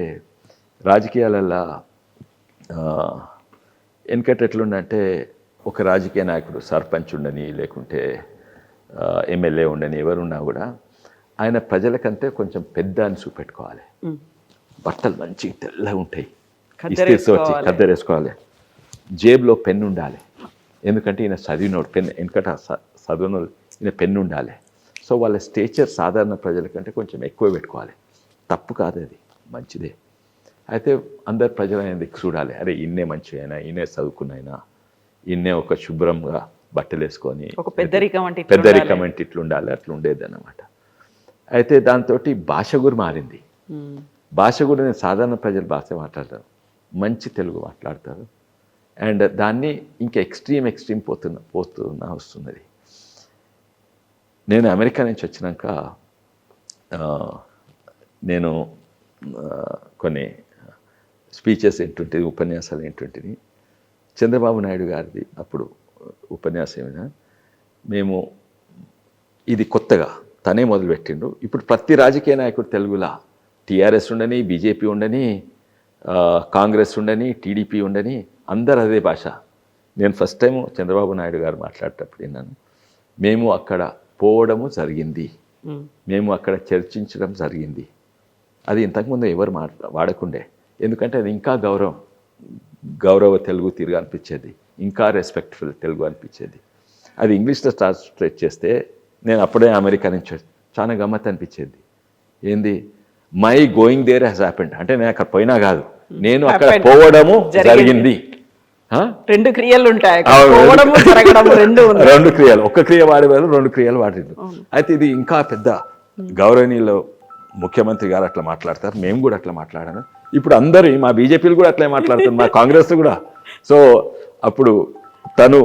రాజకీయాలల్లో వెనకటి ఎట్లుండంటే ఒక రాజకీయ నాయకుడు సర్పంచ్ ఉండని లేకుంటే ఎమ్మెల్యే ఉండని ఎవరున్నా కూడా ఆయన ప్రజలకంటే కొంచెం పెద్ద అని చూపెట్టుకోవాలి. బట్టలు మంచిగా తెల్లగా ఉంటాయి, వచ్చి కద్దరేసుకోవాలి, జేబులో పెన్ను ఉండాలి, ఎందుకంటే ఈయన చదివినోడు, వెనకట చదివినోడు ఈయన పెన్ను ఉండాలి. సో వాళ్ళ స్టేచర్ సాధారణ ప్రజల కంటే కొంచెం ఎక్కువ పెట్టుకోవాలి. తప్పు కాదు, అది మంచిదే. అయితే అందరు ప్రజలు ఆయన దిక్కు చూడాలి, అరే ఇన్నే మంచి అయినా, ఇన్నే చదువుకున్నైనా, ఇన్నే ఒక శుభ్రంగా బట్టలు వేసుకొని పెద్దరికం అంటే ఇట్లా ఉండాలి, అట్లా ఉండేది అన్నమాట. అయితే దాంతో భాష కూడా మారింది. భాష కూడా నేను సాధారణ ప్రజల భాష మాట్లాడతారు, మంచి తెలుగు మాట్లాడతారు. అండ్ దాన్ని ఇంకా ఎక్స్ట్రీమ్ పోతున్నా వస్తున్నది. నేను అమెరికా నుంచి వచ్చినాక నేను కొన్ని స్పీచెస్ ఏంటుంటుంది, ఉపన్యాసాలు ఏంటుంటుంది. చంద్రబాబు నాయుడు గారిది అప్పుడు ఉపన్యాసం ఏమైనా, మేము ఇది కొత్తగా తనే మొదలుపెట్టిండు. ఇప్పుడు ప్రతి రాజకీయ నాయకుడు తెలుగులా, టీఆర్ఎస్ ఉండని, బీజేపీ ఉండని, కాంగ్రెస్ ఉండని, టీడీపీ ఉండని, అందరు అదే భాష. నేను ఫస్ట్ టైం చంద్రబాబు నాయుడు గారు మాట్లాడేటప్పుడు విన్నాను, మేము అక్కడ పోవడము జరిగింది, మేము అక్కడ చర్చించడం జరిగింది. అది ఇంతకుముందు ఎవరు వాడకుండే, ఎందుకంటే అది ఇంకా గౌరవ తెలుగు తిరుగు అనిపించేది, ఇంకా రెస్పెక్ట్ఫుల్ తెలుగు అనిపించేది. అది ఇంగ్లీష్లో ట్రాన్స్లేట్ చేస్తే నేను అప్పుడే అమెరికా నుంచి చాలా గమ్మత్ అనిపించేది. ఏంది my going there has happened అంటే నేను అక్కడ పోయినా కాదు, నేను అక్కడ పోవడము జరిగింది. 2 క్రియలు ఉంటాయి, 2 క్రియలు, ఒక్క క్రియ వాడేవారు 2 క్రియలు వాడిండు. అయితే ఇది ఇంకా పెద్ద గౌరవనీయులు ముఖ్యమంత్రి గారు అట్లా మాట్లాడతారు, మేము కూడా అట్లా మాట్లాడాను. ఇప్పుడు అందరూ మా బీజేపీలు కూడా అట్లే మాట్లాడుతారు, మా కాంగ్రెస్ కూడా. సో అప్పుడు తను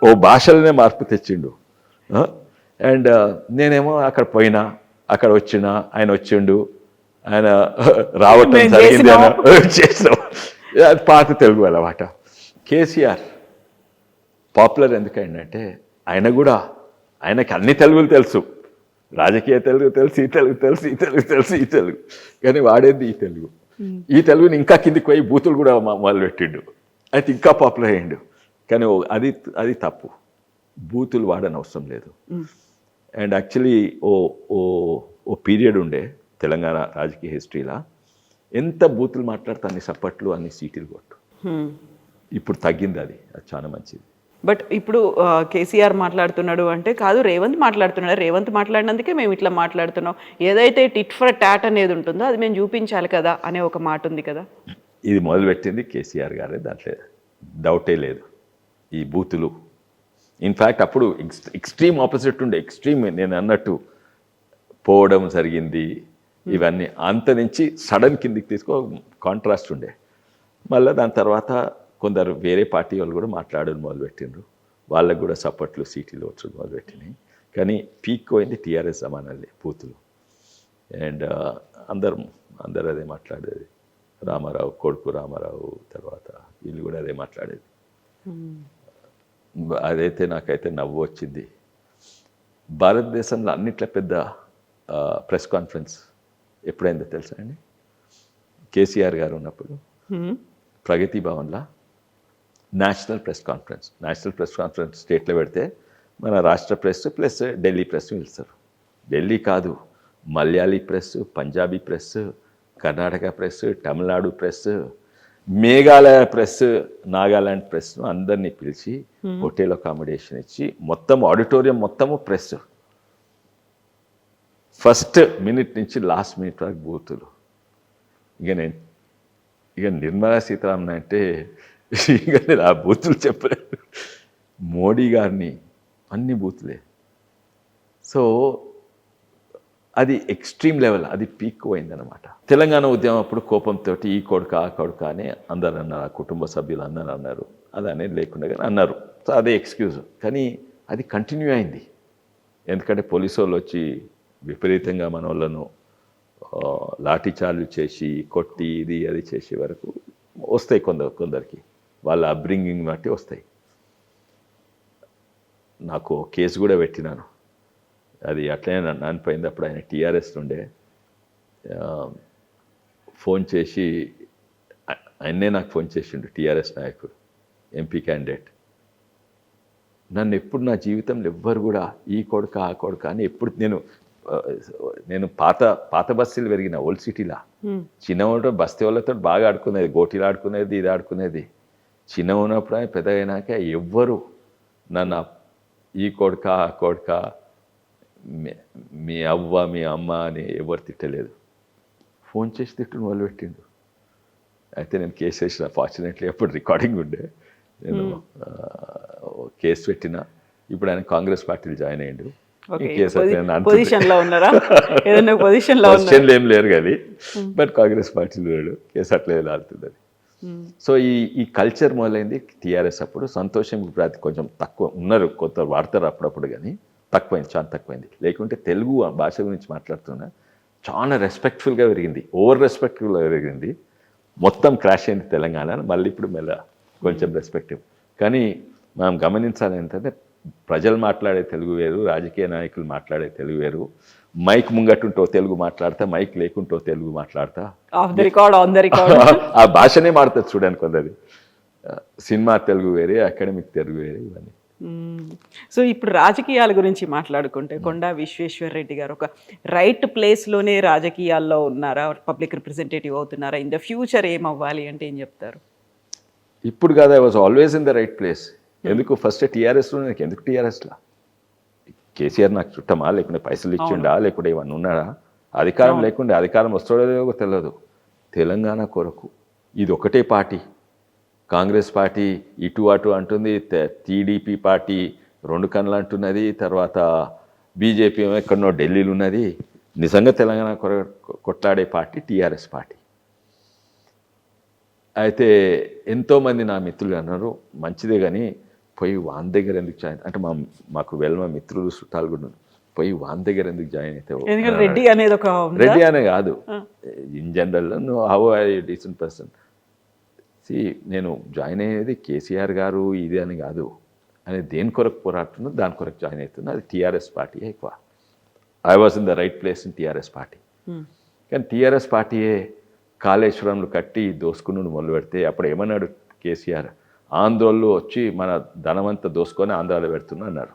ఓ భాషలనే మార్పు తెచ్చిండు. అండ్ నేనేమో అక్కడ పోయినా, అక్కడ వచ్చినా, ఆయన వచ్చిండు, ఆయన రావటం జరిగింది అని చేసాం. అది పాత తెలుగు అన్నమాట. కేసీఆర్ పాపులర్ ఎందుకంటే ఆయనకి అన్ని తెలుగులు తెలుసు, రాజకీయ తెలుగు తెలుసు, ఈ తెలుగు తెలుసు, ఈ తెలుగు తెలుసు, ఈ తెలుగు, కానీ వాడేది ఈ తెలుగుని ఇంకా కిందికి పోయి బూతులు కూడా మొదలుపెట్టిండు. అయితే ఇంకా పాపులర్ అయ్యిండు. కానీ అది తప్పు, బూతులు వాడని అవసరం లేదు. అండ్ యాక్చువల్లీ ఓ పీరియడ్ ఉండే తెలంగాణ రాజకీయ హిస్టరీలో, ఎంత బూతులు మాట్లాడితే అన్ని సప్పట్లు, అన్ని సీటీలు కొట్టు. ఇప్పుడు తగ్గింది, అది చాలా మంచిది. బట్ ఇప్పుడు కేసీఆర్ మాట్లాడుతున్నాడు అంటే కాదు, రేవంత్ మాట్లాడుతున్నాడు, రేవంత్ మాట్లాడినందుకే మేము ఇట్లా మాట్లాడుతున్నాం, ఏదైతే టిట్ ఫర్ టాట్ అనేది ఉంటుందో అది మేము చూపించాలి కదా అనే ఒక మాట ఉంది కదా. ఇది మొదలుపెట్టింది కేసీఆర్ గారే, దాంట్లో డౌటే లేదు. ఈ బూతులు ఇన్ఫ్యాక్ట్ అప్పుడు ఎక్స్ట్రీమ్ ఆపోజిట్ ఉండే, ఎక్స్ట్రీమ్ నేను అన్నట్టు పోవడం జరిగింది, ఇవన్నీ అంత నుంచి సడన్ కిందికి తీసుకో కాంట్రాస్ట్ ఉండే. మళ్ళీ దాని తర్వాత కొందరు వేరే పార్టీ వాళ్ళు కూడా మాట్లాడడం మొదలుపెట్టిండ్రు, వాళ్ళకు కూడా సపోర్ట్లు సీటీలు వచ్చి మొదలుపెట్టినాయి. కానీ పీక్ పోయింది టీఆర్ఎస్ జమానాలే బూతులు. అండ్ అందరు అదే మాట్లాడేది, రామారావు కొడుకు రామారావు తర్వాత వీళ్ళు కూడా అదే మాట్లాడేది. అదైతే నాకైతే నవ్వు వచ్చింది. భారతదేశంలో అన్నిట్లో పెద్ద ప్రెస్ కాన్ఫరెన్స్ ఎప్పుడైందో తెలుసా అండి? కేసీఆర్ గారు ఉన్నప్పుడు ప్రగతి భవన్లో నేషనల్ ప్రెస్ కాన్ఫరెన్స్ స్టేట్లో పెడితే మన రాష్ట్ర ప్రెస్ ప్లస్ ఢిల్లీ ప్రెస్ పిలుస్తారు. ఢిల్లీ కాదు, Malayali press, Punjabi press, Karnataka press, Tamil Nadu press, Meghalaya press, Nagaland ప్రెస్ను అందరినీ పిలిచి హోటల్ అకామిడేషన్ ఇచ్చి మొత్తం ఆడిటోరియం మొత్తము ప్రెస్. ఫస్ట్ మినిట్ నుంచి లాస్ట్ మినిట్ వరకు బూతులు. ఇక నిర్మలా సీతారామన్ అంటే ఇక నేను ఆ బూతులు చెప్పలేదు. మోడీ గారిని అన్ని బూతులే. సో అది ఎక్స్ట్రీమ్ లెవెల్, అది పీక్ పోయిందనమాట. తెలంగాణ ఉద్యమం అప్పుడు కోపంతో ఈ కొడుక ఆ కొడుక అని అందరు అన్నారు, ఆ కుటుంబ సభ్యులు అందరూ అన్నారు. అది అనేది లేకుండా కానీ అన్నారు. సో అదే ఎక్స్క్యూజ్. కానీ అది కంటిన్యూ అయింది. ఎందుకంటే పోలీసు వాళ్ళు వచ్చి విపరీతంగా మన వాళ్ళను లాఠీచార్జు చేసి కొట్టి ఇది అది చేసే వరకు వస్తాయి కొందరికి వాళ్ళ అప్బ్రింగింగ్ బట్టి వస్తాయి. నాకు కేసు కూడా పెట్టినాను. అది అట్లనే నానిపోయింది. అప్పుడు ఆయన టీఆర్ఎస్ నుండే ఫోన్ చేసి, ఆయన్నే నాకు ఫోన్ చేసిండు, టీఆర్ఎస్ నాయకుడు, ఎంపీ క్యాండిడేట్. నన్ను ఎప్పుడు నా జీవితంలో ఎవ్వరు కూడా ఈ కొడుక ఆ కొడుక అని ఎప్పుడు నేను పాత బస్తీలు పెరిగిన ఓల్డ్ సిటీలా. చిన్న ఉన్నప్పుడు బస్తీ వాళ్ళతో బాగా ఆడుకునేది, గోటీలు ఆడుకునేది, ఇది ఆడుకునేది. చిన్న ఉన్నప్పుడు ఆయన పెద్ద అయినాక ఎవ్వరు నన్ను ఈ కొడుక ఆ కొడుక మీ అవ్వ మీ అమ్మ అని ఎవరు తిట్టలేదు. ఫోన్ చేసి తిట్టును మొదలు పెట్టిండు. అయితే నేను కేసు వేసిన. ఫార్చునేట్లీ అప్పుడు రికార్డింగ్ ఉండే. నేను కేసు పెట్టిన. ఇప్పుడు ఆయన కాంగ్రెస్ పార్టీలో జాయిన్ అయ్యిండు. పొజిషన్లో ఏం లేరు కానీ బట్ కాంగ్రెస్ పార్టీలో లేడు. కేసు అట్లే ఆడుతుంది అది. సో ఈ కల్చర్ మొదలైంది టీఆర్ఎస్ అప్పుడు. సంతోషం ఇప్పుడు అది కొంచెం తక్కువ ఉన్నారు, కొత్త వాడతారు అప్పుడప్పుడు, కానీ తక్కువైంది, చాలా తక్కువైంది. లేకుంటే తెలుగు భాష గురించి మాట్లాడుతున్నా చాలా రెస్పెక్ట్ఫుల్గా పెరిగింది, ఓవర్ రెస్పెక్ట్ఫుల్గా పెరిగింది. మొత్తం క్రాష్ అయింది తెలంగాణ. మళ్ళీ ఇప్పుడు మెల్ల కొంచెం రెస్పెక్టివ్. కానీ మనం గమనించాలి ఏంటంటే ప్రజలు మాట్లాడే తెలుగు వేరు, రాజకీయ నాయకులు మాట్లాడే తెలుగు వేరు. మైక్ ముంగటుంటో తెలుగు మాట్లాడతా, మైక్ లేకుంటో తెలుగు మాట్లాడతా. ఆ భాషనే మారుతుంది చూడండి కొందరి. సినిమా తెలుగు వేరే, అకాడమిక్ తెలుగు వేరే, ఇవన్నీ. సో ఇప్పుడు రాజకీయాల గురించి మాట్లాడుకుంటే కొండా విశ్వేశ్వర్ రెడ్డి గారు ఒక రైట్ ప్లేస్లోనే రాజకీయాల్లో ఉన్నారా, పబ్లిక్ రిప్రజెంటేటివ్ అవుతున్నారా? ఇన్ ద ఫ్యూచర్ ఏమవ్వాలి అంటే ఏం చెప్తారు? ఇప్పుడు కాదు, I was always in the right place. ఎందుకు ఫస్ట్ టీఆర్ఎస్లో, నాకు ఎందుకు టీఆర్ఎస్లా? కేసీఆర్ నాకు చుట్టమా, లేకుంటే పైసలు ఇచ్చిండా, లేకుంటే ఇవన్నీ ఉన్నాడా? అధికారం లేకుంటే అధికారం వస్తాడో లేదో తెలియదు. తెలంగాణ కొరకు ఇది ఒకటే పార్టీ. కాంగ్రెస్ పార్టీ ఇటు అటు అంటుంది, టీడీపీ పార్టీ రెండు కన్నులు అంటున్నది, తర్వాత బీజేపీ ఎక్కడనో ఢిల్లీలో ఉన్నది. నిజంగా తెలంగాణ కొట్లాడే పార్టీ టీఆర్ఎస్ పార్టీ. అయితే ఎంతోమంది నా మిత్రులు అన్నారు, మంచిదే కానీ పోయి వాన్ దగ్గర ఎందుకు జాయిన్ అంటే మాకు మా మిత్రులు చుట్టాలు కూడా పోయి వాన్ దగ్గర ఎందుకు జాయిన్ అయితే? రెడ్డి అనే కాదు, in general how I decent person. నేను జాయిన్ అయ్యేది కేసీఆర్ గారు ఇది అని కాదు, అని దేని కొరకు పోరాడుతున్నా దాని కొరకు జాయిన్ అవుతున్నా. అది టీఆర్ఎస్ పార్టీ ఎక్కువ. I was in the right place in TRS party. కానీ టీఆర్ఎస్ పార్టీయే కాళేశ్వరంలో కట్టి దోసుకుని మొదలు పెడితే అప్పుడు ఏమన్నాడు కేసీఆర్? ఆంధ్రోళ్ళు వచ్చి మన ధనమంతా దోసుకొని ఆంధ్రాలో పెడుతున్నా అన్నారు.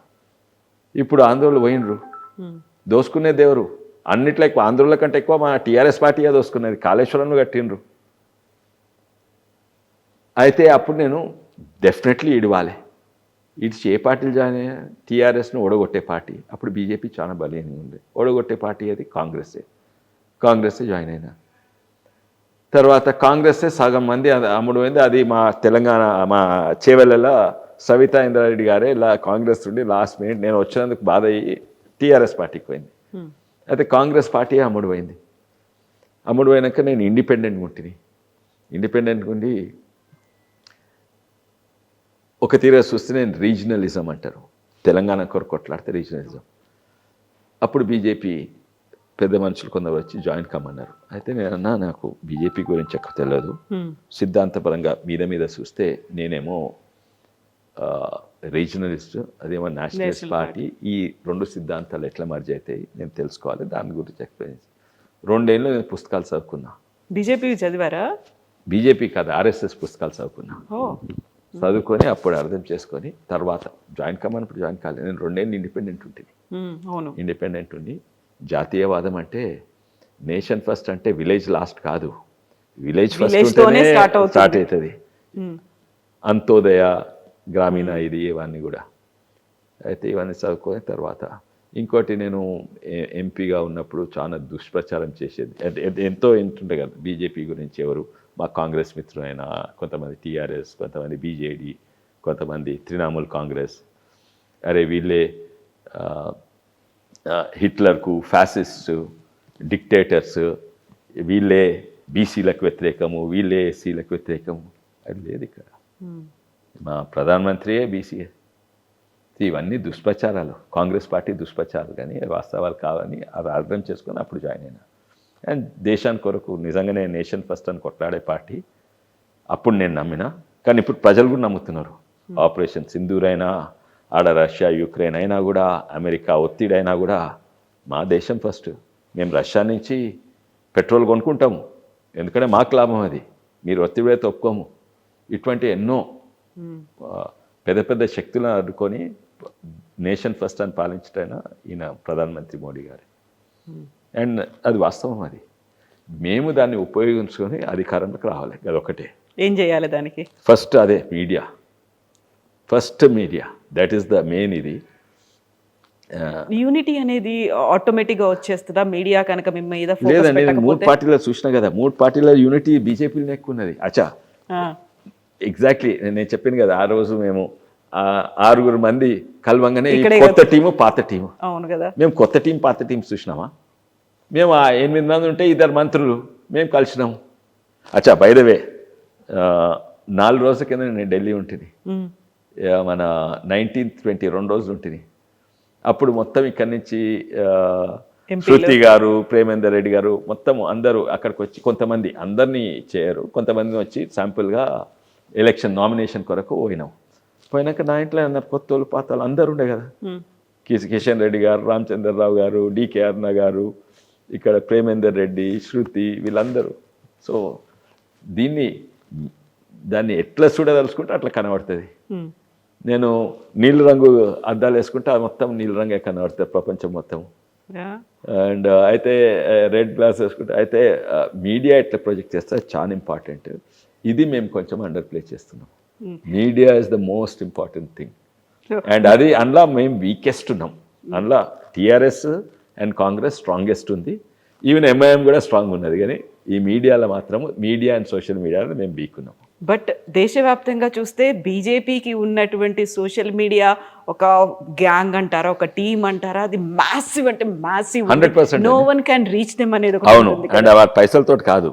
ఇప్పుడు ఆంధ్రోళ్ళు పోయినరు, దోసుకునేది ఎవరు? అన్నిట్లో ఎక్కువ ఆంధ్రోళ్ళ కంటే ఎక్కువ మా టీఆర్ఎస్ పార్టీయే దోసుకునేది. కాళేశ్వరంలో కట్టిండ్రు. అయితే అప్పుడు నేను డెఫినెట్లీ ఇడవాలి. ఇడిచి ఏ పార్టీలు జాయిన్ అయ్యా? టీఆర్ఎస్ను ఓడగొట్టే పార్టీ. అప్పుడు బీజేపీ చాలా బలీయంగా ఉంది. ఓడగొట్టే పార్టీ అది కాంగ్రెస్సే జాయిన్ అయినా. తర్వాత కాంగ్రెస్సే సగం మంది అమ్ముడు పోయింది. అది మా తెలంగాణ మా చేవెళ్ళలో సవితా ఇంద్రారెడ్డి గారే కాంగ్రెస్ నుండి లాస్ట్ మినిట్ నేను వచ్చినందుకు బాధ అయ్యి టీఆర్ఎస్ పార్టీకి పోయింది. అయితే కాంగ్రెస్ పార్టీ అమ్ముడు పోయింది. అమ్ముడు పోయినాక నేను ఇండిపెండెంట్గా ఉంటుంది. ఇండిపెండెంట్గా ఉండి ఒక తీరా చూస్తే నేను రీజనలిజం అంటారు, తెలంగాణ కొరకు కొట్లాడితే రీజనలిజం. అప్పుడు బీజేపీ పెద్ద మనుషులు కొందరు వచ్చి జాయిన్ కమ్మన్నారు. అయితే నేనన్నా నాకు బీజేపీ గురించి ఎక్కువ తెలియదు, సిద్ధాంతపరంగా మీద చూస్తే నేనేమో రీజనలిస్ట్, అదేమో నేషనలిస్ట్ పార్టీ. ఈ రెండు సిద్ధాంతాలు ఎట్లా మర్జ్ అవుతాయి నేను తెలుసుకోవాలి, దాని గురించి ఎక్స్ప్లెయిన్. 2 ఏళ్ళు నేను పుస్తకాలు చదువుకున్నా. బీజేపీ చదివారా? బీజేపీ కాదు, ఆర్ఎస్ఎస్ పుస్తకాలు చదువుకున్నా. చదువుకొని అప్పుడు అర్థం చేసుకొని తర్వాత జాయిన్ కమ్మన్నప్పుడు జాయిన్ కాలేదు. నేను 2 ఏళ్ళు ఇండిపెండెంట్ ఉంటుంది. ఇండిపెండెంట్ ఉండి జాతీయవాదం అంటే నేషన్ ఫస్ట్ అంటే విలేజ్ లాస్ట్ కాదు, విలేజ్ ఫస్ట్ ఉంటేనే స్టార్ట్ అవుతుంది. అంత్యోదయ, గ్రామీణ, ఇది ఇవన్నీ కూడా. అయితే ఇవన్నీ చదువుకొని తర్వాత ఇంకోటి నేను ఎంపీగా ఉన్నప్పుడు చాలా దుష్ప్రచారం చేసేది. ఎంతో ఎంటుండే కదా బీజేపీ గురించి. ఎవరు మా కాంగ్రెస్ మిత్రులైన కొంతమంది టీఆర్ఎస్, కొంతమంది బీజేడీ, కొంతమంది తృణమూల్ కాంగ్రెస్, అరే వీళ్ళే హిట్లర్కు ఫ్యాసిస్ట్ డిక్టేటర్స్, వీళ్ళే బీసీలకు వ్యతిరేకము, వీళ్ళే ఎస్సీలకు వ్యతిరేకము. అది లేదు ఇక్కడ. మా ప్రధానమంత్రియే బీసీఏ. ఇవన్నీ దుష్ప్రచారాలు, కాంగ్రెస్ పార్టీ దుష్ప్రచారాలు, కానీ వాస్తవాలు కావని అది అర్థం చేసుకొని అప్పుడు జాయిన్ అయినా. అండ్ దేశానికి కొరకు నిజంగానే నేషన్ ఫస్ట్ అని కొట్లాడే పార్టీ అప్పుడు నేను నమ్మినా. కానీ ఇప్పుడు ప్రజలు కూడా నమ్ముతున్నారు. ఆపరేషన్ సింధూర్ అయినా, ఆడ రష్యా యుక్రెయిన్ అయినా కూడా, అమెరికా ఒత్తిడి అయినా కూడా మా దేశం ఫస్ట్. మేము రష్యా నుంచి పెట్రోల్ కొనుక్కుంటాము, ఎందుకంటే మాకు లాభం అది. మీరు ఒత్తిడి అయితే ఒప్పుకోము. ఇటువంటి ఎన్నో పెద్ద పెద్ద శక్తులను అడ్డుకొని నేషన్ ఫస్ట్ అని పాలించటైనా ఈయన ప్రధానమంత్రి మోడీ గారు. అండ్ అది వాస్తవం. అది మేము దాన్ని ఉపయోగించుకొని అధికారంలోకి రావాలి. అదొకటే. ఏం చేయాలి దానికి? ఫస్ట్ అదే media. First media, that is the main. ఇది యూనిటీ అనేది ఆటోమేటిక్గా వచ్చేస్తుందా మీడియా కనుక మీ మీద? లేదండి, నేను 3 పార్టీలో చూసినా కదా, 3 పార్టీల యూనిటీ బీజేపీలో ఎక్కువ ఉన్నది. అచ్చా, ఎగ్జాక్ట్లీ నేను చెప్పాను కదా, ఆ రోజు మేము 6 మంది కలవంగానే కొత్త టీము పాత టీము. అవును కదా. మేము కొత్త టీం పాత టీం చూసినామా? మేము 8 మంది ఉంటే 2 మంత్రులు మేము కలిసినాము. అచ్చా, బై ద వే 4 రోజుల కింద నేను ఢిల్లీ ఉంటుంది. మన 19th 22 రోజులు ఉంటుంది. అప్పుడు మొత్తం ఇక్కడి నుంచి శృతి గారు, ప్రేమేందర్ రెడ్డి గారు, మొత్తం అందరూ అక్కడికి వచ్చి, కొంతమంది అందరినీ చేయరు, కొంతమంది వచ్చి శాంపుల్గా ఎలక్షన్ నామినేషన్ కొరకు పోయినాక నా ఇంట్లో అన్నారు కొత్తోళ్ళు పాతాలు అందరు ఉండే కదా. కిషన్ రెడ్డి గారు, రామచంద్రరావు గారు, డికే అరుణ గారు, ఇక్కడ ప్రేమేందర్ రెడ్డి, శృతి, వీళ్ళందరూ. సో దాన్ని ఎట్లా చూడదలుచుకుంటే అట్లా కనబడుతుంది. నేను నీళ్ళ రంగు అద్దాలు వేసుకుంటే అది మొత్తం నీళ్ళ రంగే కనబడుతుంది ప్రపంచం మొత్తం. అండ్ అయితే రెడ్ గ్లాస్ వేసుకుంటే, అయితే మీడియా ఎట్లా ప్రొజెక్ట్ చేస్తే చాలా ఇంపార్టెంట్. ఇది మేము కొంచెం అండర్ ప్లే చేస్తున్నాం. Media is the most important thing. And అది అందులో మేము వీకెస్ట్ ఉన్నాం. అందులో టీఆర్ఎస్ అండ్ కాంగ్రెస్ స్ట్రాంగెస్ట్ ఉంది. ఈవెన్ ఎంఐఎం కూడా స్ట్రాంగ్ ఉన్నది. కానీ ఈ మీడియాలో మాత్రం, మీడియా అండ్ సోషల్ మీడియాలో మేము వీక్ ఉన్నాం. బట్ దేశవ్యాప్తంగా చూస్తే బీజేపీకి ఉన్నటువంటి సోషల్ మీడియా ఒక గ్యాంగ్ అంటారా, ఒక టీమ్ అంటారా, అది మ్యాసివ్ అంటే massive. 100%. No one can reach them అనేది. అవును. అండ్ వారి పైసలతో కాదు,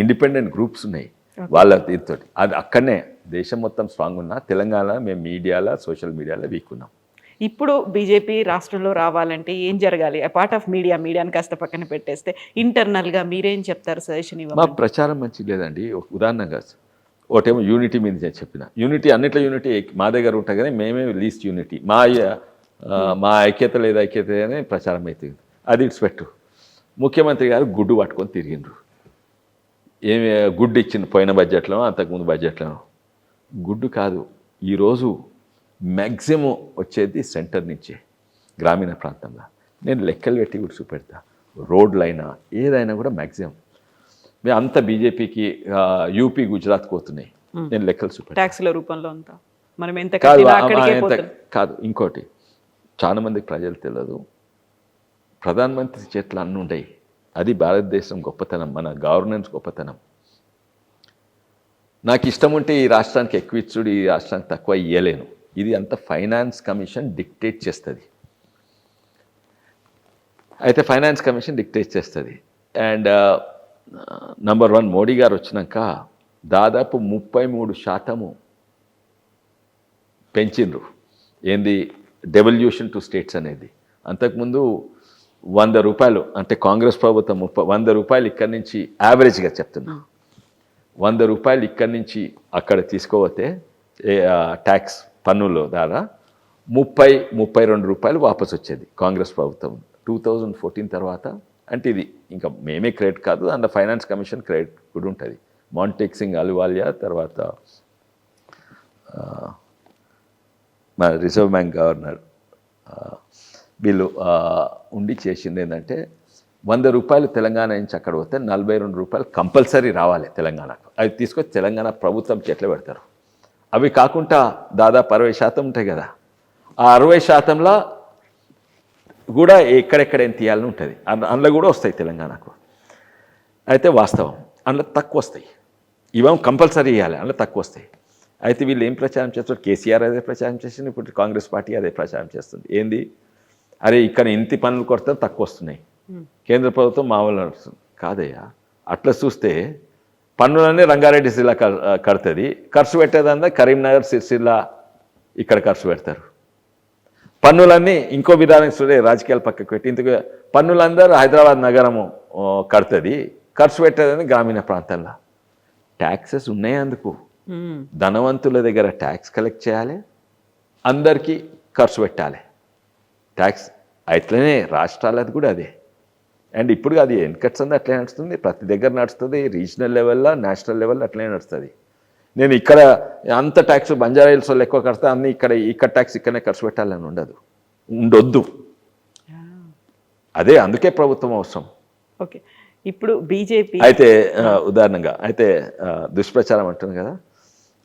ఇండిపెండెంట్ గ్రూప్స్ ఉన్నాయి వాళ్ళ దీంతో. అది అక్కడనే దేశం మొత్తం స్ట్రాంగ్ ఉన్నా, తెలంగాణ మేము మీడియాలో, సోషల్ మీడియాలో వీక్ ఉన్నాం. ఇప్పుడు బీజేపీ రాష్ట్రంలో రావాలంటే ఏం జరగాలి? పార్ట్ ఆఫ్ మీడియాని కాస్త పక్కన పెట్టేస్తే ఇంటర్నల్గా మీరేం చెప్తారు? సజెషన్ ఇవ్వాలి. మా ప్రచారం మంచిగా లేదండి. ఉదాహరణగా ఒకటేమో యూనిటీ మీద నేను చెప్పిన, యూనిటీ అన్నిట్లో యూనిటీ మా దగ్గర ఉంటాయి, కానీ మేమే లీస్ట్ యూనిటీ. మా ఐక్యత లేదా ఐక్యత అనే ప్రచారం అవుతుంది. అది ఇట్స్ పెట్టు. ముఖ్యమంత్రి గారు గుడ్డు పట్టుకొని తిరిగిండ్రు. ఏమి గుడ్డు ఇచ్చింది పోయిన బడ్జెట్లో, అంతకుముందు బడ్జెట్లో. గుడ్డు కాదు, ఈరోజు మ్యాక్సిమం వచ్చేది సెంటర్ నుంచే, గ్రామీణ ప్రాంతంలో. నేను లెక్కలు పెట్టి కూడా చూపెడతా. రోడ్లైనా ఏదైనా కూడా మ్యాక్సిమం మేము అంత బీజేపీకి యూపీ గుజరాత్ పోతున్నాయి. నేను లెక్కలు చూపెడతా. ట్యాక్స్ల రూపంలో అంతా మనం ఎంత కాదు. ఇంకోటి చాలా మందికి ప్రజలు తెలియదు, ప్రధానమంత్రి చేతులు అన్నీ ఉండయి. అది భారతదేశం గొప్పతనం, మన గవర్నెన్స్ గొప్పతనం. నాకు ఇష్టం ఉంటే ఈ రాష్ట్రానికి ఎక్కువ ఇచ్చుడు, ఈ రాష్ట్రానికి తక్కువ ఇవ్వలేను. ఇది అంత ఫైనాన్స్ కమిషన్ డిక్టేట్ చేస్తుంది. అయితే ఫైనాన్స్ కమిషన్ డిక్టేట్ చేస్తుంది. అండ్ నంబర్ 1 మోడీ గారు వచ్చినాక దాదాపు 33% పెంచిండ్రు. ఏంది డెవల్యూషన్ టు స్టేట్స్ అనేది. అంతకుముందు 100 రూపాయలు, అంటే కాంగ్రెస్ ప్రభుత్వం 100 రూపాయలు ఇక్కడి నుంచి యావరేజ్గా చెప్తున్నా, 100 రూపాయలు ఇక్కడి నుంచి అక్కడ తీసుకోపోతే ట్యాక్స్ పన్నుల ద్వారా 30-32 రూపాయలు వాపసు వచ్చేది కాంగ్రెస్ ప్రభుత్వం 2014 తర్వాత. అంటే ఇది ఇంకా మేమే క్రెడిట్ కాదు, అందులో ఫైనాన్స్ కమిషన్ క్రెడిట్ కూడా ఉంటుంది. మాంటెక్ సింగ్ అలువాలియా తర్వాత మన రిజర్వ్ బ్యాంక్ గవర్నర్ వీళ్ళు ఉండి చేసింది ఏంటంటే 100 రూపాయలు తెలంగాణ నుంచి అక్కడ పోతే 42 రూపాయలు కంపల్సరీ రావాలి తెలంగాణకు. అవి తీసుకొచ్చి తెలంగాణ ప్రభుత్వం చేతిలో పెడతారు. అవి కాకుండా దాదాపు 60% ఉంటాయి కదా, ఆ 60%లో కూడా ఎక్కడెక్కడేం తీయాలని ఉంటుంది. అందులో కూడా వస్తాయి తెలంగాణకు. అయితే వాస్తవం అందులో తక్కువ వస్తాయి. ఇవేం కంపల్సరీ ఇవ్వాలి, అందులో తక్కువ వస్తాయి. అయితే వీళ్ళు ఏం ప్రచారం చేస్తారు? కేసీఆర్ అదే ప్రచారం చేసింది, ఇప్పుడు కాంగ్రెస్ పార్టీ అదే ప్రచారం చేస్తుంది. ఏంది, అరే ఇక్కడ ఇంటి పనులు కొడితే తక్కువ వస్తున్నాయి, కేంద్ర ప్రభుత్వం మామూలు నడుస్తుంది. కాదయ్యా, అట్లా చూస్తే పన్నులన్నీ రంగారెడ్డి జిల్లా కడుతుంది, ఖర్చు పెట్టేదంతా కరీంనగర్, సిరిసిల్ల ఇక్కడ ఖర్చు పెడతారు. పన్నులన్నీ ఇంకో విధానం చూడే, రాజకీయాలు పక్కకు పెట్టి ఇంతకు పన్నులందరూ హైదరాబాద్ నగరము కడుతుంది, ఖర్చు పెట్టేదని గ్రామీణ ప్రాంతాల్లో. ట్యాక్సెస్ ఉన్నాయి అందుకు. ధనవంతుల దగ్గర ట్యాక్స్ కలెక్ట్ చేయాలి, అందరికీ ఖర్చు పెట్టాలి ట్యాక్స్. అట్లనే రాష్ట్రాలది కూడా అదే. అండ్ ఇప్పుడు అది ఎన్కట్స్ అంది అట్లే నడుస్తుంది, ప్రతి దగ్గర నడుస్తుంది, రీజనల్ లెవెల్లో నేషనల్ లెవెల్లో అట్లనే నడుస్తుంది. నేను ఇక్కడ అంత ట్యాక్స్ బంజారా హిల్స్ వాళ్ళు ఎక్కువ కడితే అన్నీ ఇక్కడ ట్యాక్స్ ఇక్కడనే ఖర్చు పెట్టాలని ఉండొద్దు. అదే అందుకే ప్రభుత్వం అవసరం. ఓకే, ఇప్పుడు బీజేపీ అయితే ఉదాహరణగా అయితే దుష్ప్రచారం అంటుంది కదా,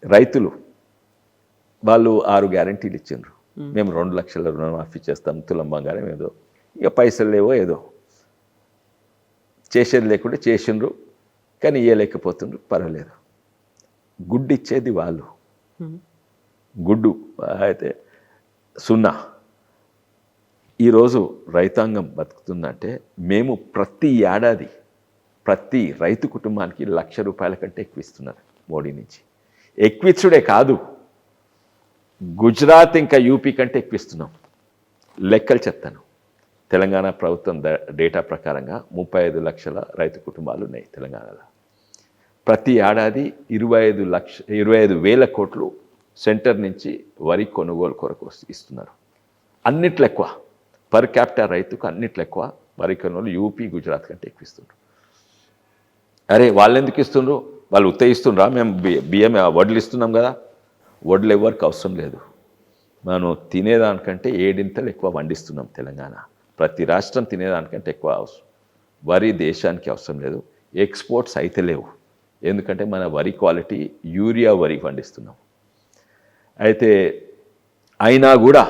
రైతులు వాళ్ళు 6 గ్యారంటీలు ఇచ్చిండ్రు. మేము 2 లక్షల రుణమాఫీ చేస్తాం, తులం బంగారం ఏదో, ఇక పైసలు లేవో ఏదో చేసేది లేకుంటే చేసిండ్రు, కానీ ఇవ్వలేకపోతుండ్రు. పర్వాలేదు, గుడ్డు ఇచ్చేది వాళ్ళు, గుడ్డు అయితే 0. ఈరోజు రైతాంగం బతుకుతుందంటే మేము ప్రతి ఏడాది ప్రతి రైతు కుటుంబానికి ₹1,00,000 కంటే ఎక్కువ ఇస్తున్నారు మోడీ నుంచి. ఎక్కువిచ్చుడే కాదు, గుజరాత్ ఇంకా యూపీ కంటే ఎక్కువ ఇస్తున్నాం. లెక్కలు చెప్తాను. తెలంగాణ ప్రభుత్వం డేటా ప్రకారంగా 35 లక్షల రైతు కుటుంబాలు ఉన్నాయి తెలంగాణలో. ప్రతి ఏడాది 25,000 కోట్లు సెంటర్ నుంచి వరి కొనుగోలు కొరకు ఇస్తున్నారు. అన్నిట్లో ఎక్కువ పర్ క్యాపిటల్ రైతుకు, అన్నిట్లో ఎక్కువ వరి కొనుగోలు యూపీ, గుజరాత్ కంటే ఎక్కువ ఇస్తుండ్రు. అరే వాళ్ళు ఎందుకు ఇస్తుండ్రు? వాళ్ళు ఇస్తుండ్రా? మేము బియ్యం వడ్లు ఇస్తున్నాం కదా. వడ్లు ఎవరికి అవసరం లేదు. మనం తినేదానికంటే 7 ఎక్కువ పండిస్తున్నాం తెలంగాణ. ప్రతి రాష్ట్రం తినేదానికంటే ఎక్కువ అవసరం. వరి దేశానికి అవసరం లేదు, ఎక్స్పోర్ట్స్ అయితే లేవు. ఎందుకంటే మన వరి క్వాలిటీ యూరియా వరి పండిస్తున్నాం. అయితే అయినా కూడా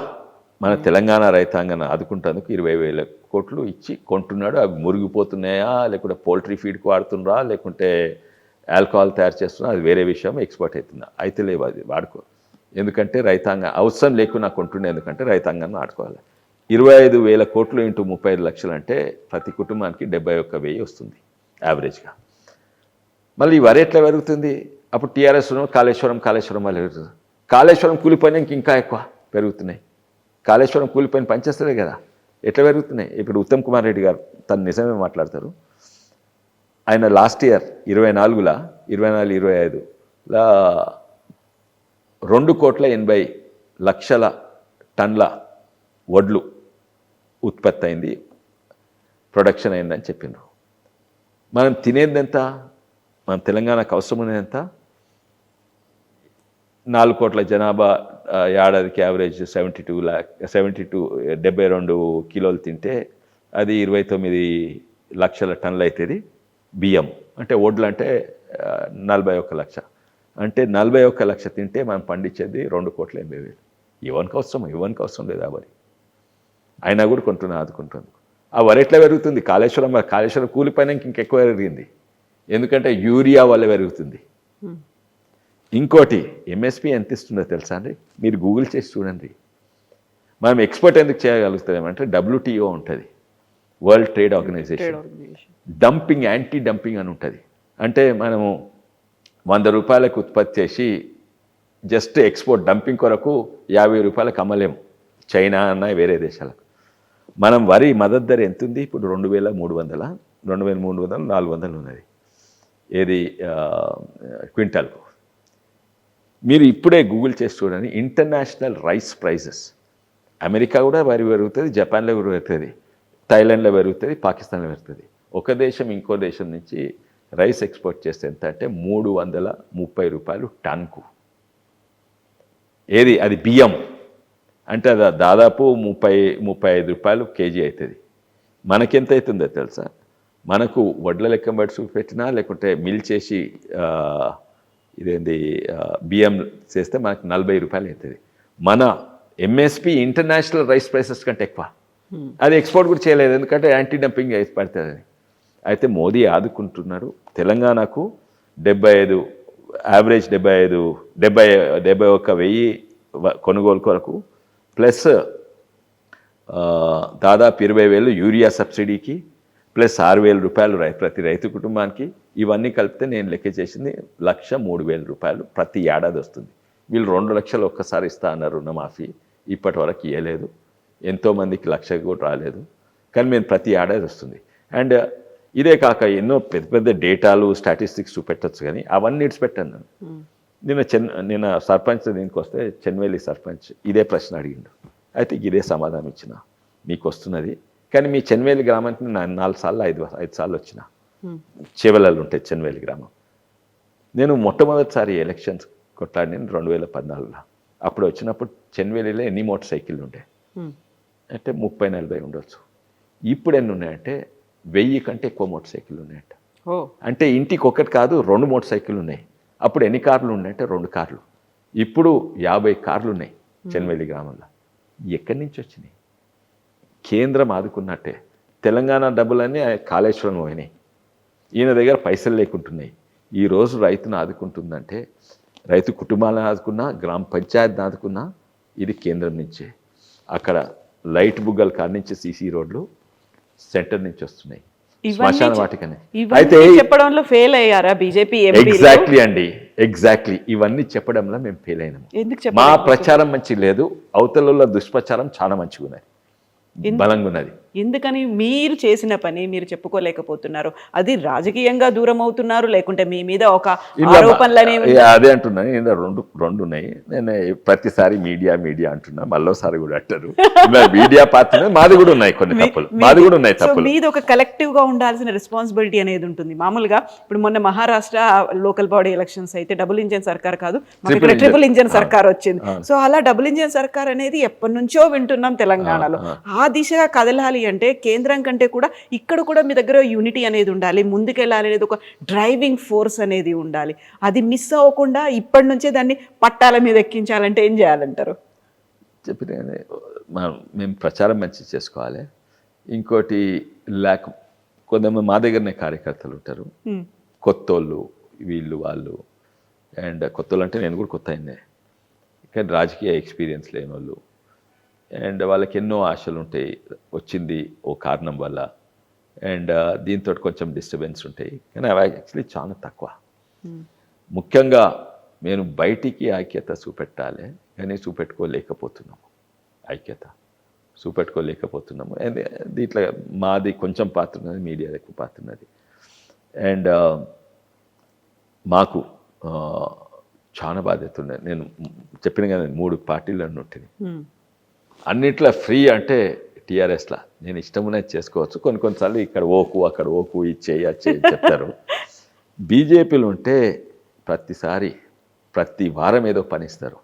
మన తెలంగాణ రైతాంగాన్ని ఆదుకుంటేందుకు 20,000 కోట్లు ఇచ్చి కొంటున్నాడు. అవి మురిగిపోతున్నాయా, లేకుంటే పౌల్ట్రీ ఫీడ్కి వాడుతున్నారా, లేకుంటే ఆల్కహాల్ తయారు చేస్తున్నా, అది వేరే విషయం. ఎక్స్పోర్ట్ అవుతుందా? అయితే లేవు, అది వాడుకో. ఎందుకంటే రైతాంగం అవసరం లేకుండా కొంటుండే, ఎందుకంటే రైతాంగాన్ని ఆడుకోవాలి. 25,000 కోట్లు ఇంటూ 35 లక్షలు అంటే ప్రతి కుటుంబానికి 71,000 వస్తుంది యావరేజ్గా. మళ్ళీ ఈ వరి ఎట్లా పెరుగుతుంది? అప్పుడు టీఆర్ఎస్ కాళేశ్వరం వల్ల పెరుగుతుంది. కాళేశ్వరం కూలిపోయినాక ఇంకా ఎక్కువ పెరుగుతున్నాయి. కాళేశ్వరం కూలిపోయిన పనిచేస్తుంది కదా, ఎట్లా పెరుగుతున్నాయి? ఇప్పుడు ఉత్తమ్ కుమార్ రెడ్డి గారు తను నిజమే మాట్లాడతారు. ఆయన లాస్ట్ ఇయర్ 24, 25 2,80,00,000 టన్ల వడ్లు ఉత్పత్తి అయింది, ప్రొడక్షన్ అయిందని చెప్పిండ్రు. మనం తినేది ఎంత? మన తెలంగాణకు అవసరం ఉన్నది ఎంత? 4 కోట్ల జనాభా, ఏడాదికి యావరేజ్ 72 కిలోలు తింటే అది 29 లక్షల టన్నులు అవుతుంది బియ్యం. అంటే వడ్లు అంటే 41 లక్ష. అంటే 41 లక్ష తింటే మనం పండించేది 2,80,000. ఎవరికి అవసరం లేదు ఆ వరి. అయినా కూడా ఆదుకుంటుంది. ఆ వరి ఎట్లా పెరుగుతుంది? కాళేశ్వరం కూలిపోయినాక ఇంకెక్కువ పెరిగింది, ఎందుకంటే యూరియా వల్ల పెరుగుతుంది. ఇంకోటి ఎంఎస్పి ఎంత ఇస్తుందో తెలుసా అండి? మీరు గూగుల్ చేసి చూడండి. మనం ఎక్స్పోర్ట్ ఎందుకు చేయగలుగుతామేమంటే WTO ఉంటుంది, world trade organisation. Dumping, anti dumping అని ఉంటుంది. అంటే మనము 100 రూపాయలకు ఉత్పత్తి చేసి జస్ట్ ఎక్స్పోర్ట్ డంపింగ్ కొరకు 50 రూపాయలకు అమ్మలేము చైనా అన్న వేరే దేశాలకు. మనం వరి మద్దతు ధర ఎంత ఉంది ఇప్పుడు? 2,300, 400 ఉన్నది. ఏది క్వింటాల్కు. మీరు ఇప్పుడే గూగుల్ చేసి చూడండి, ఇంటర్నేషనల్ రైస్ ప్రైజెస్. అమెరికా కూడా వరి పెరుగుతుంది, జపాన్లో పెరుగుతుంది, థాయిలాండ్లో పెరుగుతుంది, పాకిస్తాన్లో పెరుగుతుంది. ఒక దేశం ఇంకో దేశం నుంచి రైస్ ఎక్స్పోర్ట్ చేస్తే ఎంత అంటే 330 రూపాయలు టన్కు. ఏది అది బియ్యం అంటే అది దాదాపు 30-35 రూపాయలు కేజీ అవుతుంది. మనకెంత అవుతుందో తెలుసా? మనకు వడ్ల లెక్క బట్టి చూపెట్టినా లేకుంటే మిల్ చేసి బియ్యం చేస్తే మనకు 40 రూపాయలు అవుతుంది. మన ఎంఎస్పి ఇంటర్నేషనల్ రైస్ ప్రైసెస్ కంటే ఎక్కువ. అది ఎక్స్పోర్ట్ కూడా చేయలేదు, ఎందుకంటే యాంటీ డంపింగ్ వేసి పడుతుందని. అయితే మోదీ ఆదుకుంటున్నారు. తెలంగాణకు 75 యావరేజ్ 71,000 కొనుగోలు కొరకు, ప్లస్ దాదాపు 20,000 యూరియా సబ్సిడీకి, ప్లస్ 6,000 రూపాయలు ప్రతి రైతు కుటుంబానికి. ఇవన్నీ కలిపితే నేను లెక్క చేసింది 1,03,000 రూపాయలు ప్రతి ఏడాది వస్తుంది. వీళ్ళు 2 లక్షలు ఒక్కసారి ఇస్తా అన్నారు రుణమాఫీ, ఇప్పటి వరకు ఇవ్వలేదు. ఎంతోమందికి 1,00,000 కూడా రాలేదు, కానీ మేము ప్రతి ఏడాది వస్తుంది. అండ్ ఇదే కాక ఎన్నో పెద్ద పెద్ద డేటాలు స్టాటిస్టిక్స్ చూపెట్టచ్చు, కానీ అవన్నీ ఇడిచిపెట్టాను నేను. నిన్న సర్పంచ్ దీనికి వస్తే చెన్వేలి సర్పంచ్ ఇదే ప్రశ్న అడిగిండు. అయితే ఇదే సమాధానం ఇచ్చిన, మీకు వస్తున్నది, కానీ మీ చెన్వేలి గ్రామానికి నేను 4 సార్లు 5 సార్లు వచ్చిన. చివలలు ఉంటాయి చెన్వేలి గ్రామం. నేను మొట్టమొదటిసారి ఎలక్షన్స్ కొట్లాడిన 2014లో. అప్పుడు వచ్చినప్పుడు చెన్వేలిలో ఎన్ని మోటార్ సైకిళ్ళు ఉండే అంటే 30-40 ఉండొచ్చు. ఇప్పుడు ఎన్ని ఉన్నాయంటే 1000 కంటే ఎక్కువ మోటార్ సైకిళ్ళు ఉన్నాయంట. అంటే ఇంటికి ఒకటి కాదు 2 మోటార్ సైకిళ్ళు ఉన్నాయి. అప్పుడు ఎన్ని కార్లు ఉన్నాయంటే 2 కార్లు. ఇప్పుడు 50 కార్లు ఉన్నాయి చెన్వేలి గ్రామంలో. ఎక్కడి నుంచి వచ్చినాయి? కేంద్రం ఆదుకున్నట్టే. తెలంగాణ డబ్బులన్నీ కాళేశ్వరం పోయినాయి, ఈయన దగ్గర పైసలు లేకుంటున్నాయి. ఈరోజు రైతును ఆదుకుంటుందంటే, రైతు కుటుంబాలను ఆదుకున్నా, గ్రామ పంచాయతీని ఆదుకున్నా ఇది కేంద్రం నుంచే. అక్కడ లైట్ బుగ్గల కాడ నుంచి సీసీ రోడ్లు సెంటర్ నుంచి వస్తున్నాయి, శ్మశాన వాటికనే. అయితే చెప్పడంలో ఫెయిల్ అయ్యారా బీజేపీ? ఎగ్జాక్ట్లీ అండి, ఎగ్జాక్ట్లీ ఇవన్నీ చెప్పడంలో మేము ఫెయిల్ అయినాము. మా ప్రచారం మంచి లేదు, అవతల దుష్ప్రచారం చాలా మంచిగా ఉన్నది, బలంగా ఉన్నది. ఎందుకని మీరు చేసిన పని మీరు చెప్పుకోలేకపోతున్నారు? అది రాజకీయంగా దూరం అవుతున్నారు, లేకుంటే మీ మీద ఒక ఆరోపణలనే? అదే అంటున్నాను, రెండు ఉన్నాయి. నేను ప్రతిసారి మీడియా అంటున్నా, మళ్ళోసారి కూడా అంటారు. మీడియా పాత్ర మాది కూడా ఉన్నాయి, కొన్ని తప్పులు మాది కూడా ఉన్నాయి. తప్పులు మీది ఒక కలెక్టివ్ గా ఉండాల్సిన రెస్పాన్సిబిలిటీ అనేది ఉంటుంది. మామూలుగా ఇప్పుడు మొన్న మహారాష్ట్ర లోకల్ బాడీ ఎలక్షన్స్ అయితే డబుల్ ఇంజన్ సర్కార్ కాదు, ట్రిపుల్ ఇంజన్ సర్కార్ వచ్చింది. సో అలా డబుల్ ఇంజన్ సర్కార్ అనేది ఎప్పటి నుంచో వింటున్నాం తెలంగాణలో. ఆ దిశగా కదలాలి అంటే కేంద్రం కంటే కూడా ఇక్కడ కూడా మీ దగ్గర యూనిటీ అనేది ఉండాలి, ముందుకెళ్ళాలి అనేది ఒక డ్రైవింగ్ ఫోర్స్ అనేది ఉండాలి. అది మిస్ అవ్వకుండా ఇప్పటి నుంచే దాన్ని పట్టాల మీద ఎక్కించాలంటే ఏం చేయాలంటారు? చెప్పిన మేము ప్రచారం మంచి చేసుకోవాలి. ఇంకోటి కొంతమంది మా దగ్గరనే కార్యకర్తలు ఉంటారు, కొత్తోళ్ళు, వీళ్ళు వాళ్ళు. అండ్ కొత్తోళ్ళు అంటే నేను కూడా కొత్త అయిందే, కానీ రాజకీయ ఎక్స్పీరియన్స్ లేని వాళ్ళు. అండ్ వాళ్ళకి ఎన్నో ఆశలు ఉంటాయి, వచ్చింది ఓ కారణం వల్ల. అండ్ దీంతో కొంచెం డిస్టర్బెన్స్ ఉంటాయి, కానీ అవి యాక్చువల్లీ చాలా తక్కువ. ముఖ్యంగా నేను బయటికి ఐక్యత చూపెట్టాలి, కానీ చూపెట్టుకోలేకపోతున్నాము. చూపెట్టుకోలేకపోతున్నాము. అండ్ దీంట్లో మాది కొంచెం పాత్ర ఉన్నది, మీడియా ఎక్కువ పాత్ర ఉన్నది. అండ్ మాకు చాలా బాధ్యత ఉన్నది. నేను చెప్పిన కదా 3 పార్టీలు ఉంటుంది, అన్నిట్లో ఫ్రీ అంటే టీఆర్ఎస్లా నేను ఇష్టమున్నది చేసుకోవచ్చు. కొన్నిసార్లు ఇక్కడ ఓకు అక్కడ ఓకు, ఇది చేయి అది చేయి చెప్తారు. బీజేపీలు ఉంటే ప్రతి వారం ఏదో పనిస్తారు.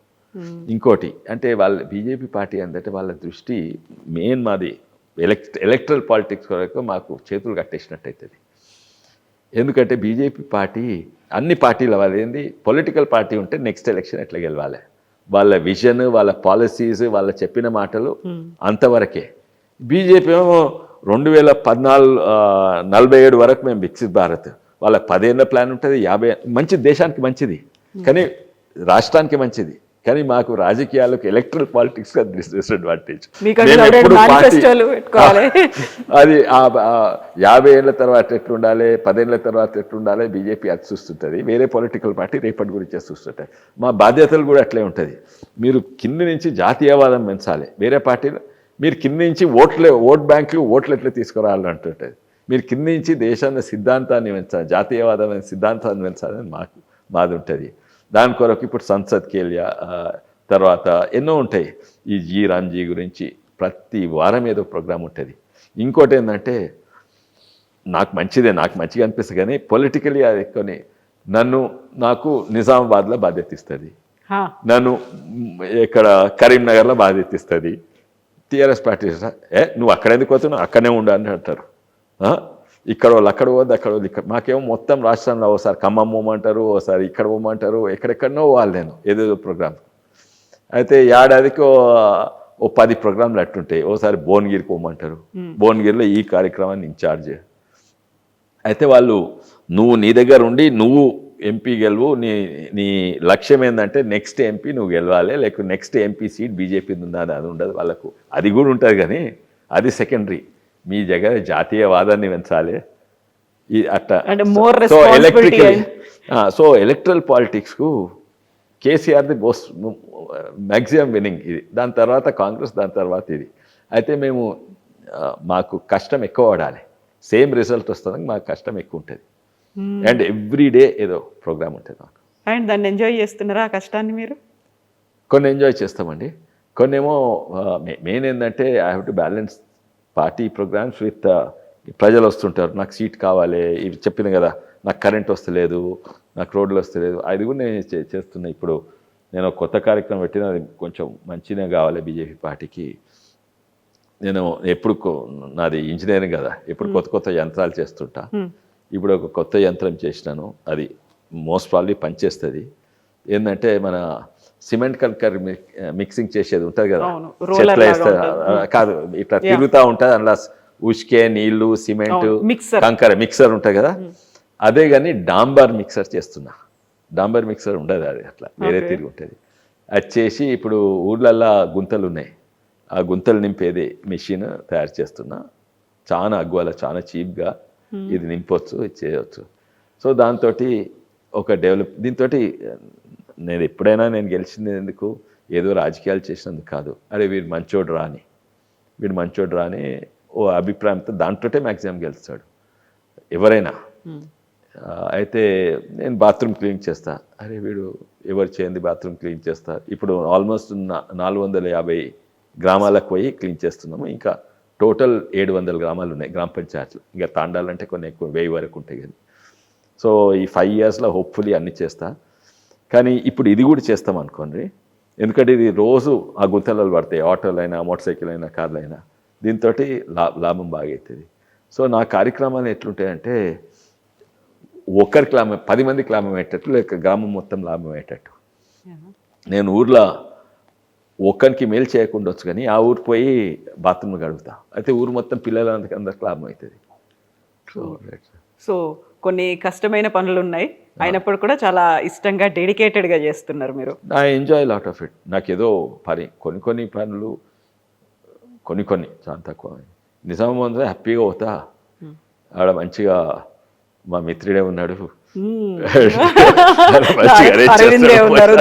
ఇంకోటి అంటే వాళ్ళ బీజేపీ పార్టీ అంటే వాళ్ళ దృష్టి మెయిన్ మాది ఎలక్ట్రల్ పాలిటిక్స్ వరకు మాకు చేతులు కట్టేసినట్టు అవుతుంది. ఎందుకంటే బీజేపీ పార్టీ అన్ని పార్టీల వాళ్ళు ఏంది, పొలిటికల్ పార్టీ ఉంటే నెక్స్ట్ ఎలక్షన్ ఎట్లా గెలవాలి, వాళ్ళ విజన్, వాళ్ళ పాలసీస్, వాళ్ళ చెప్పిన మాటలు అంతవరకే. బీజేపీ ఏమో 2047 వరకు మేము వికసిత్ భారత్, వాళ్ళ 10 ఏళ్ళ ప్లాన్ ఉంటుంది, 50 మంచి దేశానికి మంచిది, కానీ రాష్ట్రానికి మంచిది. కానీ మాకు రాజకీయాలకు ఎలక్ట్రల్ పాలిటిక్స్ డిసడ్వాంటేజ్. అది 50 ఏళ్ళ తర్వాత ఎట్లుండాలి, 10 ఏళ్ళ తర్వాత ఎట్లుండాలి, బీజేపీ అది చూస్తుంటుంది. వేరే పొలిటికల్ పార్టీ రేపటి గురించి చూస్తుంటాయి. మా బాధ్యతలు కూడా అట్లే ఉంటుంది. మీరు కింది నుంచి జాతీయవాదం పెంచాలి, వేరే పార్టీలు మీరు కింది నుంచి ఓట్ బ్యాంకులు ఓట్లు ఎట్లా తీసుకురావాలంటుంటుంది. మీరు కింది నుంచి దేశాన్ని సిద్ధాంతాన్ని పెంచాలి, జాతీయవాదం సిద్ధాంతాన్ని పెంచాలని మాది ఉంటుంది. దాని కొరకు ఇప్పుడు సంసద్ కేలియా తర్వాత ఎన్నో ఉంటాయి. ఈ రామ్జీ గురించి ప్రతి వారం ఏదో ప్రోగ్రామ్ ఉంటుంది. ఇంకోటి ఏంటంటే నాకు మంచిగా అనిపిస్తుంది, కానీ పొలిటికలీ అది ఎక్కువని నాకు నిజామాబాద్లో బాధ్యత ఇస్తుంది, నన్ను ఇక్కడ కరీంనగర్లో బాధ్యత ఇస్తుంది. టీఆర్ఎస్ పార్టీ నువ్వు అక్కడ ఎందుకు పోతున్నావు, అక్కడనే ఉండాలని అంటారు. ఇక్కడ వాళ్ళు అక్కడ పోద్దు, అక్కడ వాళ్ళు ఇక్కడ. మాకేమో మొత్తం రాష్ట్రంలో ఓసారి ఖమ్మం పోమంటారు, ఓసారి ఇక్కడ పోమంటారు, ఎక్కడెక్కడనో వాళ్ళు నేను ఏదేదో ప్రోగ్రామ్. అయితే ఏడాదికి ఓ 10 ప్రోగ్రాంలు అట్టుంటాయి. ఓసారి భువనగిరికి పోమంటారు, భువనగిరిలో ఈ కార్యక్రమాన్ని ఇన్ఛార్జ్. అయితే వాళ్ళు నువ్వు నీ దగ్గర ఉండి నువ్వు ఎంపీ గెలువు, నీ లక్ష్యం ఏంటంటే నెక్స్ట్ ఎంపీ నువ్వు గెలవాలి, లేకపోతే నెక్స్ట్ ఎంపీ సీట్ బీజేపీ ఉందా అది ఉండదు వాళ్ళకు. అది కూడా ఉంటుంది కానీ అది సెకండరీ. మీ దగ్గర జాతీయవాదాన్ని పెంచాలి అట్లా. సో ఎలక్ట్రల్ పాలిటిక్స్కు KCR the most maximum winning ఇది. దాని తర్వాత కాంగ్రెస్, దాని తర్వాత ఇది. అయితే మేము మాకు కష్టం ఎక్కువ పడాలి, సేమ్ రిజల్ట్ వస్తుంది, మాకు కష్టం ఎక్కువ ఉంటుంది. అండ్ ఎవ్రీ డే ఏదో ప్రోగ్రామ్ ఉంటుంది మాకు. అండ్ దాన్ని ఎంజాయ్ చేస్తున్నారా ఆ కష్టాన్ని మీరు? కొన్ని ఎంజాయ్ చేస్తామండి, కొన్ని ఏమో మెయిన్ ఏంటంటే I have to balance party programmes with ప్రజలు వస్తుంటారు, నాకు సీట్ కావాలి, ఇవి చెప్పిన కదా, నాకు కరెంట్ వస్తలేదు, నాకు రోడ్లు వస్తలేదు, అది కూడా నేను చేస్తున్నా. ఇప్పుడు నేను కొత్త కార్యక్రమం పెట్టిన, అది కొంచెం మంచిగా కావాలి బీజేపీ పార్టీకి. నేను ఎప్పుడు నాది ఇంజనీరింగ్ కదా, ఎప్పుడు కొత్త కొత్త యంత్రాలు చేస్తుంటా. ఇప్పుడు ఒక కొత్త యంత్రం చేసినాను, అది మోస్ట్ ప్రాబ్లీ పనిచేస్తుంది. ఏంటంటే మన సిమెంట్ కంకర్ మిక్సింగ్ చేసేది ఉంటుంది కదా, చెట్లు వేస్తారు కాదు, ఇట్లా తిరుగుతూ ఉంటుంది, అందులో ఉష్కే, నీళ్లు, సిమెంట్, కంకర మిక్సర్ ఉంటుంది కదా, అదే కానీ డాంబర్ మిక్సర్ చేస్తున్నా. డాంబర్ మిక్సర్ ఉండదు, అది అట్లా వేరే తిరిగి ఉంటుంది. అది చేసి ఇప్పుడు ఊర్లల్లో గుంతలు ఉన్నాయి, ఆ గుంతలు నింపేది మిషన్ తయారు చేస్తున్నా. చాలా అగ్వాల, చాలా చీప్గా ఇది నింపొచ్చు, ఇది చేయవచ్చు. సో దాంతో ఒక దీంతో నేను ఎప్పుడైనా నేను గెలిచింది ఎందుకు, ఏదో రాజకీయాలు చేసినందుకు కాదు, అరే వీడు మంచోడు రాని ఓ అభిప్రాయంతో దాంట్లో మ్యాక్సిమం గెలుస్తాడు ఎవరైనా. అయితే నేను బాత్రూమ్ క్లీన్ చేస్తా, అరే వీడు ఎవరు చేయండి బాత్రూమ్ క్లీన్ చేస్తా. ఇప్పుడు ఆల్మోస్ట్ 450 గ్రామాలకు పోయి క్లీన్ చేస్తున్నాము. ఇంకా టోటల్ 700 గ్రామాలు ఉన్నాయి గ్రామ పంచాయతీలు. ఇంకా తాండాలంటే కొన్ని ఎక్కువ 1000 వరకు ఉంటాయి కానీ. సో ఈ 5 ఇయర్స్లో హోప్ఫుల్లీ అన్నీ చేస్తా. కానీ ఇప్పుడు ఇది కూడా చేస్తాం అనుకోండి, ఎందుకంటే ఇది రోజు ఆ గుంతలలో పడతాయి, ఆటోలు అయినా, మోటార్ సైకిల్ అయినా, కార్లు అయినా. దీంతో లాభం బాగా అవుతుంది. సో నా కార్యక్రమాలు ఎట్లుంటాయంటే ఒక్కరికి లాభం, 10 మందికి లాభం అయ్యేటట్టు, లేక గ్రామం మొత్తం లాభం అయ్యేటట్టు. నేను ఊర్లో ఒక్కరికి మేలు చేయకుండా వచ్చు కానీ ఆ ఊరు పోయి బాత్రూమ్ గడుగుతా, అయితే ఊరు మొత్తం పిల్లలందరికీ లాభం అవుతుంది. సో కొన్ని కష్టమైన పనులు ఉన్నాయి, అయినప్పుడు కూడా చాలా ఇష్టంగా డెడికేటెడ్గా చేస్తున్నారు మీరు. I enjoy lot of it. నాకు ఏదో కొన్ని పనులు కొన్ని చాలా తక్కువ. నిజామాబాద్ హ్యాపీగా పోతా, ఆడ మంచిగా మా మిత్రుడే ఉన్నాడు,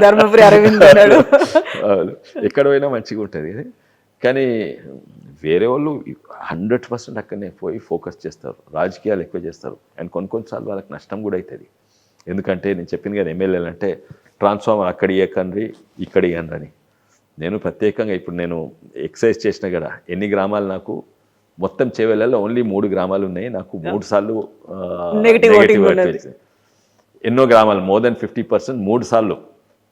ధర్మపురి అరవింద్ ఉన్నాడు, ఎక్కడ పోయినా మంచిగా ఉంటుంది. కానీ వేరే వాళ్ళు 100% అక్కడనే పోయి ఫోకస్ చేస్తారు, రాజకీయాలు ఎక్కువ చేస్తారు. అండ్ కొన్నిసార్లు వాళ్ళకి నష్టం కూడా అవుతుంది. ఎందుకంటే నేను చెప్పింది కదా, ఎమ్మెల్యేలు అంటే ట్రాన్స్ఫార్మర్ అక్కడ ఇవ్వకండి ఇక్కడ ఇవ్వండి అని. నేను ప్రత్యేకంగా ఇప్పుడు నేను ఎక్సైజ్ చేసిన కదా, ఎన్ని గ్రామాలు నాకు మొత్తం చేవెళ్ళలో ఓన్లీ 3 గ్రామాలు ఉన్నాయి, నాకు 3 సార్లు నెగటివ్ ఎన్నో గ్రామాలు మోర్ దెన్ 50%, 3 సార్లు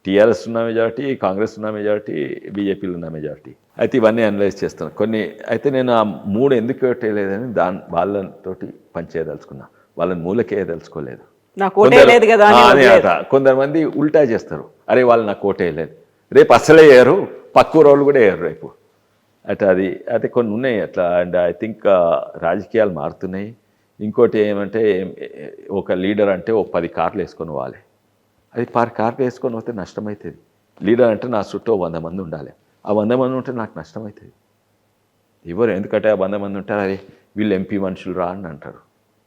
టీఆర్ఎస్ ఉన్న మెజారిటీ, కాంగ్రెస్ ఉన్న మెజారిటీ, బీజేపీలు ఉన్న మెజారిటీ. అయితే ఇవన్నీ అనలైజ్ చేస్తాను కొన్ని. అయితే నేను ఆ 3 ఎందుకు పెట్టలేదని వాళ్ళతోటి పనిచేయదలుచుకున్నా, వాళ్ళని మూలకేయదలుచుకోలేదు. కొంతమంది ఉల్టా చేస్తారు, అరే వాళ్ళు నాకు ఓటేయలేదు, రేపు అసలే వేయరు, పక్క రోజులు కూడా వేయరు రేపు అట్లా. అది కొన్ని ఉన్నాయి అట్లా. అండ్ ఐ థింక్ రాజకీయాలు మారుతున్నాయి. ఇంకోటి ఏమంటే, ఒక లీడర్ అంటే ఓ 10 కార్లు వేసుకొని పోవాలి, అది 10 కార్లు వేసుకొని పోతే నష్టమవుతుంది. లీడర్ అంటే నా చుట్టూ 100 మంది ఉండాలి, ఆ 100 మంది ఉంటే నాకు నష్టమవుతుంది. ఎవరు ఎందుకంటే ఆ 100 మంది ఉంటారు, అరే వీళ్ళు ఎంపీ మనుషులు రా అని అంటారు.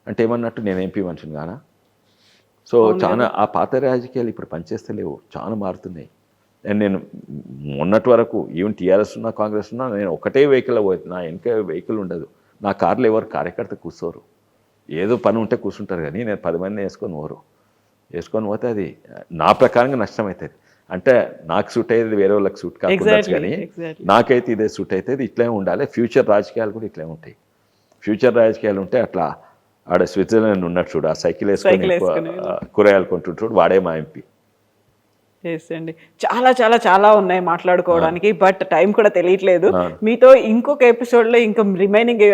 అంటే ఏమన్నట్టు నేను ఎంపీ మనుషులు కానా? సో చాలా ఆ పాత రాజకీయాలు ఇప్పుడు పనిచేస్తలేవు, చాలా మారుతున్నాయి. అండ్ నేను మొన్నటి వరకు ఈవెన్ టీఆర్ఎస్ ఉన్నా, కాంగ్రెస్ ఉన్నా, నేను ఒకటే వెహికల్ పోతుంది, నా వెనక వెహికల్ ఉండదు, నా కార్లో ఎవరు కార్యకర్త కూర్చోరు, ఏదో పని ఉంటే కూర్చుంటారు. కానీ నేను 10 మందిని వేసుకొని పోతే అది నా ప్రకారంగా నష్టం అవుతుంది. అంటే నాకు సూట్ అయ్యేది వేరే వాళ్ళకి సూట్ కాకుండా, కానీ నాకైతే ఇదే సూట్ అవుతుంది, ఇట్లే ఉండాలి. ఫ్యూచర్ రాజకీయాలు కూడా ఇట్లే ఉంటాయి. ఫ్యూచర్ రాజకీయాలు ఉంటే అట్లా ఆడ స్విట్జర్లాండ్ ఉన్నట్టు చూడు, ఆ సైకిల్ వేసుకొని కూరగాయలు కొంటుంటాడు, వాడే మా ఎంపీ. అండి చాలా చాలా చాలా ఉన్నాయి మాట్లాడుకోవడానికి, బట్ టైం కూడా తెలియట్లేదు. మీతో ఇంకొక ఎపిసోడ్లో ఇంకా రిమైనింగ్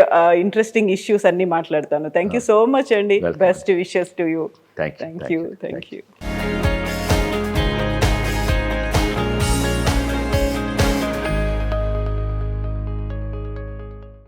ఇంట్రెస్టింగ్ ఇష్యూస్ అన్ని మాట్లాడతాను. థ్యాంక్ యూ సో మచ్ అండి. Best wishes to you. Thank you.